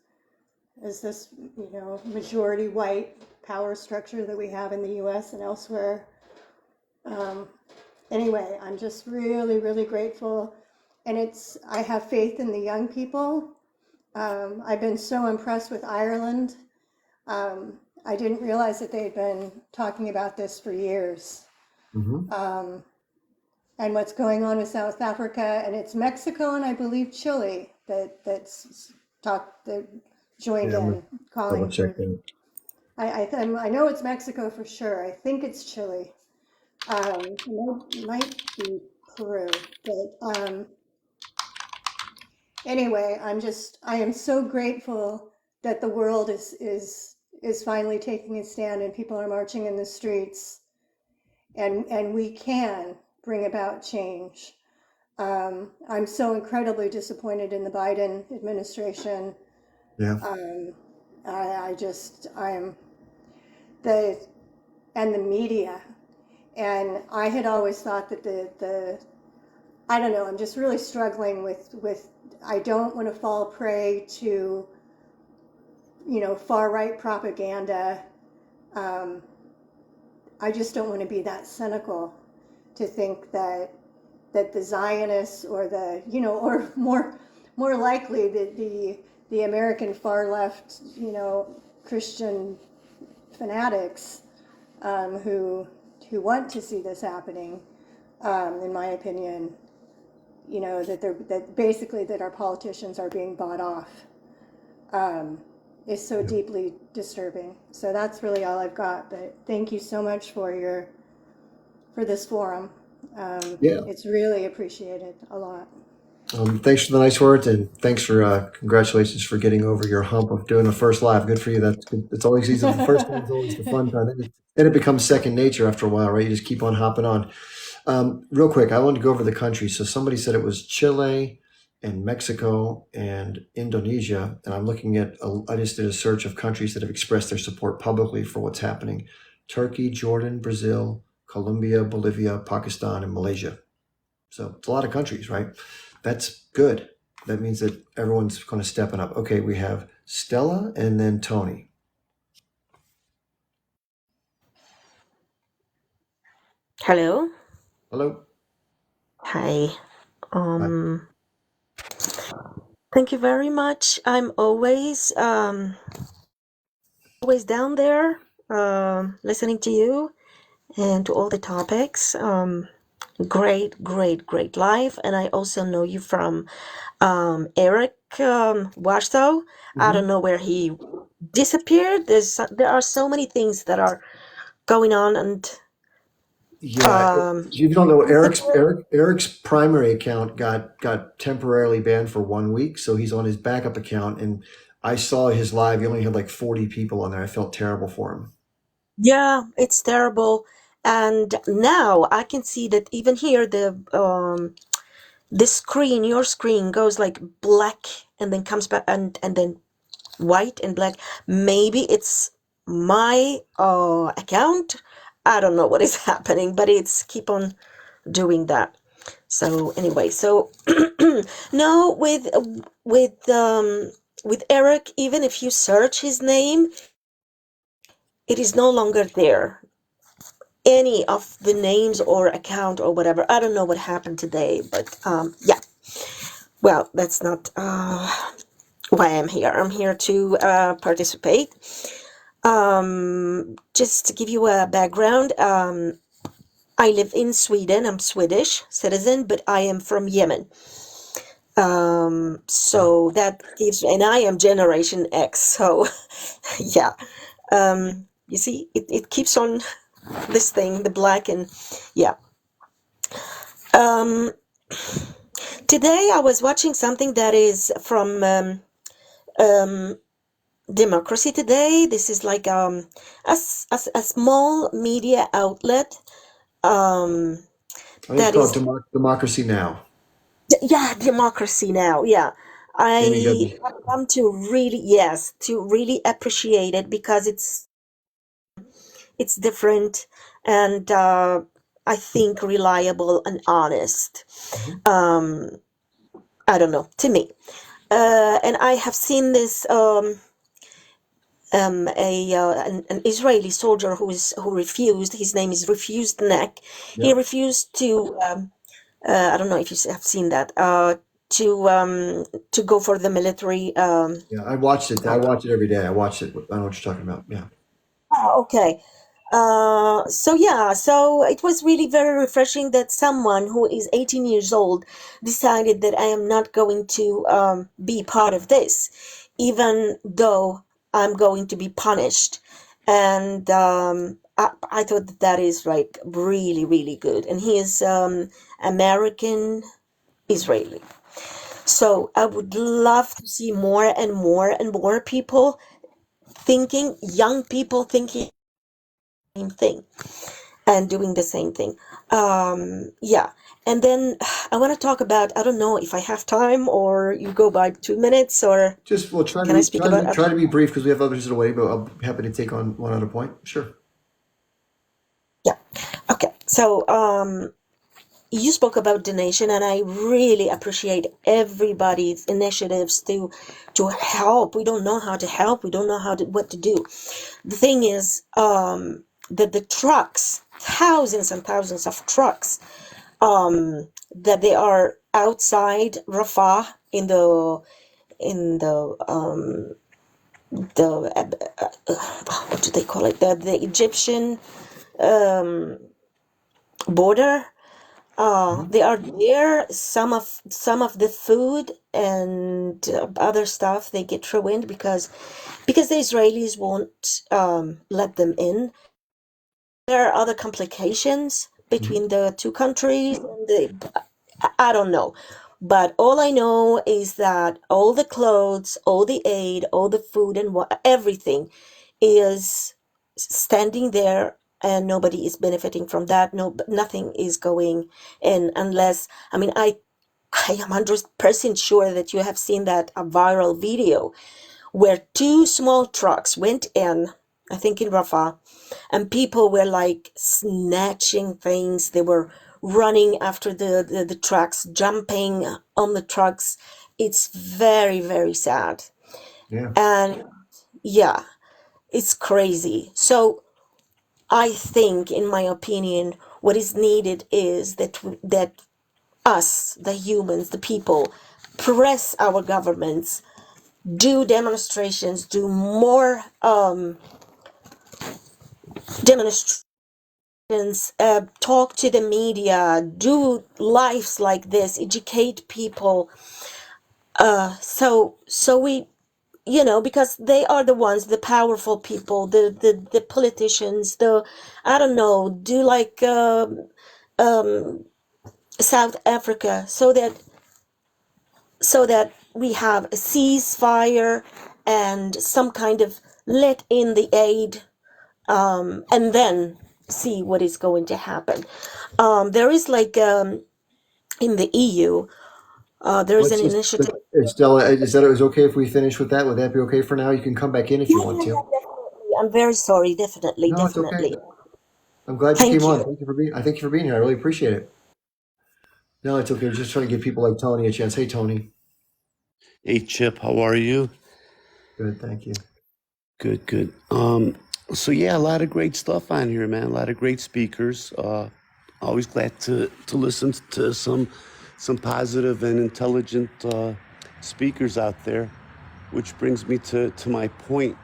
Speaker 9: this majority white power structure that we have in the US and elsewhere. Anyway, I'm just really, really grateful, and I have faith in the young people. I've been so impressed with Ireland. I didn't realize that they'd been talking about this for years.
Speaker 1: Mm-hmm.
Speaker 9: And what's going on with South Africa, and it's Mexico and I believe Chile that joined
Speaker 1: Yeah, I'm
Speaker 9: in calling
Speaker 1: double check
Speaker 9: for.
Speaker 1: that.
Speaker 9: I know it's Mexico for sure. I think it's Chile. It might be Peru, but anyway, I am so grateful that the world is finally taking a stand and people are marching in the streets, and we can bring about change. I'm so incredibly disappointed in the Biden administration.
Speaker 1: Yeah.
Speaker 9: I'm the media, and I had always thought that I don't know, I'm just really struggling with I don't want to fall prey to far right propaganda. I just don't want to be that cynical to think that the Zionists or or more likely the American far left Christian fanatics who want to see this happening, in my opinion, that our politicians are being bought off, is so deeply disturbing. So that's really all I've got. But thank you so much for this forum.
Speaker 1: Yeah.
Speaker 9: It's really appreciated a lot.
Speaker 1: Thanks for the nice words, and thanks for congratulations for getting over your hump of doing the first live. Good for you. That's good. It's always easy. The first one's always the fun time. Then it becomes second nature after a while, right? You just keep on hopping on. Real quick, I wanted to go over the countries. So somebody said it was Chile and Mexico and Indonesia, and I'm looking at. I just did a search of countries that have expressed their support publicly for what's happening: Turkey, Jordan, Brazil, Colombia, Bolivia, Pakistan, and Malaysia. So it's a lot of countries, right? That's good. That means that everyone's kind of stepping up. Okay, we have Stella and then Tony.
Speaker 10: Hello.
Speaker 1: Hello.
Speaker 10: Hi.
Speaker 1: Hi.
Speaker 10: Thank you very much. I'm always down there, listening to you and to all the topics. Great life. And I also know you from Eric Warsaw. I
Speaker 1: Hmm.
Speaker 10: don't know where he disappeared. There are so many things that are going on, and
Speaker 1: Yeah.
Speaker 10: um,
Speaker 1: If you don't know, Eric's primary account got temporarily banned for 1 week, so he's on his backup account. And I saw his live. He only had like 40 people on there. I felt terrible for him.
Speaker 10: yeah, it's terrible. And now I can see that even here the screen, your screen goes like black and then comes back and then white and black. Maybe it's my account. I don't know what is happening, but it's keep on doing that. So anyway, so no, with Eric, even if you search his name, it is no longer there. Any of the names or account or whatever. I don't know what happened today, but yeah. Well, that's not why I'm here. I'm here to participate. Just to give you a background, I live in Sweden. I'm Swedish citizen, but I am from Yemen. So that gives, and I am Generation X. So yeah, you see, it keeps on this thing, the black, and yeah. Um, Today I was watching something that is from um, Democracy Today. This is like a small media outlet um,
Speaker 1: I think it's
Speaker 10: that
Speaker 1: called
Speaker 10: is,
Speaker 1: Democracy Now.
Speaker 10: yeah, Democracy Now. Yeah, I
Speaker 1: MEW.
Speaker 10: have come to really, yes, to really appreciate it because it's different and I think reliable and honest.
Speaker 1: Mhm.
Speaker 10: Um, I don't know, to me. And I have seen this an Israeli soldier who refused. His name is Refused Neck. He
Speaker 1: Yep.
Speaker 10: refused to. I don't know if you have seen that. To go for the military.
Speaker 1: Yeah. I watched it. I watch it every day. I watched it. I know what you're talking about. Yeah.
Speaker 10: Okay. So yeah, so it was really very refreshing that someone who is 18 years old decided that I am not going to be part of this, even though I'm going to be punished. And I thought that that is like really good. And he is American Israeli. So I would love to see more and more people thinking, young people thinking the same thing and doing the same thing. Yeah. And then I want to talk about, I don't know if I have time or you go by 2 minutes or
Speaker 1: Just we'll try to
Speaker 10: can I
Speaker 1: be
Speaker 10: speak about
Speaker 1: try to be brief because we have others that are waiting. But I'm happy to take on one other point. Sure.
Speaker 10: yeah. Okay. So you spoke about donation and I really appreciate everybody's initiatives to help. We don't know how to help. We don't know what to do. The thing is that the trucks, thousands and thousands of trucks that they are outside Rafah in the what do they call it, the Egyptian um, border.
Speaker 1: Mhm.
Speaker 10: They are there. Some of the food and other stuff they get ruined because the Israelis won't let them in. There are other complications
Speaker 1: Mhm.
Speaker 10: between the two countries, and I don't know. But all I know is that all the clothes, all the aid, all the food, and everything is standing there, and nobody is benefiting from that. No, nothing is going in unless, I mean, I am 100% sure that you have seen that a viral video where two small trucks went in, I think in Rafah, and people were like snatching things. They were running after the trucks, jumping on the trucks. It's very sad.
Speaker 1: Yeah.
Speaker 10: And yeah, it's crazy. So I think, in my opinion, What is needed is that us, the humans, the people, press our governments, do demonstrations, do more demonstrations, talk to the media, do lives like this, educate people. So we, because they are the ones, the powerful people, the politicians, I don't know, do like South Africa, so that we have a ceasefire and some kind of let in the aid, and then see what is going to happen. There is like in the EU, there is
Speaker 1: Let's
Speaker 10: an
Speaker 1: just,
Speaker 10: initiative.
Speaker 1: Stella, is that it was okay if we finish with that? Would that be okay for now? You can come back in if
Speaker 10: Yeah,
Speaker 1: you want
Speaker 10: yeah,
Speaker 1: to.
Speaker 10: yeah, definitely. I'm very sorry. Definitely,
Speaker 1: No, it's okay.
Speaker 10: definitely.
Speaker 1: I'm glad you came
Speaker 10: Thank
Speaker 1: on.
Speaker 10: you.
Speaker 1: I thank you for being here. I really appreciate it. No, it's okay. Just trying to give people like Tony a chance. Hey, Tony.
Speaker 11: Hey Chip, how are you?
Speaker 1: Good, thank you.
Speaker 11: Good, good. So yeah, a lot of great stuff on here, man. A lot of great speakers. Always glad to listen to some positive and intelligent speakers out there. Which brings me to my point.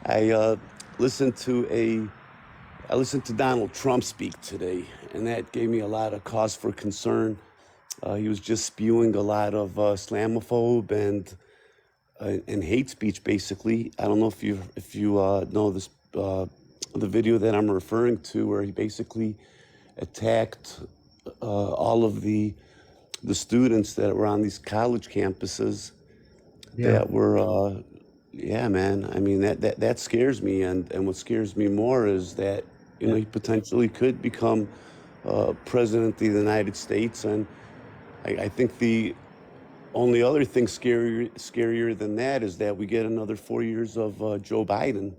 Speaker 11: I listened to Donald Trump speak today, and that gave me a lot of cause for concern. He was just spewing a lot of Islamophobe and hate speech, basically. I don't know if you know this, the video that I'm referring to, where he basically attacked all of the students that were on these college campuses
Speaker 1: Yeah.
Speaker 11: that were, yeah, man. I mean, that scares me, and what scares me more is that he potentially could become president of the United States, and I think the only other thing scarier than that is that we get another 4 years of Joe Biden.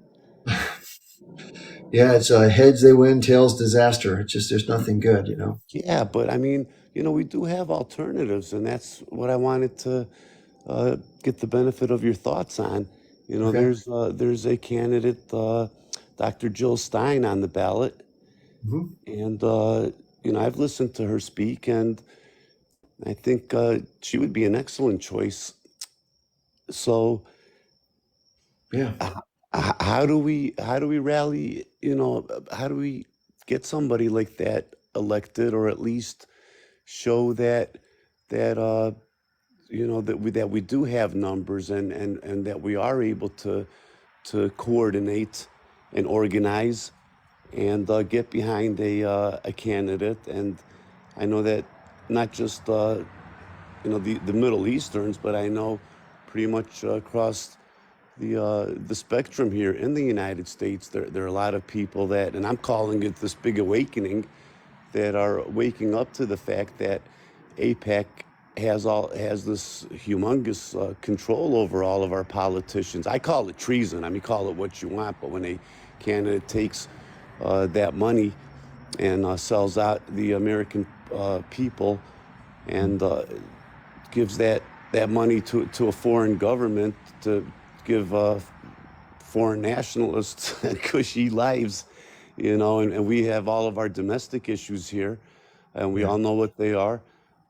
Speaker 1: Yeah, it's heads they win, tails disaster. It's just there's nothing good,
Speaker 11: Yeah, but I mean, we do have alternatives, and that's what I wanted to get the benefit of your thoughts on.
Speaker 1: Okay.
Speaker 11: There's a candidate, Dr. Jill Stein, on the ballot,
Speaker 1: Mhm.
Speaker 11: and I've listened to her speak, and I think she would be an excellent choice. So,
Speaker 1: Yeah.
Speaker 11: how do we rally? How do we get somebody like that elected, or at least show that that we do have numbers, and that we are able to coordinate and organize and get behind a candidate. And I know that not just the Middle Easterns, but I know pretty much across the spectrum here in the United States, there are a lot of people that, and I'm calling it this big awakening, that are waking up to the fact that AIPAC has this humongous control over all of our politicians. I call it treason. I mean, call it what you want, but when a candidate takes that money and sells out the American people, and gives that money to a foreign government to give foreign nationalists cushy lives, and we have all of our domestic issues here, and we all know what they are.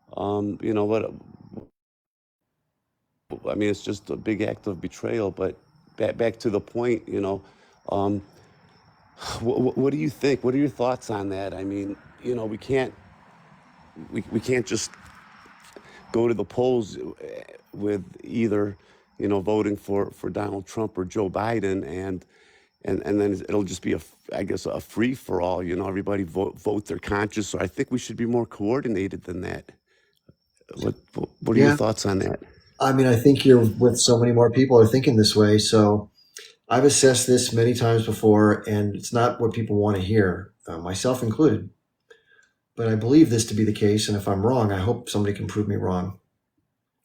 Speaker 11: What I mean, it's just a big act of betrayal. But back to the point, what do you think? What are your thoughts on that? I mean, we can't just go to the polls with either, voting for Donald Trump or Joe Biden, and then it'll just be a free for all. Everybody vote their conscience. So I think we should be more coordinated than that. What are your thoughts on that?
Speaker 1: I mean, I think you're with so many more people are thinking this way. So I've assessed this many times before, and it's not what people want to hear, myself included. But I believe this to be the case. And if I'm wrong, I hope somebody can prove me wrong.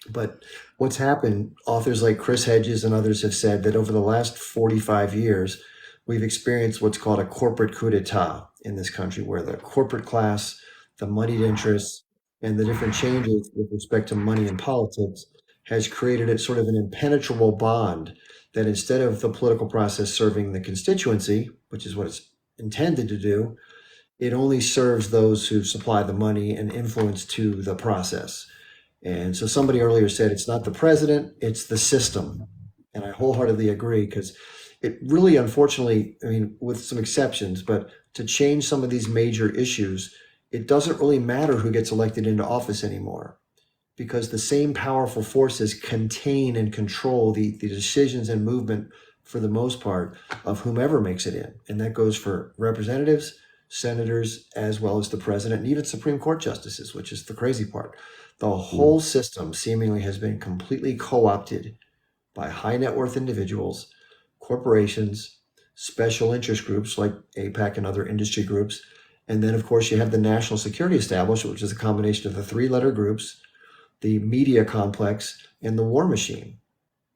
Speaker 1: But what's happened, authors like Chris Hedges and others have said that over the last 45 years, we've experienced what's called a corporate coup d'etat in this country, where the corporate class, the moneyed interests, and the different changes with respect to money in politics has created a sort of an impenetrable bond that, instead of the political process serving the constituency, which is what it's intended to do, it only serves those who supply the money and influence to the process. And so somebody earlier said it's not the president, it's the system. And I wholeheartedly agree, because it really, unfortunately, I mean, with some exceptions, but to change some of these major issues, it doesn't really matter who gets elected into office anymore, because the same powerful forces contain and control the decisions and movement, for the most part, of whomever makes it in. And that goes for representatives, senators, as well as the president, and even Supreme Court justices, which is the crazy part. The whole system seemingly has been completely co-opted by high net worth individuals, corporations, special interest groups like AIPAC and other industry groups. And then, of course, you have the national security establishment, which is a combination of the three-letter groups, the media complex, and the war machine,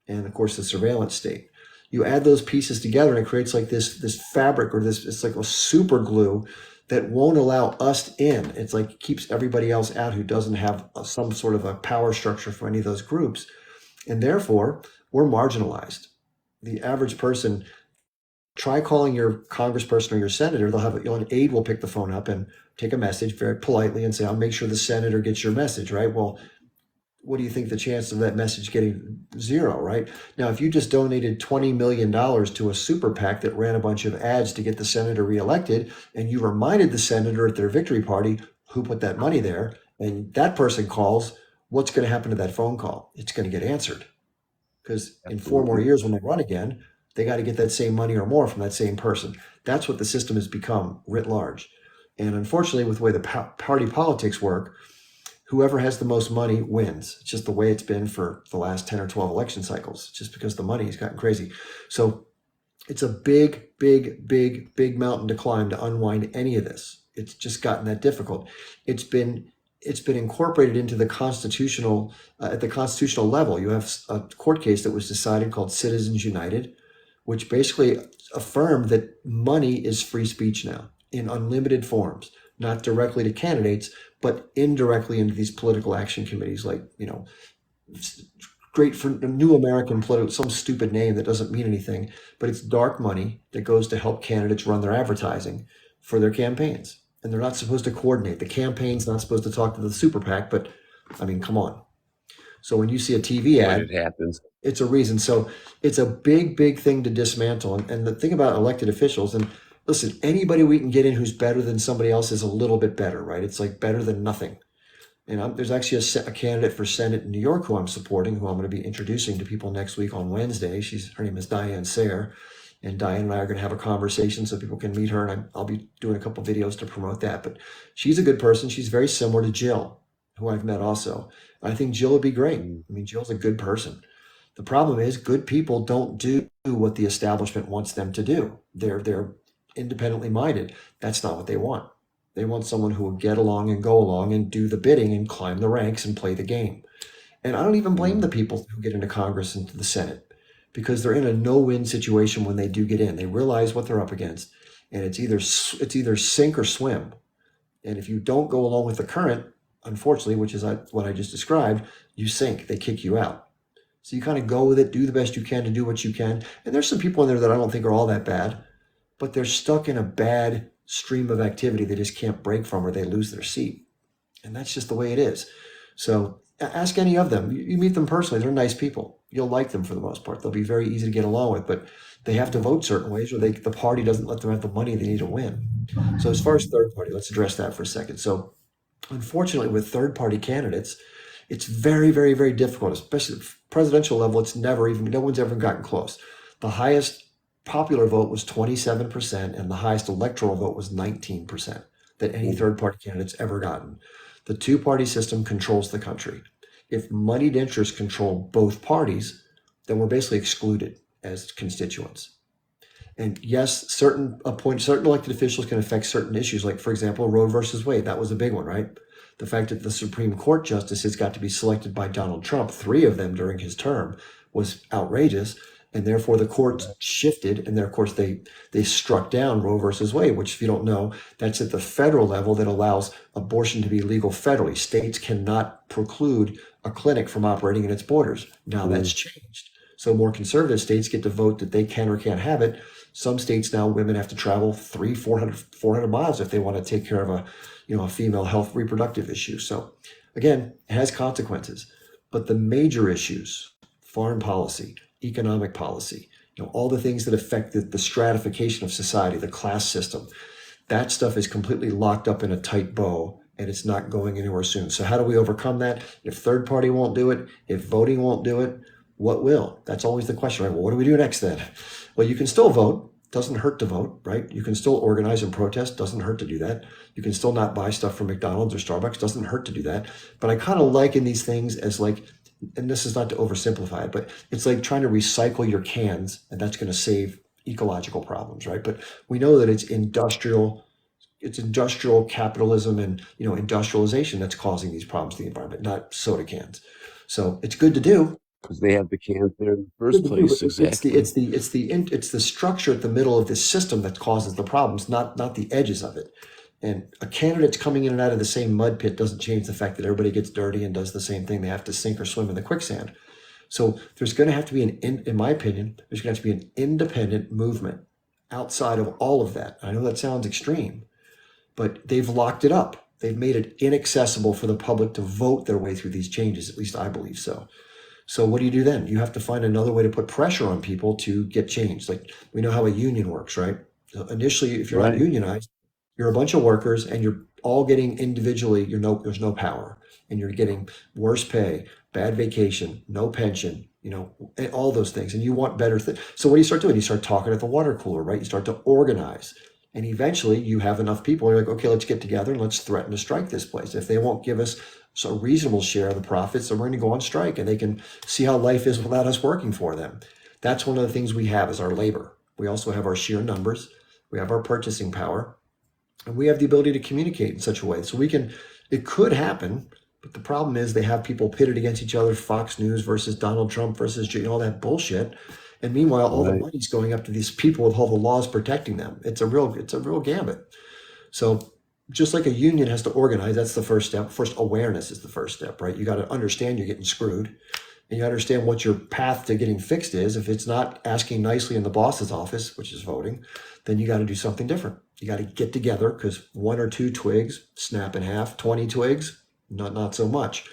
Speaker 1: and of course the surveillance state. You add those pieces together and it creates like this fabric, or it's like a super glue that won't allow us in. It's like keeps everybody else out who doesn't have some sort of a power structure for any of those groups. And therefore, we're marginalized. The average person, try calling your congressperson or your senator, they'll have an aide will pick the phone up and take a message very politely and say, I'll make sure the senator gets your message, right? Well, what do you think the chance of that message getting? Zero, right? Now, if you just donated $20 million to a super PAC that ran a bunch of ads to get the senator reelected, and you reminded the senator at their victory party who put that money there, and that person calls, what's going to happen to that phone call? It's going to get answered. Because in 4 more years when they run again, they got to get that same money or more from that same person. That's what the system has become writ large. And unfortunately, with the way the party politics work, whoever has the most money wins. It's just the way it's been for the last 10 or 12 election cycles, just because the money has gotten crazy. So it's a big mountain to climb to unwind any of this. It's just gotten that difficult. It's been incorporated into the constitutional, at the constitutional level. You have a court case that was decided called Citizens United, which basically affirmed that money is free speech now in unlimited forms, not directly to candidates, but indirectly into these political action committees, like, great for New American Political, some stupid name that doesn't mean anything, but it's dark money that goes to help candidates run their advertising for their campaigns. And they're not supposed to coordinate. The campaign's not supposed to talk to the super PAC, but I mean, come on. So when you see a TV ad,
Speaker 11: When it happens.
Speaker 1: it's a reason. So it's a big thing to dismantle. And the thing about elected officials, and listen, anybody we can get in who's better than somebody else is a little bit better, right? It's like better than nothing. And there's actually a candidate for Senate in New York who I'm supporting, who I'm going to be introducing to people next week on Wednesday. Her name is Diane Sayre. And Diane and I are going to have a conversation so people can meet her. And I'll be doing a couple videos to promote that. But she's a good person. She's very similar to Jill, who I've met also. I think Jill would be great. I mean, Jill's a good person. The problem is good people don't do what the establishment wants them to do. They're independently minded. That's not what they want. They want someone who will get along and go along and do the bidding and climb the ranks and play the game. And I don't even blame the people who get into Congress and to the Senate, because they're in a no-win situation when they do get in. They realize what they're up against, and it's either sink or swim. And if you don't go along with the current, unfortunately, which is what I just described, you sink. They kick you out. So you kind of go with it, do the best you can to do what you can. And there's some people in there that I don't think are all that bad, but they're stuck in a bad stream of activity they just can't break from, or they lose their seat. And that's just the way it is. So ask any of them. You meet them personally. They're nice people. You'll like them for the most part. They'll be very easy to get along with, but they have to vote certain ways, or the party doesn't let them have the money they need to win. So as far as third party, let's address that for a second. So unfortunately, with third party candidates, it's very difficult, especially at the presidential level. No one's ever gotten close. The highest popular vote was 27%, and the highest electoral vote was 19% that any third party candidate's ever gotten. The two-party system controls the country. If moneyed interests control both parties, then we're basically excluded as constituents. And yes, certain elected officials can affect certain issues, like, for example, Roe versus Wade. That was a big one, right? The fact that the Supreme Court justices got to be selected by Donald Trump, 3 of them during his term, was outrageous. And therefore the courts shifted, and of course they struck down Roe versus Wade, which, if you don't know, that's at the federal level that allows abortion to be legal federally. States cannot preclude a clinic from operating in its borders. Now that's changed. So more conservative states get to vote that they can or can't have it. Some states now, women have to travel 400 miles if they want to take care of a female health reproductive issue. So again, it has consequences. But the major issues, foreign policy, economic policy, all the things that affect the stratification of society, the class system, that stuff is completely locked up in a tight bow, and it's not going anywhere soon. So how do we overcome that? If third party won't do it, if voting won't do it, what will? That's always the question, right? Well, what do we do next then? Well, you can still vote. Doesn't hurt to vote, right? You can still organize and protest. Doesn't hurt to do that. You can still not buy stuff from McDonald's or Starbucks. Doesn't hurt to do that. But I kind of liken these things as like, and this is not to oversimplify it, but it's like trying to recycle your cans, and that's going to save ecological problems, right? But we know that it's industrial capitalism and industrialization that's causing these problems to the environment, not soda cans. So it's good to do.
Speaker 11: Because they have the cans there in the first place. Exactly.
Speaker 1: It's the structure at the middle of this system that causes the problems, not the edges of it. And a candidate's coming in and out of the same mud pit doesn't change the fact that everybody gets dirty and does the same thing. They have to sink or swim in the quicksand. So there's going to have to be in my opinion, there's going to have to be an independent movement outside of all of that. I know that sounds extreme, but they've locked it up. They've made it inaccessible for the public to vote their way through these changes. At least I believe so. So what do you do then? You have to find another way to put pressure on people to get change. Like we know how a union works, right? Initially, if you're not unionized, you're a bunch of workers and you're all getting individually, there's no power, and you're getting worse pay, bad vacation, no pension, and all those things. And you want better things. So what do you start doing? You start talking at the water cooler, right? You start to organize. And eventually you have enough people, you're like, okay, let's get together and let's threaten to strike this place. If they won't give us a reasonable share of the profits, then we're going to go on strike, and they can see how life is without us working for them. That's one of the things we have is our labor. We also have our sheer numbers. We have our purchasing power, and we have the ability to communicate in such a way. So it could happen, but the problem is they have people pitted against each other, Fox News versus Donald Trump versus all that bullshit. And meanwhile, all the money's going up to these people with all the laws protecting them. It's a real gambit. So just like a union has to organize, that's the first step. First, awareness is the first step, right? You got to understand you're getting screwed, and you understand what your path to getting fixed is. If it's not asking nicely in the boss's office, which is voting, then you got to do something different. You got to get together, because 1 or 2 twigs snap in half, 20 twigs, not so much.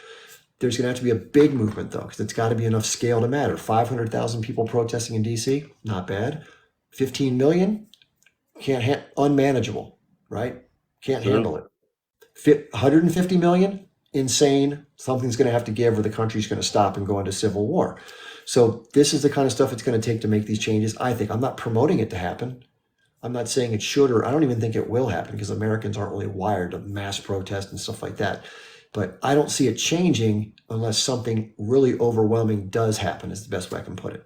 Speaker 1: There's going to have to be a big movement, though, because it's got to be enough scale to matter. 500,000 people protesting in D.C., not bad. 15 million, unmanageable, right? Can't handle it. 150 million, insane. Something's going to have to give, or the country's going to stop and go into civil war. So this is the kind of stuff it's going to take to make these changes. I think I'm not promoting it to happen. I'm not saying it should, or I don't even think it will happen, because Americans aren't really wired to mass protest and stuff like that. But I don't see it changing unless something really overwhelming does happen, is the best way I can put it.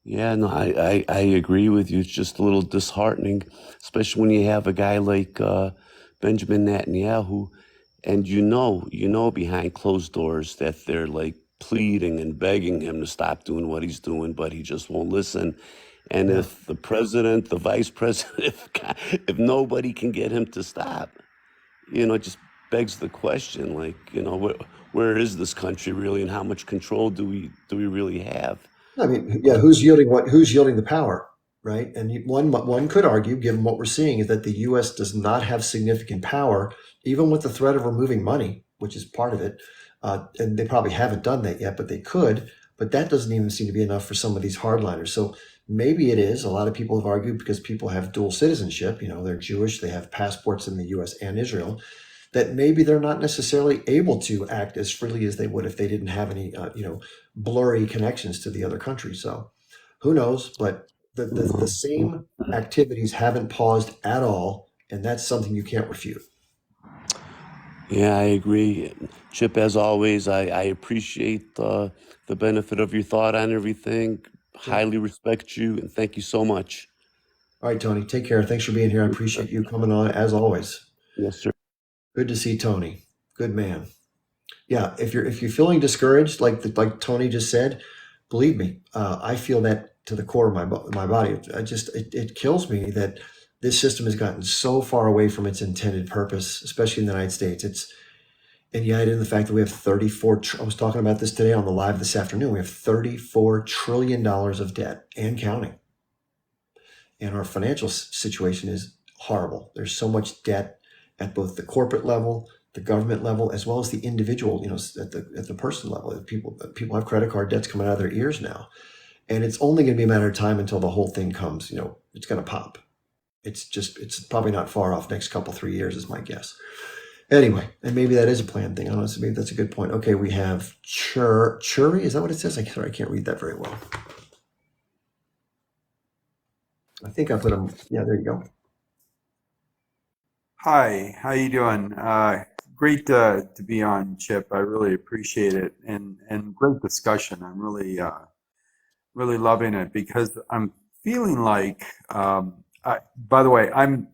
Speaker 11: Yeah, no, I agree with you. It's just a little disheartening, especially when you have a guy like Benjamin Netanyahu, and you know behind closed doors that they're like pleading and begging him to stop doing what he's doing, but he just won't listen. And if the president, the vice president, if nobody can get him to stop, it just begs the question, like, where is this country really, and how much control do we really have?
Speaker 1: I mean, yeah, who's yielding what? Who's yielding the power, right? And one could argue, given what we're seeing, is that the U.S. does not have significant power, even with the threat of removing money, which is part of it. And they probably haven't done that yet, but they could. But that doesn't even seem to be enough for some of these hardliners. So maybe it is. A lot of people have argued, because people have dual citizenship. They're Jewish, they have passports in the U.S. and Israel, that maybe they're not necessarily able to act as freely as they would if they didn't have any, blurry connections to the other country. So who knows? But the same activities haven't paused at all, and that's something you can't refute.
Speaker 11: Yeah, I agree. Chip, as always, I appreciate the benefit of your thought on everything. Highly respect you, and thank you so much.
Speaker 1: All right, Tony, take care. Thanks for being here. I appreciate you coming on, as always.
Speaker 11: Yes, sir.
Speaker 1: Good to see Tony. Good man. Yeah, if you're feeling discouraged, like Tony just said, believe me, I feel that to the core of my body. It kills me that this system has gotten so far away from its intended purpose, especially in the United States. And you add in the fact that we have 34, I was talking about this today on the live this afternoon. We have $34 trillion of debt and counting. And our financial situation is horrible. There's so much debt at both the corporate level, the government level, as well as the individual, at the person level. People have credit card debts coming out of their ears now. And it's only going to be a matter of time until the whole thing comes, it's going to pop. It's probably not far off, next couple, 3 years is my guess. Anyway, and maybe that is a planned thing. Honestly, maybe that's a good point. Okay, we have Churi. Is that what it says? Sorry, I can't read that very well. I think I put them. Yeah, there you go.
Speaker 12: Hi, how you doing? Great to be on, Chip. I really appreciate it, and great discussion. I'm really really loving it because I'm feeling like. By the way, I'm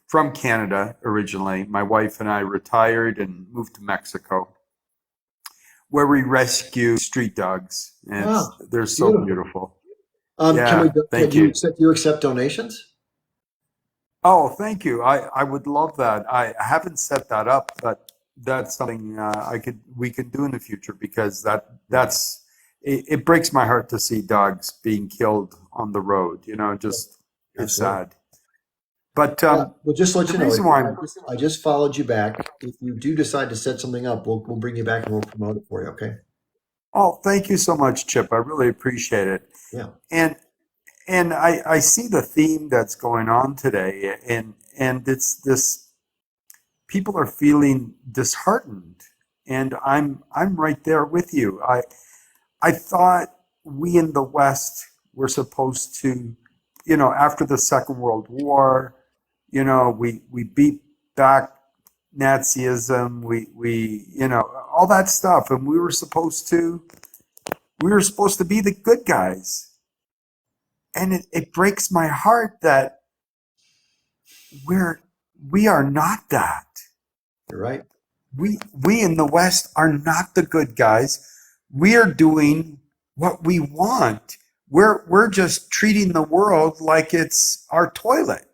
Speaker 12: from Canada originally. My wife and I retired and moved to Mexico, where we rescue street dogs, and
Speaker 1: Wow,
Speaker 12: they're so
Speaker 1: beautiful.
Speaker 12: beautiful.
Speaker 1: Can
Speaker 12: Yeah, thank you.
Speaker 1: you accept donations?
Speaker 12: Oh, thank you. I would love that. I haven't set that up, but that's something we could do in the future because it breaks my heart to see dogs being killed on the road. Just it's
Speaker 1: Absolutely.
Speaker 12: sad. But
Speaker 1: Well, just to let
Speaker 12: the
Speaker 1: you know,
Speaker 12: reason why
Speaker 1: I just followed you back. If you do decide to set something up, we'll bring you back and we'll promote it for you. Okay?
Speaker 12: thank you so much, Chip. I really appreciate it.
Speaker 1: Yeah.
Speaker 12: And I see the theme that's going on today, and it's this: people are feeling disheartened, and I'm right there with you. I thought we in the West were supposed to, after the Second World War, we beat back Nazism, we all that stuff, and we were supposed to be the good guys. And it breaks my heart that we are not that.
Speaker 1: You're right.
Speaker 12: We in the West are not the good guys. We are doing what we want. We're just treating the world like it's our toilet.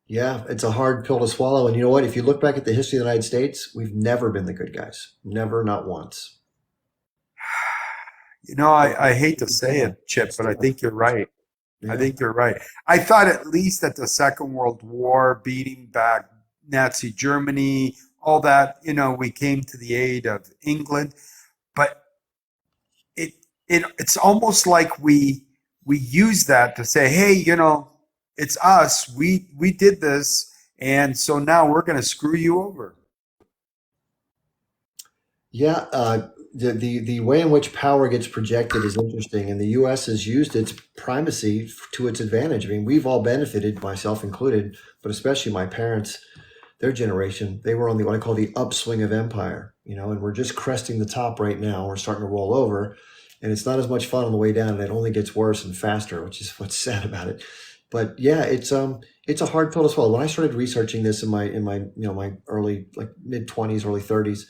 Speaker 1: Yeah, it's a hard pill to swallow. And you know what? If you look back at the history of the United States, we've never been the good guys. Never, not once.
Speaker 12: I hate to say it, Chip, but I think you're right. I
Speaker 1: Yeah.
Speaker 12: think you're right. I thought at least at the Second World War, beating back Nazi Germany, all that, we came to the aid of England. But it's almost like we use that to say, hey, it's us. We did this, and so now we're going to screw you over.
Speaker 1: Yeah, the way in which power gets projected is interesting, and the U.S. has used its primacy to its advantage. I mean, we've all benefited, myself included, but especially my parents, their generation. They were on what I call the upswing of empire, and we're just cresting the top right now. We're starting to roll over, and it's not as much fun on the way down, and it only gets worse and faster, which is what's sad about it. But yeah, it's a hard pill to swallow. When I started researching this in my my early, like, mid-20s, early 30s,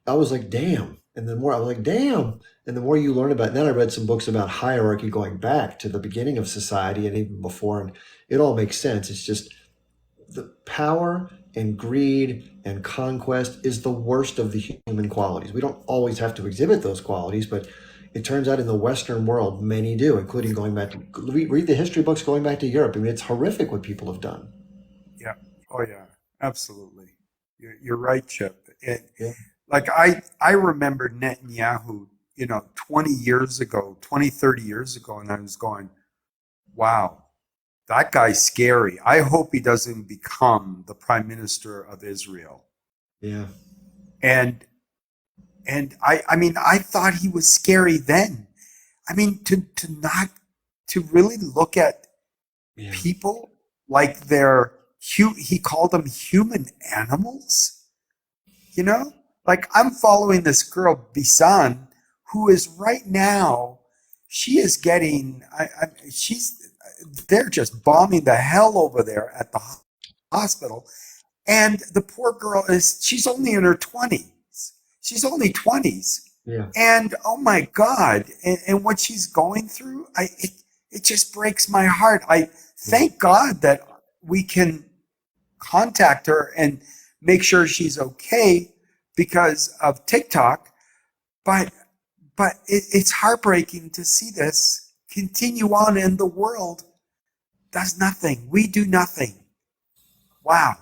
Speaker 1: I was like, damn. And the more I was like, damn. And the more you learn about it, then I read some books about hierarchy going back to the beginning of society and even before, and it all makes sense. It's just the power and greed and conquest is the worst of the human qualities. We don't always have to exhibit those qualities, but it turns out in the Western world, many do, including going back to read the history books going back to Europe. I mean, it's horrific what people have done.
Speaker 12: Yeah. Oh, yeah. Absolutely. You're right, Chip.
Speaker 1: Yeah.
Speaker 12: Like I remember Netanyahu, 20 years ago, 20, 30 years ago, and I was going, wow, that guy's scary. I hope he doesn't become the prime minister of Israel.
Speaker 1: Yeah.
Speaker 12: And I thought he was scary then. I mean, to really look at
Speaker 1: Yeah.
Speaker 12: people like he called them human animals, Like, I'm following this girl, Bisan, who is right now, she is getting, they're just bombing the hell over there at the hospital. And the poor girl she's only in her 20s. She's only 20s.
Speaker 1: Yeah.
Speaker 12: And oh my God, and what she's going through, it just breaks my heart. I thank God that we can contact her and make sure she's okay because of TikTok. But it's heartbreaking to see this continue on, and the world does nothing. We do nothing. Wow.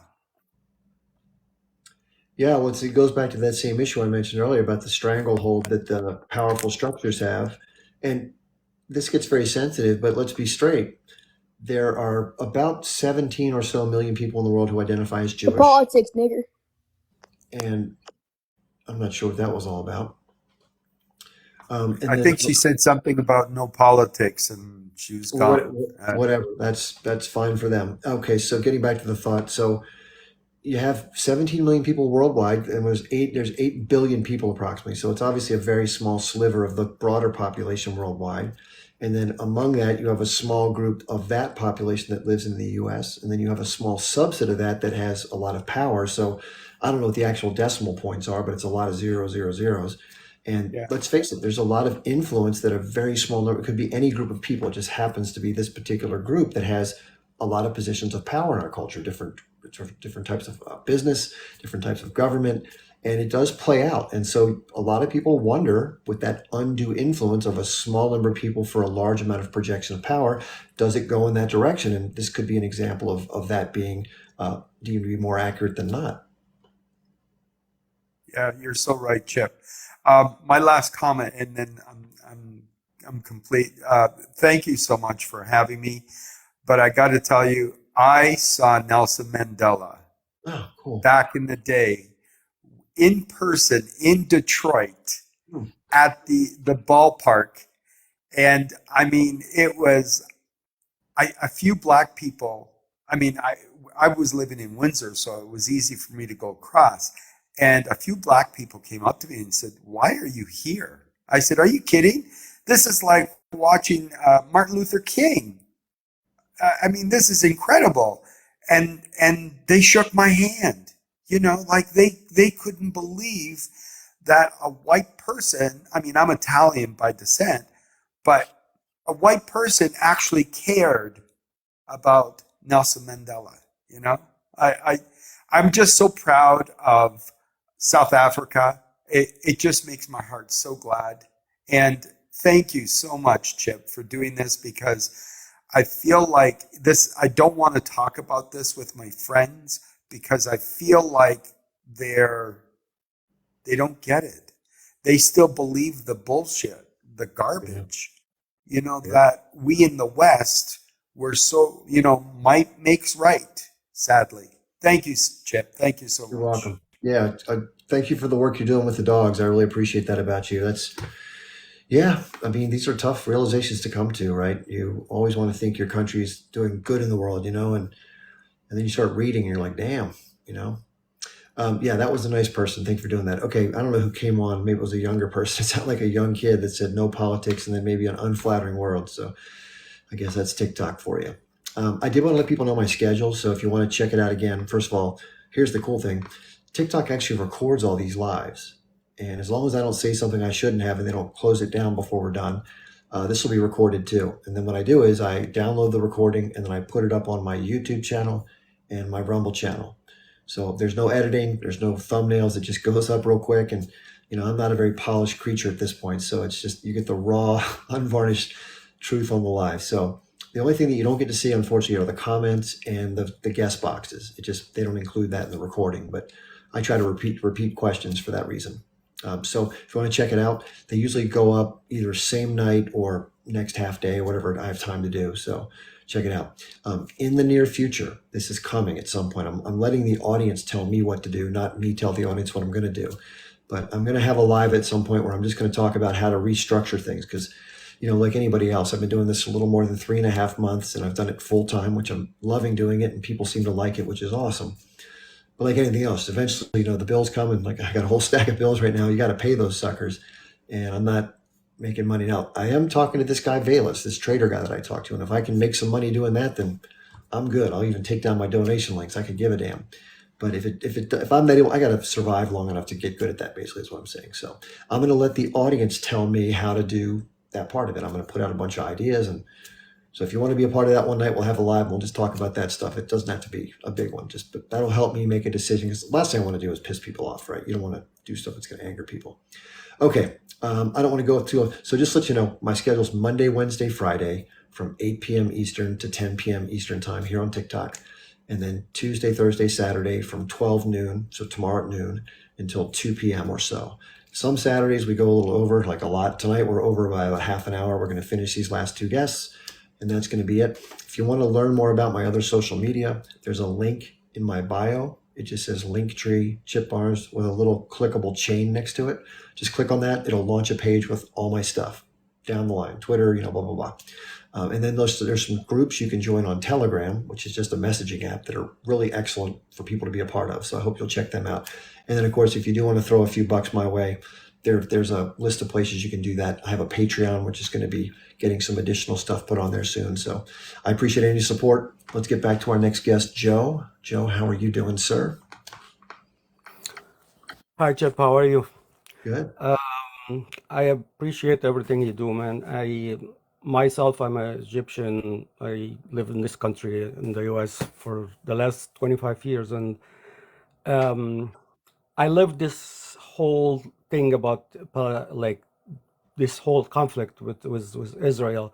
Speaker 1: Yeah, well, it goes back to that same issue I mentioned earlier about the stranglehold that the powerful structures have. And this gets very sensitive, but let's be straight. There are about 17 or so million people in the world who identify as
Speaker 6: The
Speaker 1: Jewish.
Speaker 6: politics, nigger.
Speaker 1: And I'm not sure what that was all about. And
Speaker 12: I
Speaker 1: then
Speaker 12: think she said something about no politics, and she was gone.
Speaker 1: whatever, that's fine for them. Okay, so getting back to the thought. So you have 17 million people worldwide, and there's 8 billion people approximately. So it's obviously a very small sliver of the broader population worldwide. And then among that, you have a small group of that population that lives in the US. And then you have a small subset of that that has a lot of power. So I don't know what the actual decimal points are, but it's a lot of 000s. And let's face it, there's a lot of influence that a very small number, it could be any group of people. It just happens to be this particular group that has a lot of positions of power in our culture, different types of business, different types of government, and it does play out. And so a lot of people wonder, with that undue influence of a small number of people for a large amount of projection of power, does it go in that direction? And this could be an example of that being deemed to be more accurate than not.
Speaker 12: Yeah, you're so right, Chip. My last comment, and then I'm complete. Thank you so much for having me. But I got to tell you, I saw Nelson Mandela back in the day in person in Detroit at the ballpark. And I mean, it was a few black people. I mean, I was living in Windsor, so it was easy for me to go across. And a few black people came up to me and said, "Why are you here?" I said, "Are you kidding? This is like watching Martin Luther King. I mean, this is incredible." And they shook my hand, you know, like they couldn't believe that a white person, I mean, I'm Italian by descent, but a white person actually cared about Nelson Mandela, you know? I'm just so proud of South Africa. It just makes my heart so glad. And thank you so much, Chip, for doing this, because I feel like this, I don't want to talk about this with my friends because I feel like they don't get it. They still believe the bullshit, the garbage, you know, that we in the West were so, you know, might makes right, sadly. Thank you, Chip. Thank you so much.
Speaker 1: You're welcome. Yeah. Thank you for the work you're doing with the dogs. I really appreciate that about you. I mean, these are tough realizations to come to, right? You always want to think your country's doing good in the world, you know, and then you start reading and you're like, damn, you know. That was a nice person. Thank you for doing that. Okay, I don't know who came on. Maybe it was a younger person. It sounded like a young kid that said no politics and then maybe an unflattering world. So I guess that's TikTok for you. I did want to let people know my schedule. So if you want to check it out again, first of all, here's the cool thing. TikTok actually records all these lives. And as long as I don't say something I shouldn't have and they don't close it down before we're done, this will be recorded too. And then what I do is I download the recording and then I put it up on my YouTube channel and my Rumble channel. So there's no editing, there's no thumbnails. It just goes up real quick. And, you know, I'm not a very polished creature at this point. So it's just, you get the raw, unvarnished truth on the live. So the only thing that you don't get to see, unfortunately, are the comments and the guest boxes. They don't include that in the recording, but I try to repeat questions for that reason. So if you want to check it out, they usually go up either same night or next half day or whatever I have time to do. So check it out. In the near future, this is coming at some point. I'm letting the audience tell me what to do, not me tell the audience what I'm going to do. But I'm going to have a live at some point where I'm just going to talk about how to restructure things because, you know, like anybody else, I've been doing this a little more than 3.5 months and I've done it full time, which I'm loving doing it and people seem to like it, which is awesome. But like anything else, eventually, you know, the bills come and like I got a whole stack of bills right now. You got to pay those suckers. And I'm not making money now. I am talking to this guy, Valus, this trader guy that I talked to. And if I can make some money doing that, then I'm good. I'll even take down my donation links. I could give a damn. But if I'm not able, I got to survive long enough to get good at that, basically is what I'm saying. So I'm going to let the audience tell me how to do that part of it. I'm going to put out a bunch of ideas and So if you want to be a part of that one night, we'll have a live. We'll just talk about that stuff. It doesn't have to be a big one. But that'll help me make a decision. Because the last thing I want to do is piss people off, right? You don't want to do stuff that's going to anger people. Okay. I don't want to go too. So just to let you know, my schedule's Monday, Wednesday, Friday from 8 p.m. Eastern to 10 p.m. Eastern time here on TikTok. And then Tuesday, Thursday, Saturday from 12 noon, so tomorrow at noon, until 2 p.m. or so. Some Saturdays we go a little over, like a lot. Tonight we're over by about half an hour. We're going to finish these last two guests, and that's going to be it. If you want to learn more about my other social media, there's a link in my bio. It just says Linktree Chip Bars with a little clickable chain next to it. Just click on that. It'll launch a page with all my stuff down the line, Twitter, blah, blah, blah. And then there's some groups you can join on Telegram, which is just a messaging app that are really excellent for people to be a part of. So I hope you'll check them out. And then, of course, if you do want to throw a few bucks my way, there's a list of places you can do that. I have a Patreon, which is going to be getting some additional stuff put on there soon. So I appreciate any support. Let's get back to our next guest, Joe. Joe, how are you doing, sir?
Speaker 13: Hi, Chip. How are you?
Speaker 1: Good.
Speaker 13: I appreciate everything you do, man. I'm an Egyptian. I live in this country, in the U.S., for the last 25 years. And I lived this whole thing about this whole conflict with Israel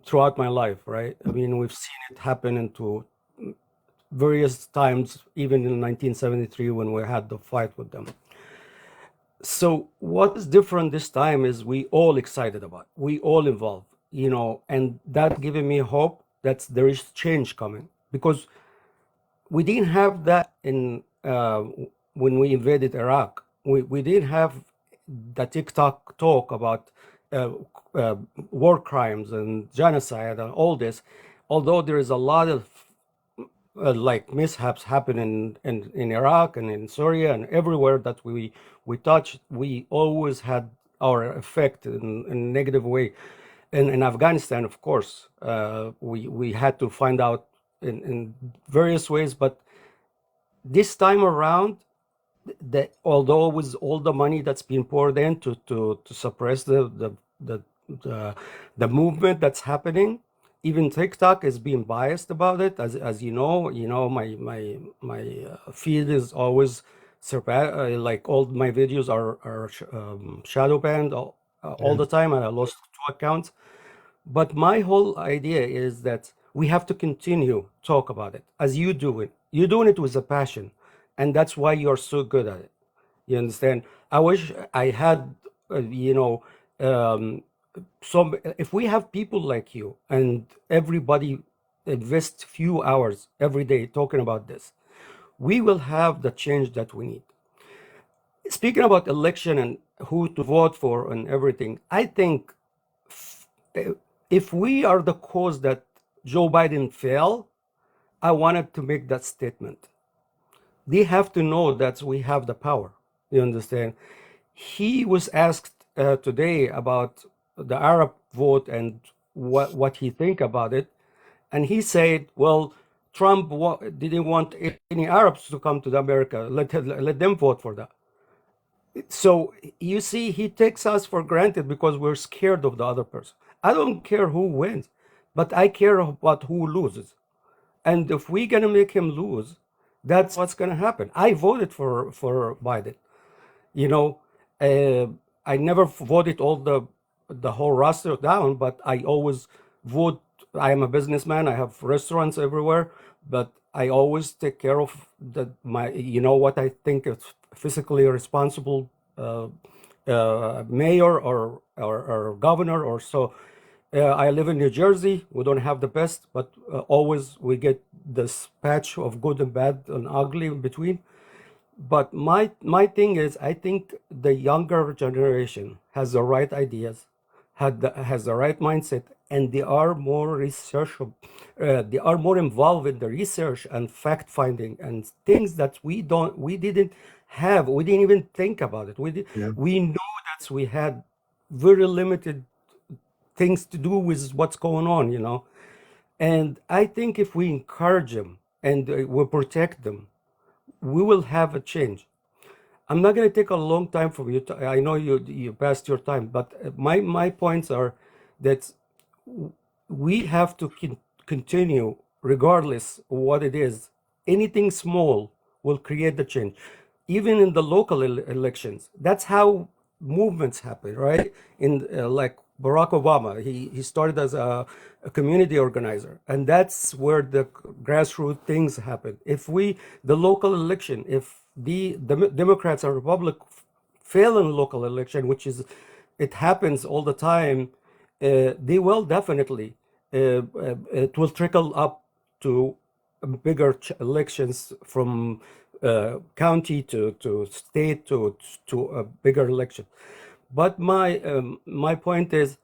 Speaker 13: throughout my life, right? I mean, we've seen it happen into various times, even in 1973 when we had the fight with them. So what is different this time is we all excited about, we all involved, and that giving me hope that there is change coming, because we didn't have that in when we invaded Iraq. We didn't have the TikTok talk about war crimes and genocide and all this, although there is a lot of mishaps happening in Iraq and in Syria and everywhere that we touched. We always had our effect in a negative way. And in Afghanistan, of course, we had to find out in various ways. But this time around, although with all the money that's been poured in to suppress the movement that's happening, even TikTok is being biased about it. As you know, my feed is always all my videos are shadow banned all the time, and I lost 2 accounts. But my whole idea is that we have to continue talk about it as you do it. You're doing it with a passion, and that's why you're so good at it. You understand? I wish I had, if we have people like you and everybody invest few hours every day talking about this, we will have the change that we need. Speaking about election and who to vote for and everything, I think if we are the cause that Joe Biden failed, I wanted to make that statement. They have to know that we have the power. You understand? He was asked today about the Arab vote and what he think about it, and he said, "Well, Trump didn't want any Arabs to come to America. Let them vote for that." So you see, he takes us for granted because we're scared of the other person. I don't care who wins, but I care about who loses. And if we're gonna make him lose, that's what's gonna happen. I voted for Biden. I never voted all the whole roster down, but I always vote. I am a businessman. I have restaurants everywhere, but I always take care of what I think is fiscally responsible mayor or governor or so. I live in New Jersey. We don't have the best, but always we get this patch of good and bad and ugly in between. But my thing is, I think the younger generation has the right ideas, has the right mindset, and they are more they are more involved in the research and fact finding and things that we didn't have. We didn't even think about it. We know that we had very limited things to do with what's going on, And I think if we encourage them and we protect them, we will have a change. I'm not going to take a long time from you. I know you passed your time, but my points are that we have to continue regardless of what it is. Anything small will create the change, even in the local elections. That's how movements happen, right? In like Barack Obama, he started as a community organizer, and that's where the grassroots things happen. If the local election, if the Democrats and Republic fail in local election, which is, it happens all the time, they will definitely, it will trickle up to bigger elections from county to state to a bigger election. But my point is,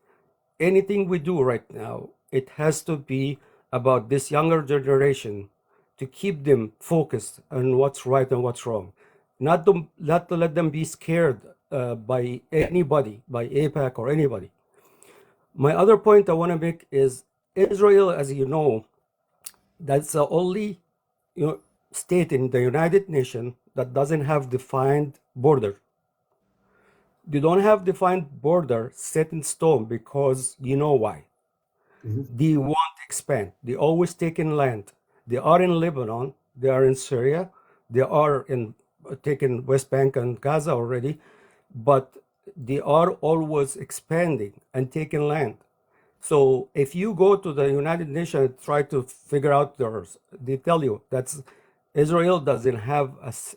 Speaker 13: anything we do right now, it has to be about this younger generation, to keep them focused on what's right and what's wrong, not to let them be scared by anybody, by AIPAC or anybody. My other point I want to make is Israel, as you know, that's the only state in the United Nations that doesn't have defined border. They don't have defined border set in stone because you know why. They won't expand. They always take in land. They are in Lebanon. They are in Syria. They are taking West Bank and Gaza already, but they are always expanding and taking land. So if you go to the United Nations and try to figure out theirs, they tell you that Israel doesn't have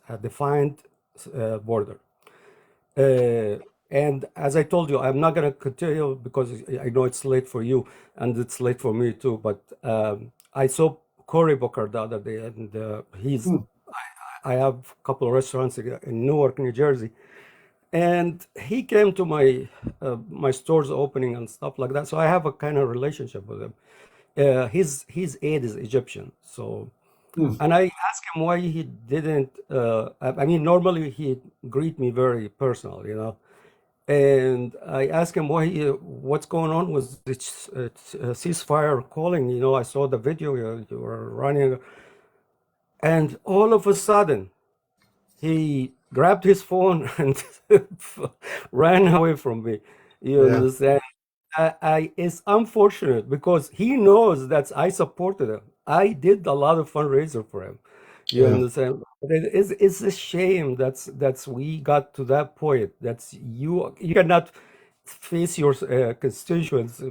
Speaker 13: a defined border. And as I told you, I'm not going to continue because I know it's late for you and it's late for me too. But I saw Cory Booker the other day, and I have a couple of restaurants in Newark, New Jersey, and he came to my my store's opening and stuff like that. So I have a kind of relationship with him. His aide is Egyptian, so. And I asked him why he didn't. I mean, normally he greet me very personal, And I asked him why, what's going on with this ceasefire calling. I saw the video you were running, and all of a sudden, he grabbed his phone and ran away from me. You
Speaker 1: Yeah.
Speaker 13: understand? It's unfortunate because he knows that I supported him. I did a lot of fundraiser for him. You
Speaker 1: Yeah.
Speaker 13: understand? But it's a shame that's we got to that point. That's you cannot face your constituents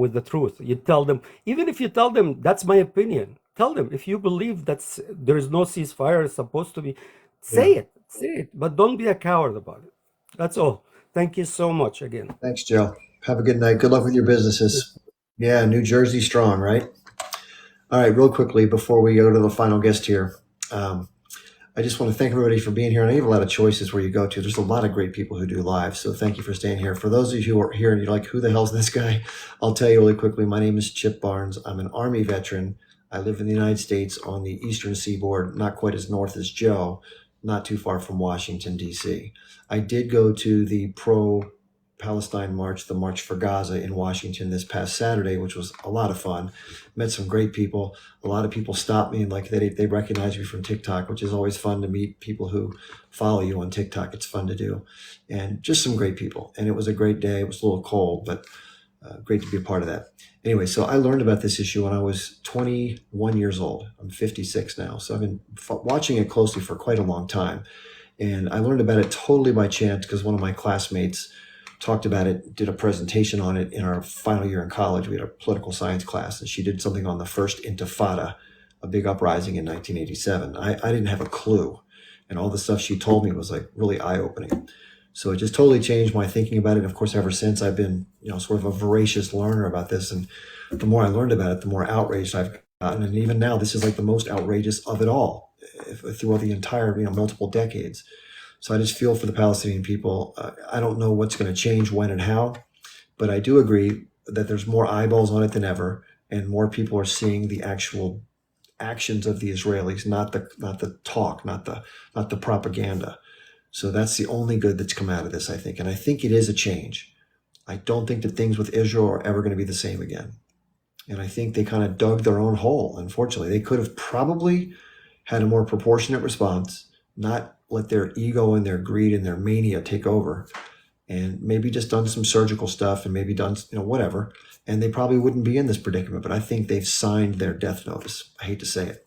Speaker 13: with the truth. You tell them, even if you tell them that's my opinion. Tell them if you believe there is no ceasefire, it's supposed to be.
Speaker 1: Yeah.
Speaker 13: Say it, but don't be a coward about it. That's all. Thank you so much again.
Speaker 1: Thanks, Joe. Have a good night. Good luck with your businesses. Yeah, New Jersey strong, right? All right, real quickly before we go to the final guest here, I just want to thank everybody for being here. And I have a lot of choices where you go to. There's a lot of great people who do live, so thank you for staying here. For those of you who are here and you're like, who the hell's this guy? I'll tell you really quickly. My name is Chip Barnes. I'm an Army veteran. I live in the United States on the eastern seaboard, not quite as north as Joe, not too far from Washington, D.C. I did go to the pro-Palestine march, the March for Gaza in Washington this past Saturday, which was a lot of fun. Met some great people. A lot of people stopped me and they recognize me from TikTok, which is always fun to meet people who follow you on TikTok. It's fun to do. And just some great people. And it was a great day. It was a little cold, but great to be a part of that. Anyway, so I learned about this issue when I was 21 years old. I'm 56 now. So I've been watching it closely for quite a long time. And I learned about it totally by chance because one of my classmates talked about it, did a presentation on it in our final year in college. We had a political science class, and she did something on the first Intifada, a big uprising in 1987. I didn't have a clue. And all the stuff she told me was like really eye-opening. So it just totally changed my thinking about it. And of course, ever since I've been, sort of a voracious learner about this. And the more I learned about it, the more outraged I've gotten. And even now, this is like the most outrageous of it all throughout the entire, multiple decades. So I just feel for the Palestinian people. I don't know what's going to change when and how, but I do agree that there's more eyeballs on it than ever. And more people are seeing the actual actions of the Israelis, not the talk, not the propaganda. So that's the only good that's come out of this, I think. And I think it is a change. I don't think that things with Israel are ever going to be the same again. And I think they kind of dug their own hole, unfortunately. They could have probably had a more proportionate response, not let their ego and their greed and their mania take over, and maybe just done some surgical stuff and maybe done, whatever. And they probably wouldn't be in this predicament, but I think they've signed their death notice. I hate to say it.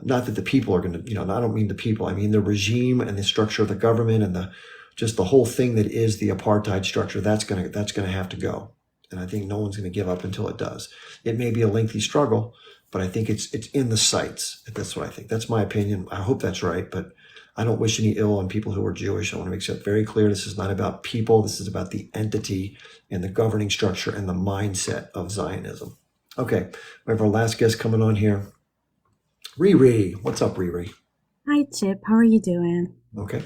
Speaker 1: Not that the people are going to, I don't mean the people. I mean the regime and the structure of the government and just the whole thing that is the apartheid structure. That's going to have to go. And I think no one's going to give up until it does. It may be a lengthy struggle, but I think it's in the sights. That's what I think. That's my opinion. I hope that's right, but I don't wish any ill on people who are Jewish. I want to make it very clear. This is not about people. This is about the entity and the governing structure and the mindset of Zionism. Okay, we have our last guest coming on here. Riri. What's up, Riri?
Speaker 14: Hi, Chip. How are you doing?
Speaker 1: Okay.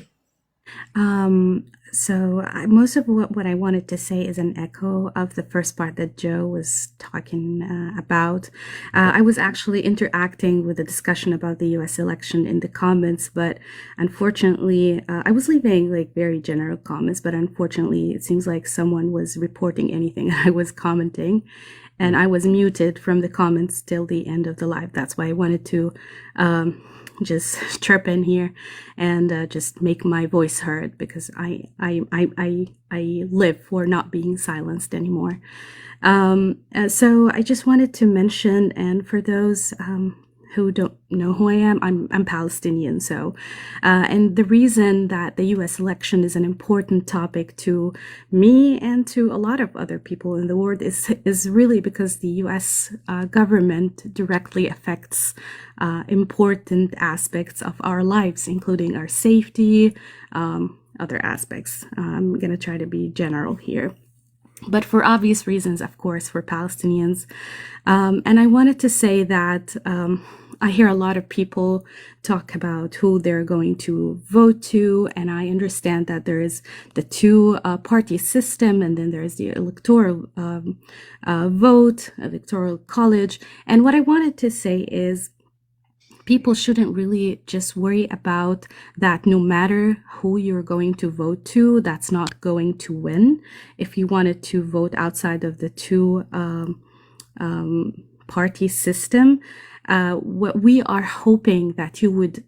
Speaker 14: Most of what I wanted to say is an echo of the first part that Joe was talking about. I was actually interacting with the discussion about the U.S. election in the comments, but unfortunately, I was leaving like very general comments, but unfortunately, it seems like someone was reporting anything I was commenting, and I was muted from the comments till the end of the live. That's why I wanted to just chirp in here and just make my voice heard, because I live for not being silenced anymore. So I just wanted to mention, and for those who don't know who I am, I'm Palestinian. So, and the reason that the U.S. election is an important topic to me and to a lot of other people in the world is really because the U.S. Government directly affects important aspects of our lives, including our safety, other aspects. I'm going to try to be general here. But for obvious reasons, of course, for Palestinians. And I wanted to say that I hear a lot of people talk about who they're going to vote to, and I understand that there is the two-party system, and then there is the electoral electoral college. And what I wanted to say is people shouldn't really just worry about that. No matter who you're going to vote to, that's not going to win. If you wanted to vote outside of the two-party system, what we are hoping that you would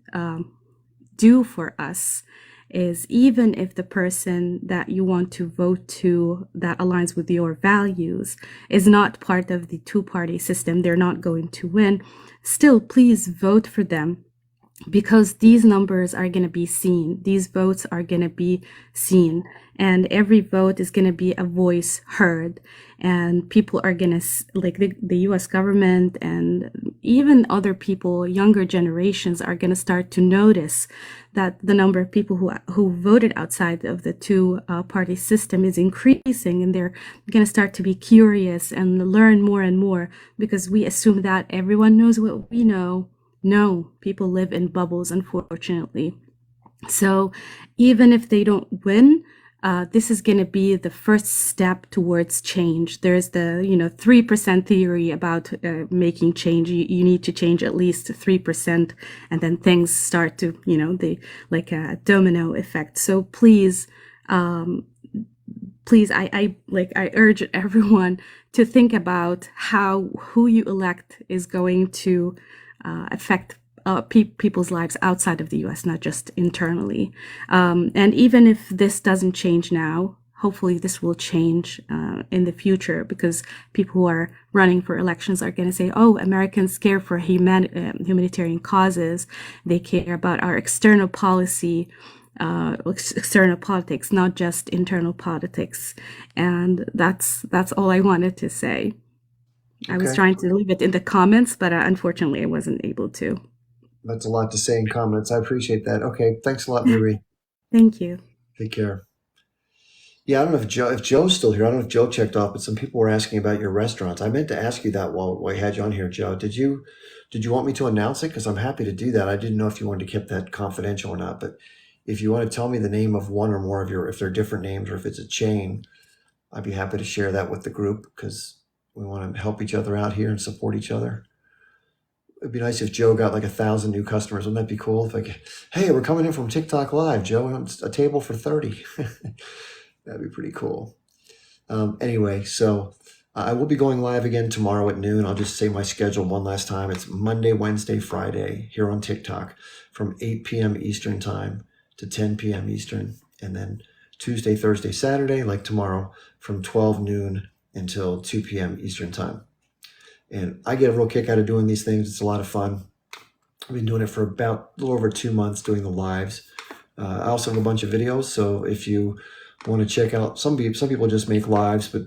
Speaker 14: do for us is, even if the person that you want to vote to that aligns with your values is not part of the two-party system, they're not going to win, still please vote for them, because these numbers are going to be seen. These votes are going to be seen, and every vote is going to be a voice heard, and people are going to, like the U.S. government and even other people, younger generations, are going to start to notice that the number of people who voted outside of the two-party system is increasing, and they're going to start to be curious and learn more and more, because we assume that everyone knows what we know. No, people live in bubbles, unfortunately. So even if they don't win, this is going to be the first step towards change. There's the 3% theory about making change. You need to change at least 3%, and then things start to like a domino effect. So please, I urge everyone to think about who you elect is going to affect people's lives outside of the U.S., not just internally. And even if this doesn't change now, hopefully this will change in the future, because people who are running for elections are going to say, oh, Americans care for humanitarian causes. They care about our external policy, external politics, not just internal politics. And that's all I wanted to say. I was trying to leave it in the comments, but unfortunately I wasn't able to.
Speaker 1: That's a lot to say in comments. I appreciate that. Okay, thanks a lot, Riri.
Speaker 14: Thank you.
Speaker 1: Take care. Yeah, I don't know if Joe's still here. I don't know if Joe checked off, but some people were asking about your restaurants. I meant to ask you that while I had you on here, Joe. Did you want me to announce it? Because I'm happy to do that. I didn't know if you wanted to keep that confidential or not, but if you want to tell me the name of one or more of if they're different names or if it's a chain, I'd be happy to share that with the group, because we want to help each other out here and support each other. It'd be nice if Joe got like 1,000 new customers. Wouldn't that be cool? If hey, we're coming in from TikTok Live, Joe, it's a table for 30. That'd be pretty cool. Anyway, so I will be going live again tomorrow at noon. I'll just say my schedule one last time. It's Monday, Wednesday, Friday here on TikTok from 8 p.m. Eastern time to 10 p.m. Eastern, and then Tuesday, Thursday, Saturday, like tomorrow, from 12 noon until 2 p.m. Eastern Time. And I get a real kick out of doing these things. It's a lot of fun. I've been doing it for about a little over 2 months, doing the lives. I also have a bunch of videos, so if you want to check out, some people just make lives, but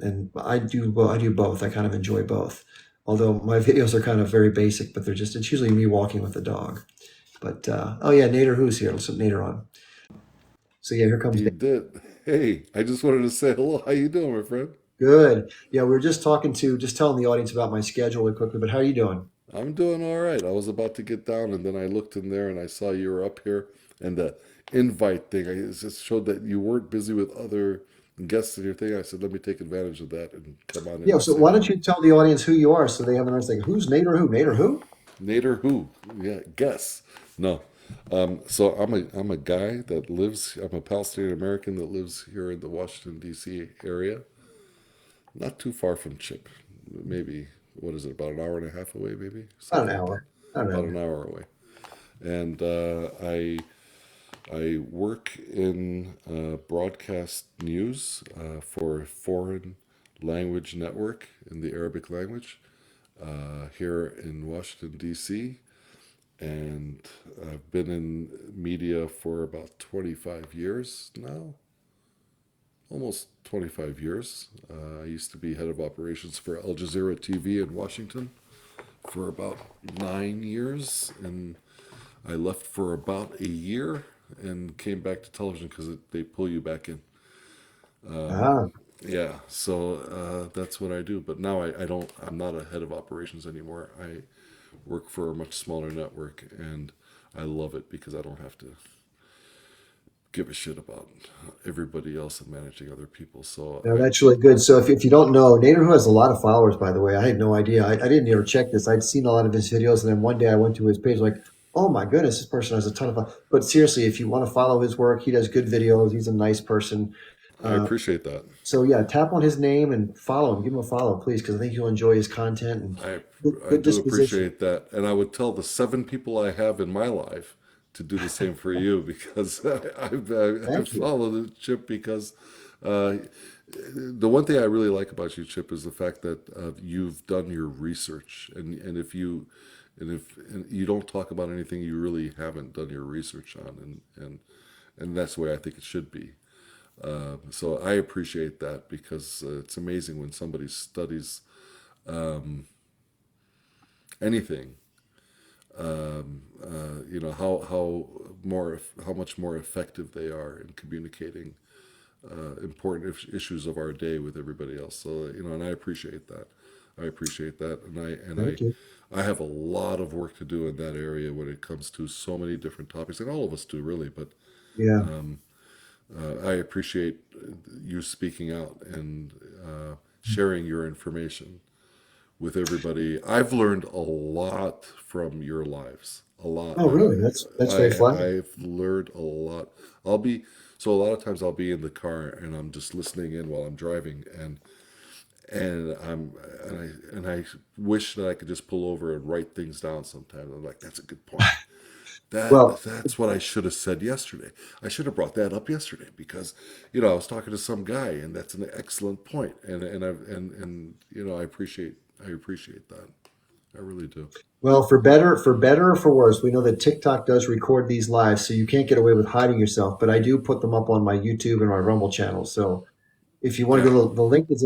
Speaker 1: I do both. I kind of enjoy both. Although my videos are kind of very basic, but it's usually me walking with the dog. But oh yeah, Nader Who's here. Let's put Nader on. So yeah, here comes
Speaker 15: You did. Hey, I just wanted to say hello. How you doing, my friend?
Speaker 1: Good. Yeah, we were just telling the audience about my schedule really quickly, but how are you doing?
Speaker 15: I'm doing all right. I was about to get down, and then I looked in there and I saw you were up here, and the invite thing, it just showed that you weren't busy with other guests in your thing. I said, let me take advantage of that and come on in
Speaker 1: Yeah,
Speaker 15: and
Speaker 1: so
Speaker 15: say
Speaker 1: why
Speaker 15: hello.
Speaker 1: don't you tell the audience who you are so they have an understanding. Who's Nader Who? Nader Who?
Speaker 15: Nader who? Yeah, guess. No. So I'm a guy that lives. I'm a Palestinian American that lives here in the Washington D.C. area, not too far from Chip. Maybe what is it? About an hour and a half away, maybe
Speaker 1: About an
Speaker 15: something like that.
Speaker 1: hour. About an
Speaker 15: About
Speaker 1: hour.
Speaker 15: an hour away. And I work in broadcast news for a foreign language network in the Arabic language here in Washington D.C. And I've been in media for about 25 years now, almost 25 years. I used to be head of operations for Al Jazeera TV in Washington for about 9 years, and I left for about a year and came back to television because they pull you back in.
Speaker 1: Ah,
Speaker 15: Yeah, so that's what I do. But now I don't. I'm not a head of operations anymore. I work for a much smaller network, and I love it because I don't have to give a shit about everybody else and managing other people. So
Speaker 1: no, that's really good. So if you don't know, Nader Who has a lot of followers, by the way. I had no idea. I didn't ever check this. I'd seen a lot of his videos, and then one day I went to his page, like, oh my goodness, this person has a ton of fun. But seriously, if you want to follow his work, he does good videos. He's a nice person.
Speaker 15: I
Speaker 1: Uh,
Speaker 15: appreciate that.
Speaker 1: so yeah, tap on his name and follow him. Give him a follow, please, because I think you'll enjoy his content and
Speaker 15: I I
Speaker 1: good
Speaker 15: do
Speaker 1: disposition.
Speaker 15: appreciate that, and I would tell the 7 people I have in my life to do the same for you because I've
Speaker 1: Thank you.
Speaker 15: followed Chip because uh, the one thing I really like about you, Chip, is the fact that you've done your research, and you don't talk about anything you really haven't done your research on, and that's the way I think it should be. So I appreciate that because it's amazing when somebody studies anything, how much more effective they are in communicating important issues of our day with everybody else. So and I appreciate that. I appreciate that, and
Speaker 1: Thank you.
Speaker 15: I have a lot of work to do in that area when it comes to so many different topics, and all of us do really. But
Speaker 1: Yeah.
Speaker 15: um, I appreciate you speaking out and sharing your information with everybody. I've learned a lot from your lives. A lot.
Speaker 1: Oh, really? That's very flattering.
Speaker 15: I've learned a lot. I'll be so a lot of times I'll be in the car and I'm just listening in while I'm driving and I wish that I could just pull over and write things down sometimes. I'm like, that's a good point.
Speaker 1: Well,
Speaker 15: That's what I should have said yesterday. I should have brought that up yesterday because, I was talking to some guy and that's an excellent point. And I appreciate that. I really do.
Speaker 1: well, for better or for worse, we know that TikTok does record these lives, so you can't get away with hiding yourself. But I do put them up on my YouTube and my Rumble channel. So if you want to
Speaker 15: Yeah.
Speaker 1: go, the links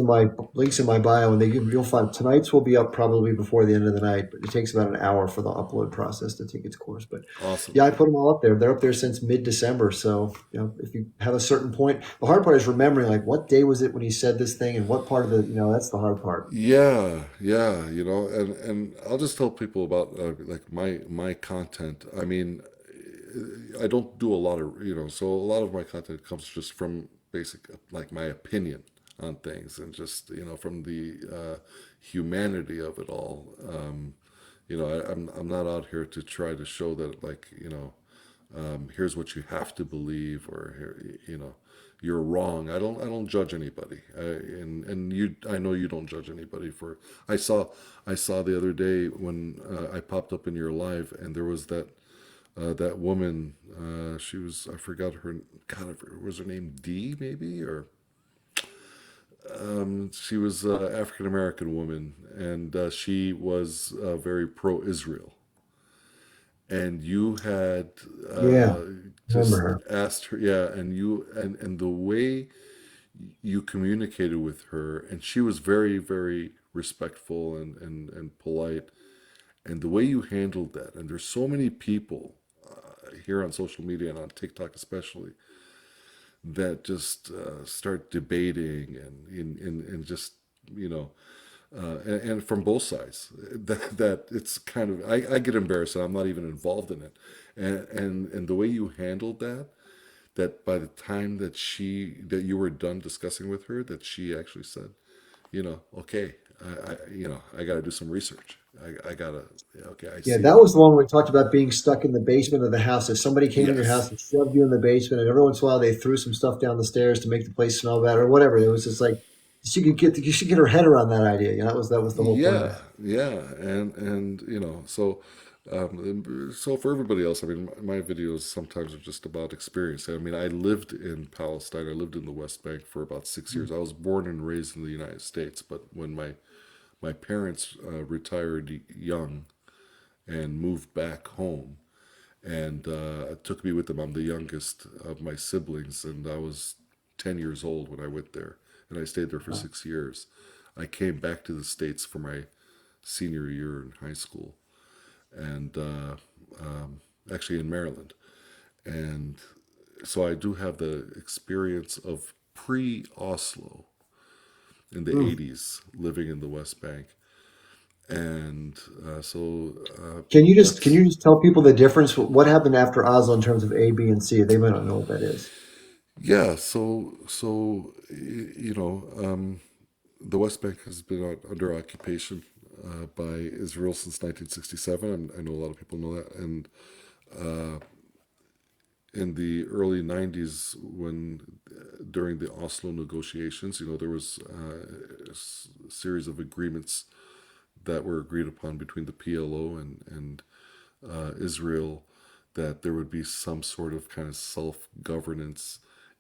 Speaker 1: in my bio, and you'll find tonight's will be up probably before the end of the night. But it takes about an hour for the upload process to take its course. But
Speaker 15: Awesome.
Speaker 1: yeah, I put them all up there. They're up there since mid-December. So if you have a certain point, the hard part is remembering like what day was it when he said this thing, and what part of the that's the hard part.
Speaker 15: Yeah, yeah, and I'll just tell people about like my content. I mean, I don't do a lot of, so a lot of my content comes just from basic, like my opinion on things and just, from the humanity of it all. I'm not out here to try to show that like, here's what you have to believe or here, you're wrong. I don't judge anybody. I know you don't judge anybody for, I saw the other day when I popped up in your live and there was that That woman, she was, I forgot her, God, was her name Dee maybe? Or she was an African American woman, and she was very pro Israel. And you had
Speaker 1: Yeah, remember
Speaker 15: just
Speaker 1: her.
Speaker 15: asked her, yeah, and the way you communicated with her, and she was very, very respectful and polite, and the way you handled that, and there's so many people here on social media and on TikTok especially that just start debating and just you know and from both sides that it's kind of I get embarrassed and I'm not even involved in it, and the way you handled that, that by the time that you were done discussing with her, that she actually said, okay, I got to do some research. I gotta, okay, I
Speaker 1: Yeah,
Speaker 15: see
Speaker 1: that
Speaker 15: that.
Speaker 1: was the one where we talked about being stuck in the basement of the house. If somebody came in your house
Speaker 15: Yes.
Speaker 1: and shoved you in the basement, and every once in a while they threw some stuff down the stairs to make the place smell better, or whatever. It was just like you should get her head around that idea. That was the whole point of
Speaker 15: Yeah,
Speaker 1: that.
Speaker 15: yeah, and so for everybody else, I mean, my videos sometimes are just about experience. I mean, I lived in Palestine. I lived in the West Bank for about 6 years. I was born and raised in the United States, but when my parents retired young and moved back home, and took me with them. I'm the youngest of my siblings, and I was 10 years old when I went there, and I stayed there for 6 years. I came back to the States for my senior year in high school, and actually in Maryland. And so I do have the experience of pre Oslo in the
Speaker 1: Mm.
Speaker 15: 80s living in the West Bank. And
Speaker 1: Can
Speaker 15: that's
Speaker 1: you just tell people the difference? What happened after Oslo in terms of A, B, and C? They might not know what that is.
Speaker 15: Yeah, the West Bank has been under occupation by Israel since 1967, and I know a lot of people know that. And uh, in the early 90s, when during the Oslo negotiations, there was a series of agreements that were agreed upon between the PLO and Israel, that there would be some sort of kind of self governance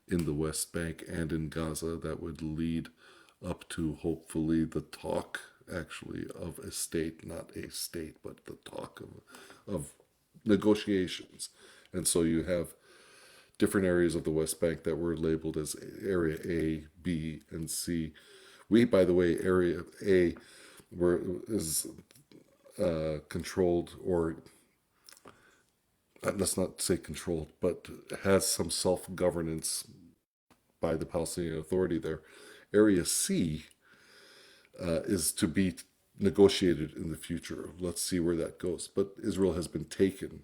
Speaker 15: in the West Bank and in Gaza that would lead up to hopefully the talk actually of a state, not a state, but the talk of negotiations. And so you have different areas of the West Bank that were labeled as Area A, B, and C. We, by the way, Area A is controlled, or let's not say controlled, but has some self governance by the Palestinian Authority there. Area C is to be negotiated in the future. Let's see where that goes. But Israel has been taken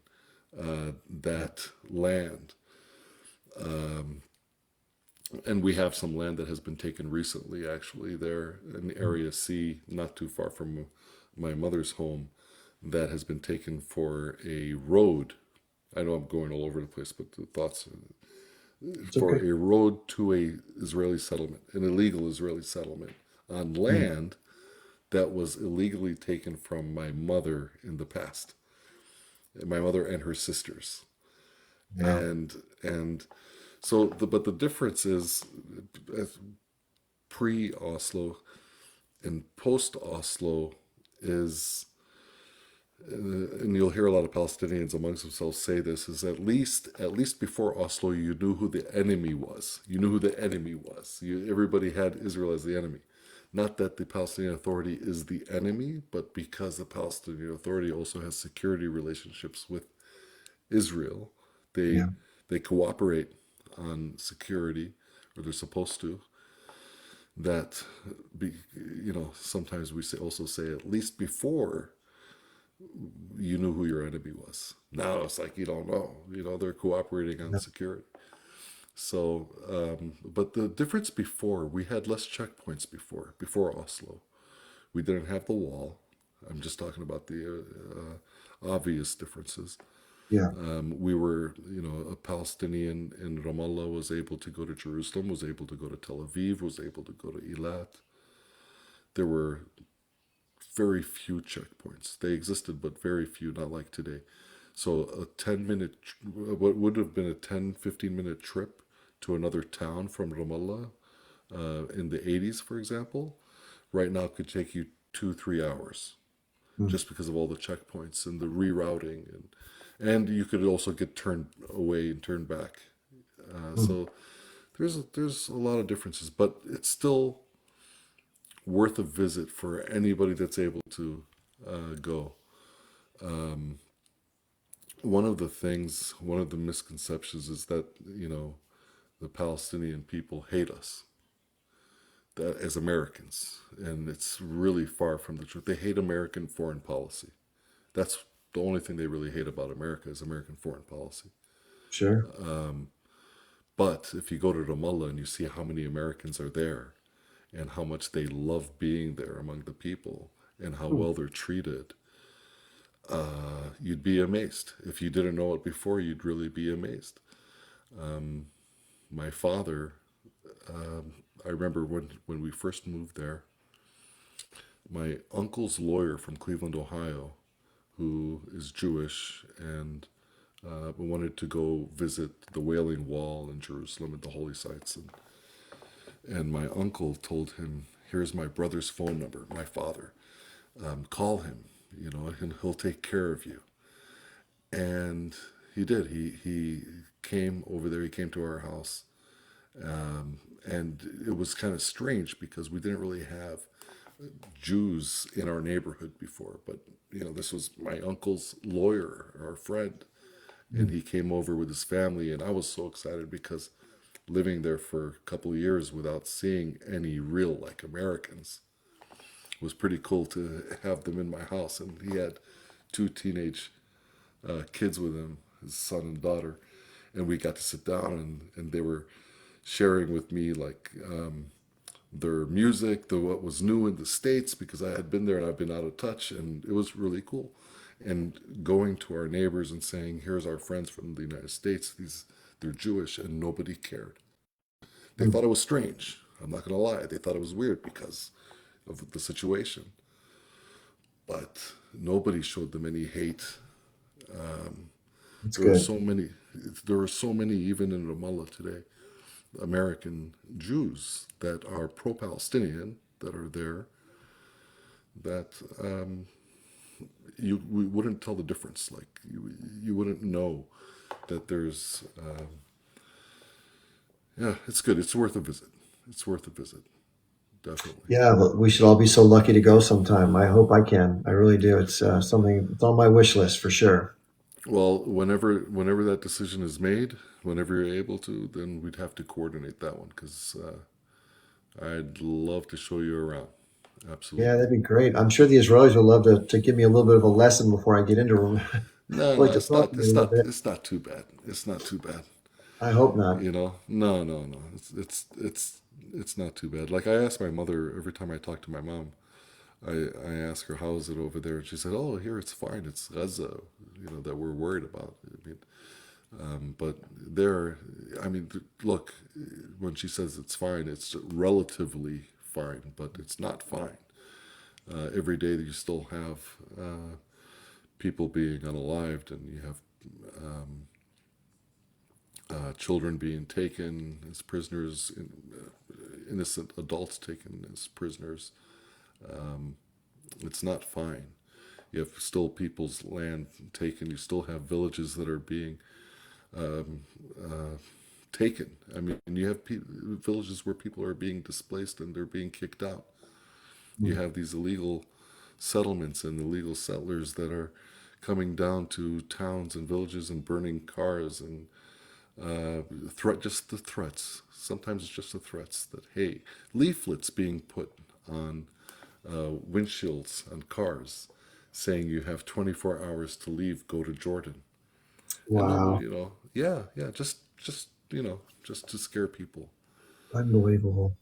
Speaker 15: that land. And we have some land that has been taken recently, actually, there in Area C, not too far from my mother's home, that has been taken for a road. I know I'm going all over the place, but the thoughts
Speaker 1: It's
Speaker 15: for
Speaker 1: okay.
Speaker 15: a road to a Israeli settlement, an illegal Israeli settlement on
Speaker 1: Mm.
Speaker 15: land that was illegally taken from my mother in the past, my mother and her sisters,
Speaker 1: Yeah.
Speaker 15: and so but the difference is pre Oslo and post Oslo is, and you'll hear a lot of Palestinians amongst themselves say this, is at least before Oslo you knew who the enemy was. You knew who the enemy was. Everybody had Israel as the enemy. Not that the Palestinian Authority is the enemy, but because the Palestinian Authority also has security relationships with Israel, they
Speaker 1: Yeah.
Speaker 15: they cooperate on security, or they're supposed to. That sometimes we say at least before you knew who your enemy was. Now it's like you don't know. They're cooperating on
Speaker 1: Yeah.
Speaker 15: security. So, but the difference before, we had less checkpoints before Oslo. We didn't have the wall. I'm just talking about the obvious differences.
Speaker 1: Yeah.
Speaker 15: We were, a Palestinian in Ramallah was able to go to Jerusalem, was able to go to Tel Aviv, was able to go to Eilat. There were very few checkpoints. They existed, but very few, not like today. So a 10-minute, what would have been a 10, 15-minute trip to another town from Ramallah in the 80s, for example, right now could take you 2, 3 hours just because of all the checkpoints and the rerouting, and you could also get turned away and turned back. So there's a lot of differences, but it's still worth a visit for anybody that's able to go. One of the misconceptions is that, the Palestinian people hate us as Americans, and it's really far from the truth. They hate American foreign policy. That's the only thing they really hate about America is American foreign policy.
Speaker 1: Sure.
Speaker 15: But if you go to Ramallah and you see how many Americans are there and how much they love being there among the people and how well they're treated, you'd be amazed. If you didn't know it before, you'd really be amazed. My father, I remember when we first moved there, my uncle's lawyer from Cleveland, Ohio, who is Jewish and wanted to go visit the Wailing Wall in Jerusalem and the holy sites. And my uncle told him, here's my brother's phone number, my father. Call him, and he'll take care of you. And he did. He came over there. He came to our house. And it was kind of strange because we didn't really have Jews in our neighborhood before. But, this was my uncle's lawyer, our friend. And he came over with his family. And I was so excited because living there for a couple of years without seeing any real, Americans was pretty cool to have them in my house. And he had 2 teenage kids with him, his son and daughter. And we got to sit down and they were sharing with me their music, what was new in the States, because I had been there and I've been out of touch, and it was really cool. And going to our neighbors and saying, here's our friends from the United States, they're Jewish, and nobody cared. They thought it was strange. I'm not going to lie. They thought it was weird because of the situation. But nobody showed them any hate.
Speaker 1: That's
Speaker 15: There were
Speaker 1: good.
Speaker 15: so many. There are so many, even in Ramallah today, American Jews that are pro-Palestinian that are there. That we wouldn't tell the difference. You wouldn't know that there's. Yeah, it's good. It's worth a visit. It's worth a visit. Definitely.
Speaker 1: Yeah, but we should all be so lucky to go sometime. I hope I can. I really do. It's something. It's on my wish list for sure.
Speaker 15: Well, whenever that decision is made, whenever you're able to, then we'd have to coordinate that one because I'd love to show you around.
Speaker 1: Yeah,
Speaker 15: Absolutely.
Speaker 1: that'd be great. I'm sure the Israelis would love to give me a little bit of a lesson before I get into them.
Speaker 15: No,
Speaker 1: Like
Speaker 15: no,
Speaker 1: to
Speaker 15: it's
Speaker 1: talk
Speaker 15: not.
Speaker 1: to me a little bit.
Speaker 15: It's not too bad. It's not too bad.
Speaker 1: I hope not.
Speaker 15: No, no, no. It's not too bad. Like I ask my mother every time I talk to my mom. I ask her how is it over there, and she said, "Oh, here it's fine. It's Gaza, that we're worried about." I mean, but there, I mean, look, when she says it's fine, it's relatively fine, but it's not fine. Every day that you still have people being unalived, and you have children being taken as prisoners, innocent adults taken as prisoners. It's not fine. You have still people's land taken. You still have villages that are being taken. I mean, you have villages where people are being displaced and they're being kicked out. You have these illegal settlements and illegal settlers that are coming down to towns and villages and burning cars and just the threats. Sometimes it's just the threats that, hey, leaflets being put on windshields on cars saying you have 24 hours to leave, go to Jordan. And
Speaker 1: Wow,
Speaker 15: yeah, just to scare people.
Speaker 1: unbelievable.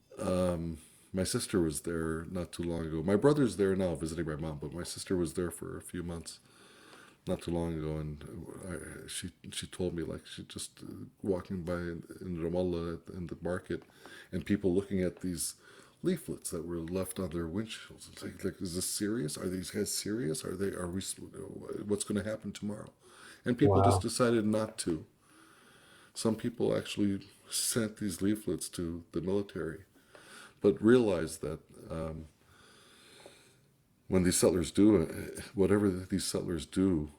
Speaker 15: My sister was there not too long ago. My brother's there now visiting my mom, but my sister was there for a few months not too long ago, and she told me she just walking by in Ramallah in the market, and people looking at these leaflets that were left on their windshields. It's like, is this serious? Are these guys serious? Are we? What's going to happen tomorrow? and people just
Speaker 1: Wow.
Speaker 15: decided not to. Some people actually sent these leaflets to the military, but realized that when these settlers do whatever these settlers do,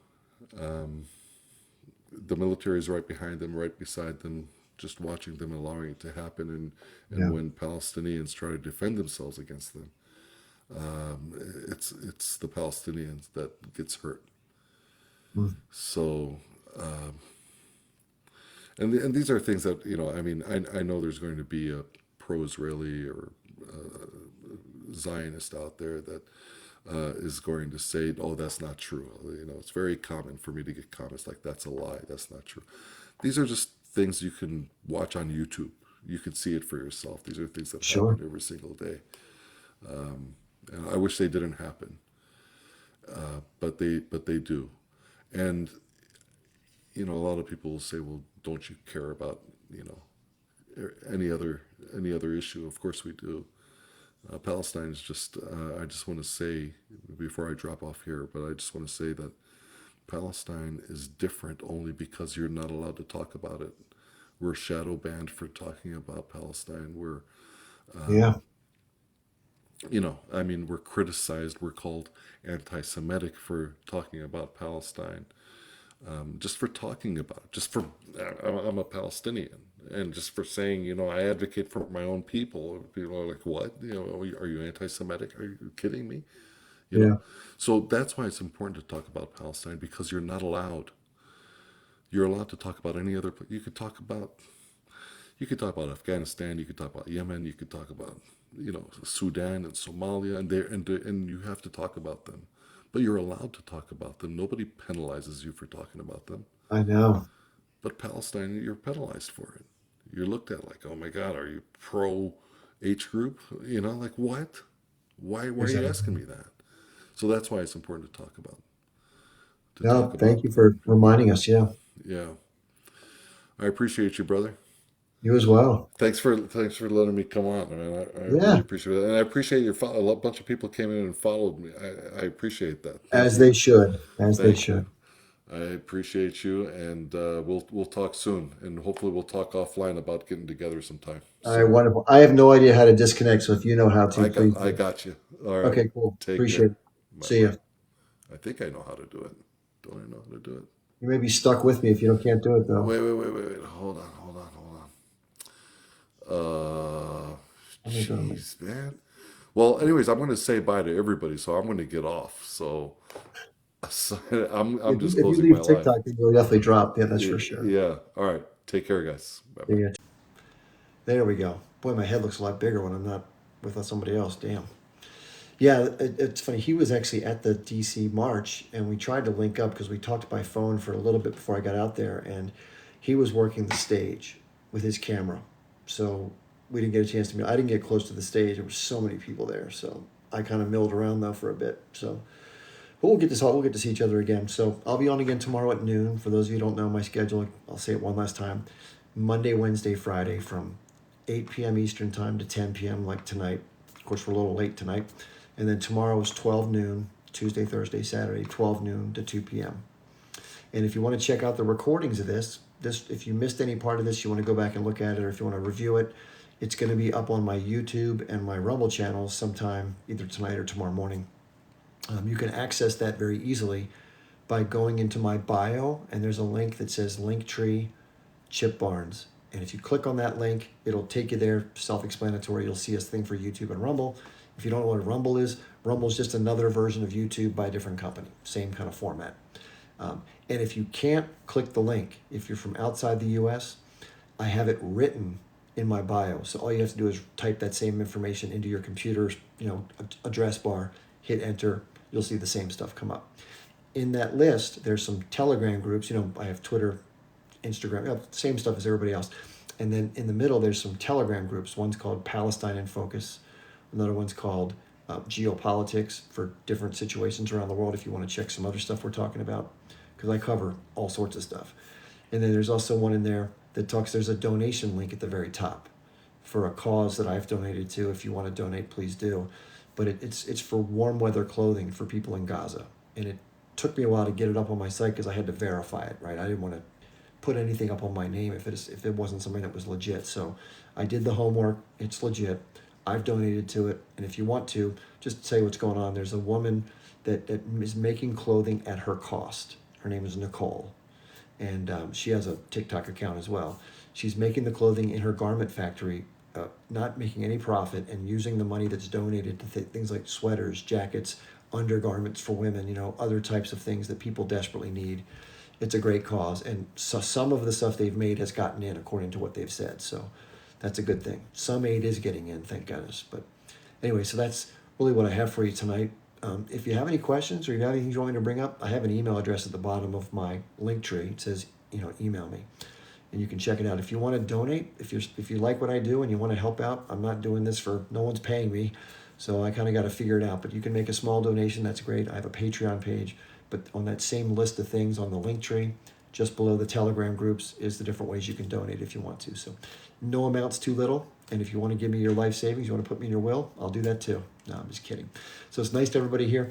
Speaker 15: the military is right behind them, right beside them, just watching them, allowing it to happen. And
Speaker 1: Yeah.
Speaker 15: when Palestinians try to defend themselves against them, it's the Palestinians that gets hurt.
Speaker 1: Mm.
Speaker 15: So, and these are things that, I mean, I know there's going to be a pro-Israeli or Zionist out there that is going to say, "Oh, that's not true." It's very common for me to get comments like, "That's a lie. That's not true." These are just things you can watch on YouTube. You can see it for yourself. These are things that
Speaker 1: Sure.
Speaker 15: happen every single day. And I wish they didn't happen, but they do. And a lot of people will say, "Well, don't you care about any other issue?" Of course we do. Palestine is just. I just want to say before I drop off here, but I just want to say that Palestine is different only because you're not allowed to talk about it. We're shadow banned for talking about Palestine. We're
Speaker 1: Yeah.
Speaker 15: I mean, we're criticized. We're called anti-Semitic for talking about Palestine. Just for talking about it. Just for I'm a Palestinian, and just for saying, I advocate for my own people. People are like, "What? Are you anti-Semitic? Are you kidding me?"
Speaker 1: Yeah.
Speaker 15: So that's why it's important to talk about Palestine, because you're not allowed. You're allowed to talk about any other. You could talk about Afghanistan. You could talk about Yemen. You could talk about Sudan and Somalia, and you have to talk about them. But you're allowed to talk about them. Nobody penalizes you for talking about them.
Speaker 1: I know.
Speaker 15: But Palestine, you're penalized for it. You're looked at like, "Oh my God, are you pro H group?" Like what? Why are you
Speaker 1: Exactly.
Speaker 15: asking me that? So that's why it's important to talk about.
Speaker 1: No, thank you for reminding us. Yeah.
Speaker 15: Yeah. I appreciate you, brother.
Speaker 1: You as well.
Speaker 15: Thanks for letting me come on. I mean, I really
Speaker 1: Yeah.
Speaker 15: appreciate it, and I appreciate your follow. A bunch of people came in and followed me. I appreciate that. Thank
Speaker 1: As
Speaker 15: you.
Speaker 1: they should. As they
Speaker 15: Thank you.
Speaker 1: should.
Speaker 15: I appreciate you, and we'll talk soon, and hopefully we'll talk offline about getting together sometime.
Speaker 1: All right, wonderful. I have no idea how to disconnect, so if you know how to, please
Speaker 15: I
Speaker 1: do.
Speaker 15: got you. All right.
Speaker 1: Okay, cool.
Speaker 15: Take
Speaker 1: Appreciate
Speaker 15: care.
Speaker 1: it. See ya.
Speaker 15: I think I know how to do it. Don't I know how to do it?
Speaker 1: You may be stuck with me if you can't do it though.
Speaker 15: Wait. Hold on. Jeez, man. Well, anyways, I'm going to say bye to everybody, so I'm going to get off. So I'm just
Speaker 1: If you
Speaker 15: closing my
Speaker 1: leave
Speaker 15: live.
Speaker 1: TikTok, then you'll definitely drop. Yeah, that's for sure.
Speaker 15: Yeah. All right. Take care, guys. Bye.
Speaker 1: Yeah. There we go. Boy, my head looks a lot bigger when I'm not with somebody else. Damn. Yeah, it's funny. He was actually at the DC March, and we tried to link up because we talked by phone for a little bit before I got out there, and he was working the stage with his camera. So we didn't get a chance to meet. I didn't get close to the stage. There were so many people there, so I kind of milled around though for a bit. So, but we'll get to see each other again. So I'll be on again tomorrow at noon. For those of you who don't know my schedule, I'll say it one last time: Monday, Wednesday, Friday, from 8 p.m. Eastern time to 10 p.m. like tonight. Of course, we're a little late tonight. And then tomorrow is 12 noon, Tuesday, Thursday, Saturday, 12 noon to 2 p.m. And if you want to check out the recordings of this, if you missed any part of this, you want to go back and look at it, or if you want to review it, it's going to be up on my YouTube and my Rumble channels sometime either tonight or tomorrow morning. You can access that very easily by going into my bio, and there's a link that says Linktree Chip Barnes. And if you click on that link, it'll take you there, self-explanatory. You'll see a thing for YouTube and Rumble. If you don't know what Rumble is just another version of YouTube by a different company, same kind of format. And if you can't click the link, if you're from outside the US, I have it written in my bio. So all you have to do is type that same information into your computer's, address bar, hit enter, you'll see the same stuff come up. In that list, there's some Telegram groups. I have Twitter, Instagram, same stuff as everybody else. And then in the middle, there's some Telegram groups. One's called Palestine in Focus. Another one's called Geopolitics, for different situations around the world if you want to check some other stuff we're talking about, because I cover all sorts of stuff. And then there's also one in there that there's a donation link at the very top for a cause that I've donated to. If you want to donate, please do. But it's for warm weather clothing for people in Gaza. And took me a while to get it up on my site because I had to verify it, right? I didn't want to put anything up on my name if it wasn't something that was legit. So I did the homework. It's legit. I've donated to it. And if you want to, just say what's going on. There's a woman that is making clothing at her cost. Her name is Nicole. And she has a TikTok account as well. She's making the clothing in her garment factory, not making any profit, and using the money that's donated to things like sweaters, jackets, undergarments for women, you know, other types of things that people desperately need. It's a great cause. And so some of the stuff they've made has gotten in according to what they've said. So that's a good thing. Some aid is getting in, thank goodness. But anyway, so that's really what I have for you tonight. If you have any questions or you have anything you want me to bring up, I have an email address at the bottom of my link tree. It says, you know, email me, and you can check it out. If you want to donate, if you like what I do and you want to help out, I'm not doing this for, no one's paying me, so I kind of got to figure it out. But you can make a small donation. That's great. I have a Patreon page, but on that same list of things on the link tree, just below the Telegram groups, is the different ways you can donate if you want to. So no amount's too little. And if you want to give me your life savings, you want to put me in your will, I'll do that too. No, I'm just kidding. So it's nice to everybody here.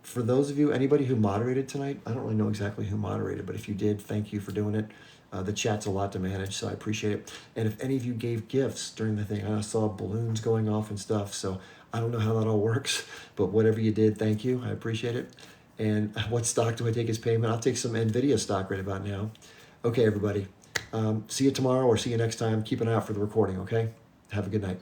Speaker 1: For those of you, anybody who moderated tonight, I don't really know exactly who moderated, but if you did, thank you for doing it. The chat's a lot to manage, so I appreciate it. And if any of you gave gifts during the thing, I saw balloons going off and stuff, so I don't know how that all works, but whatever you did, thank you. I appreciate it. And what stock do I take as payment? I'll take some NVIDIA stock right about now. Okay, everybody. See you tomorrow or see you next time. Keep an eye out for the recording, okay? Have a good night.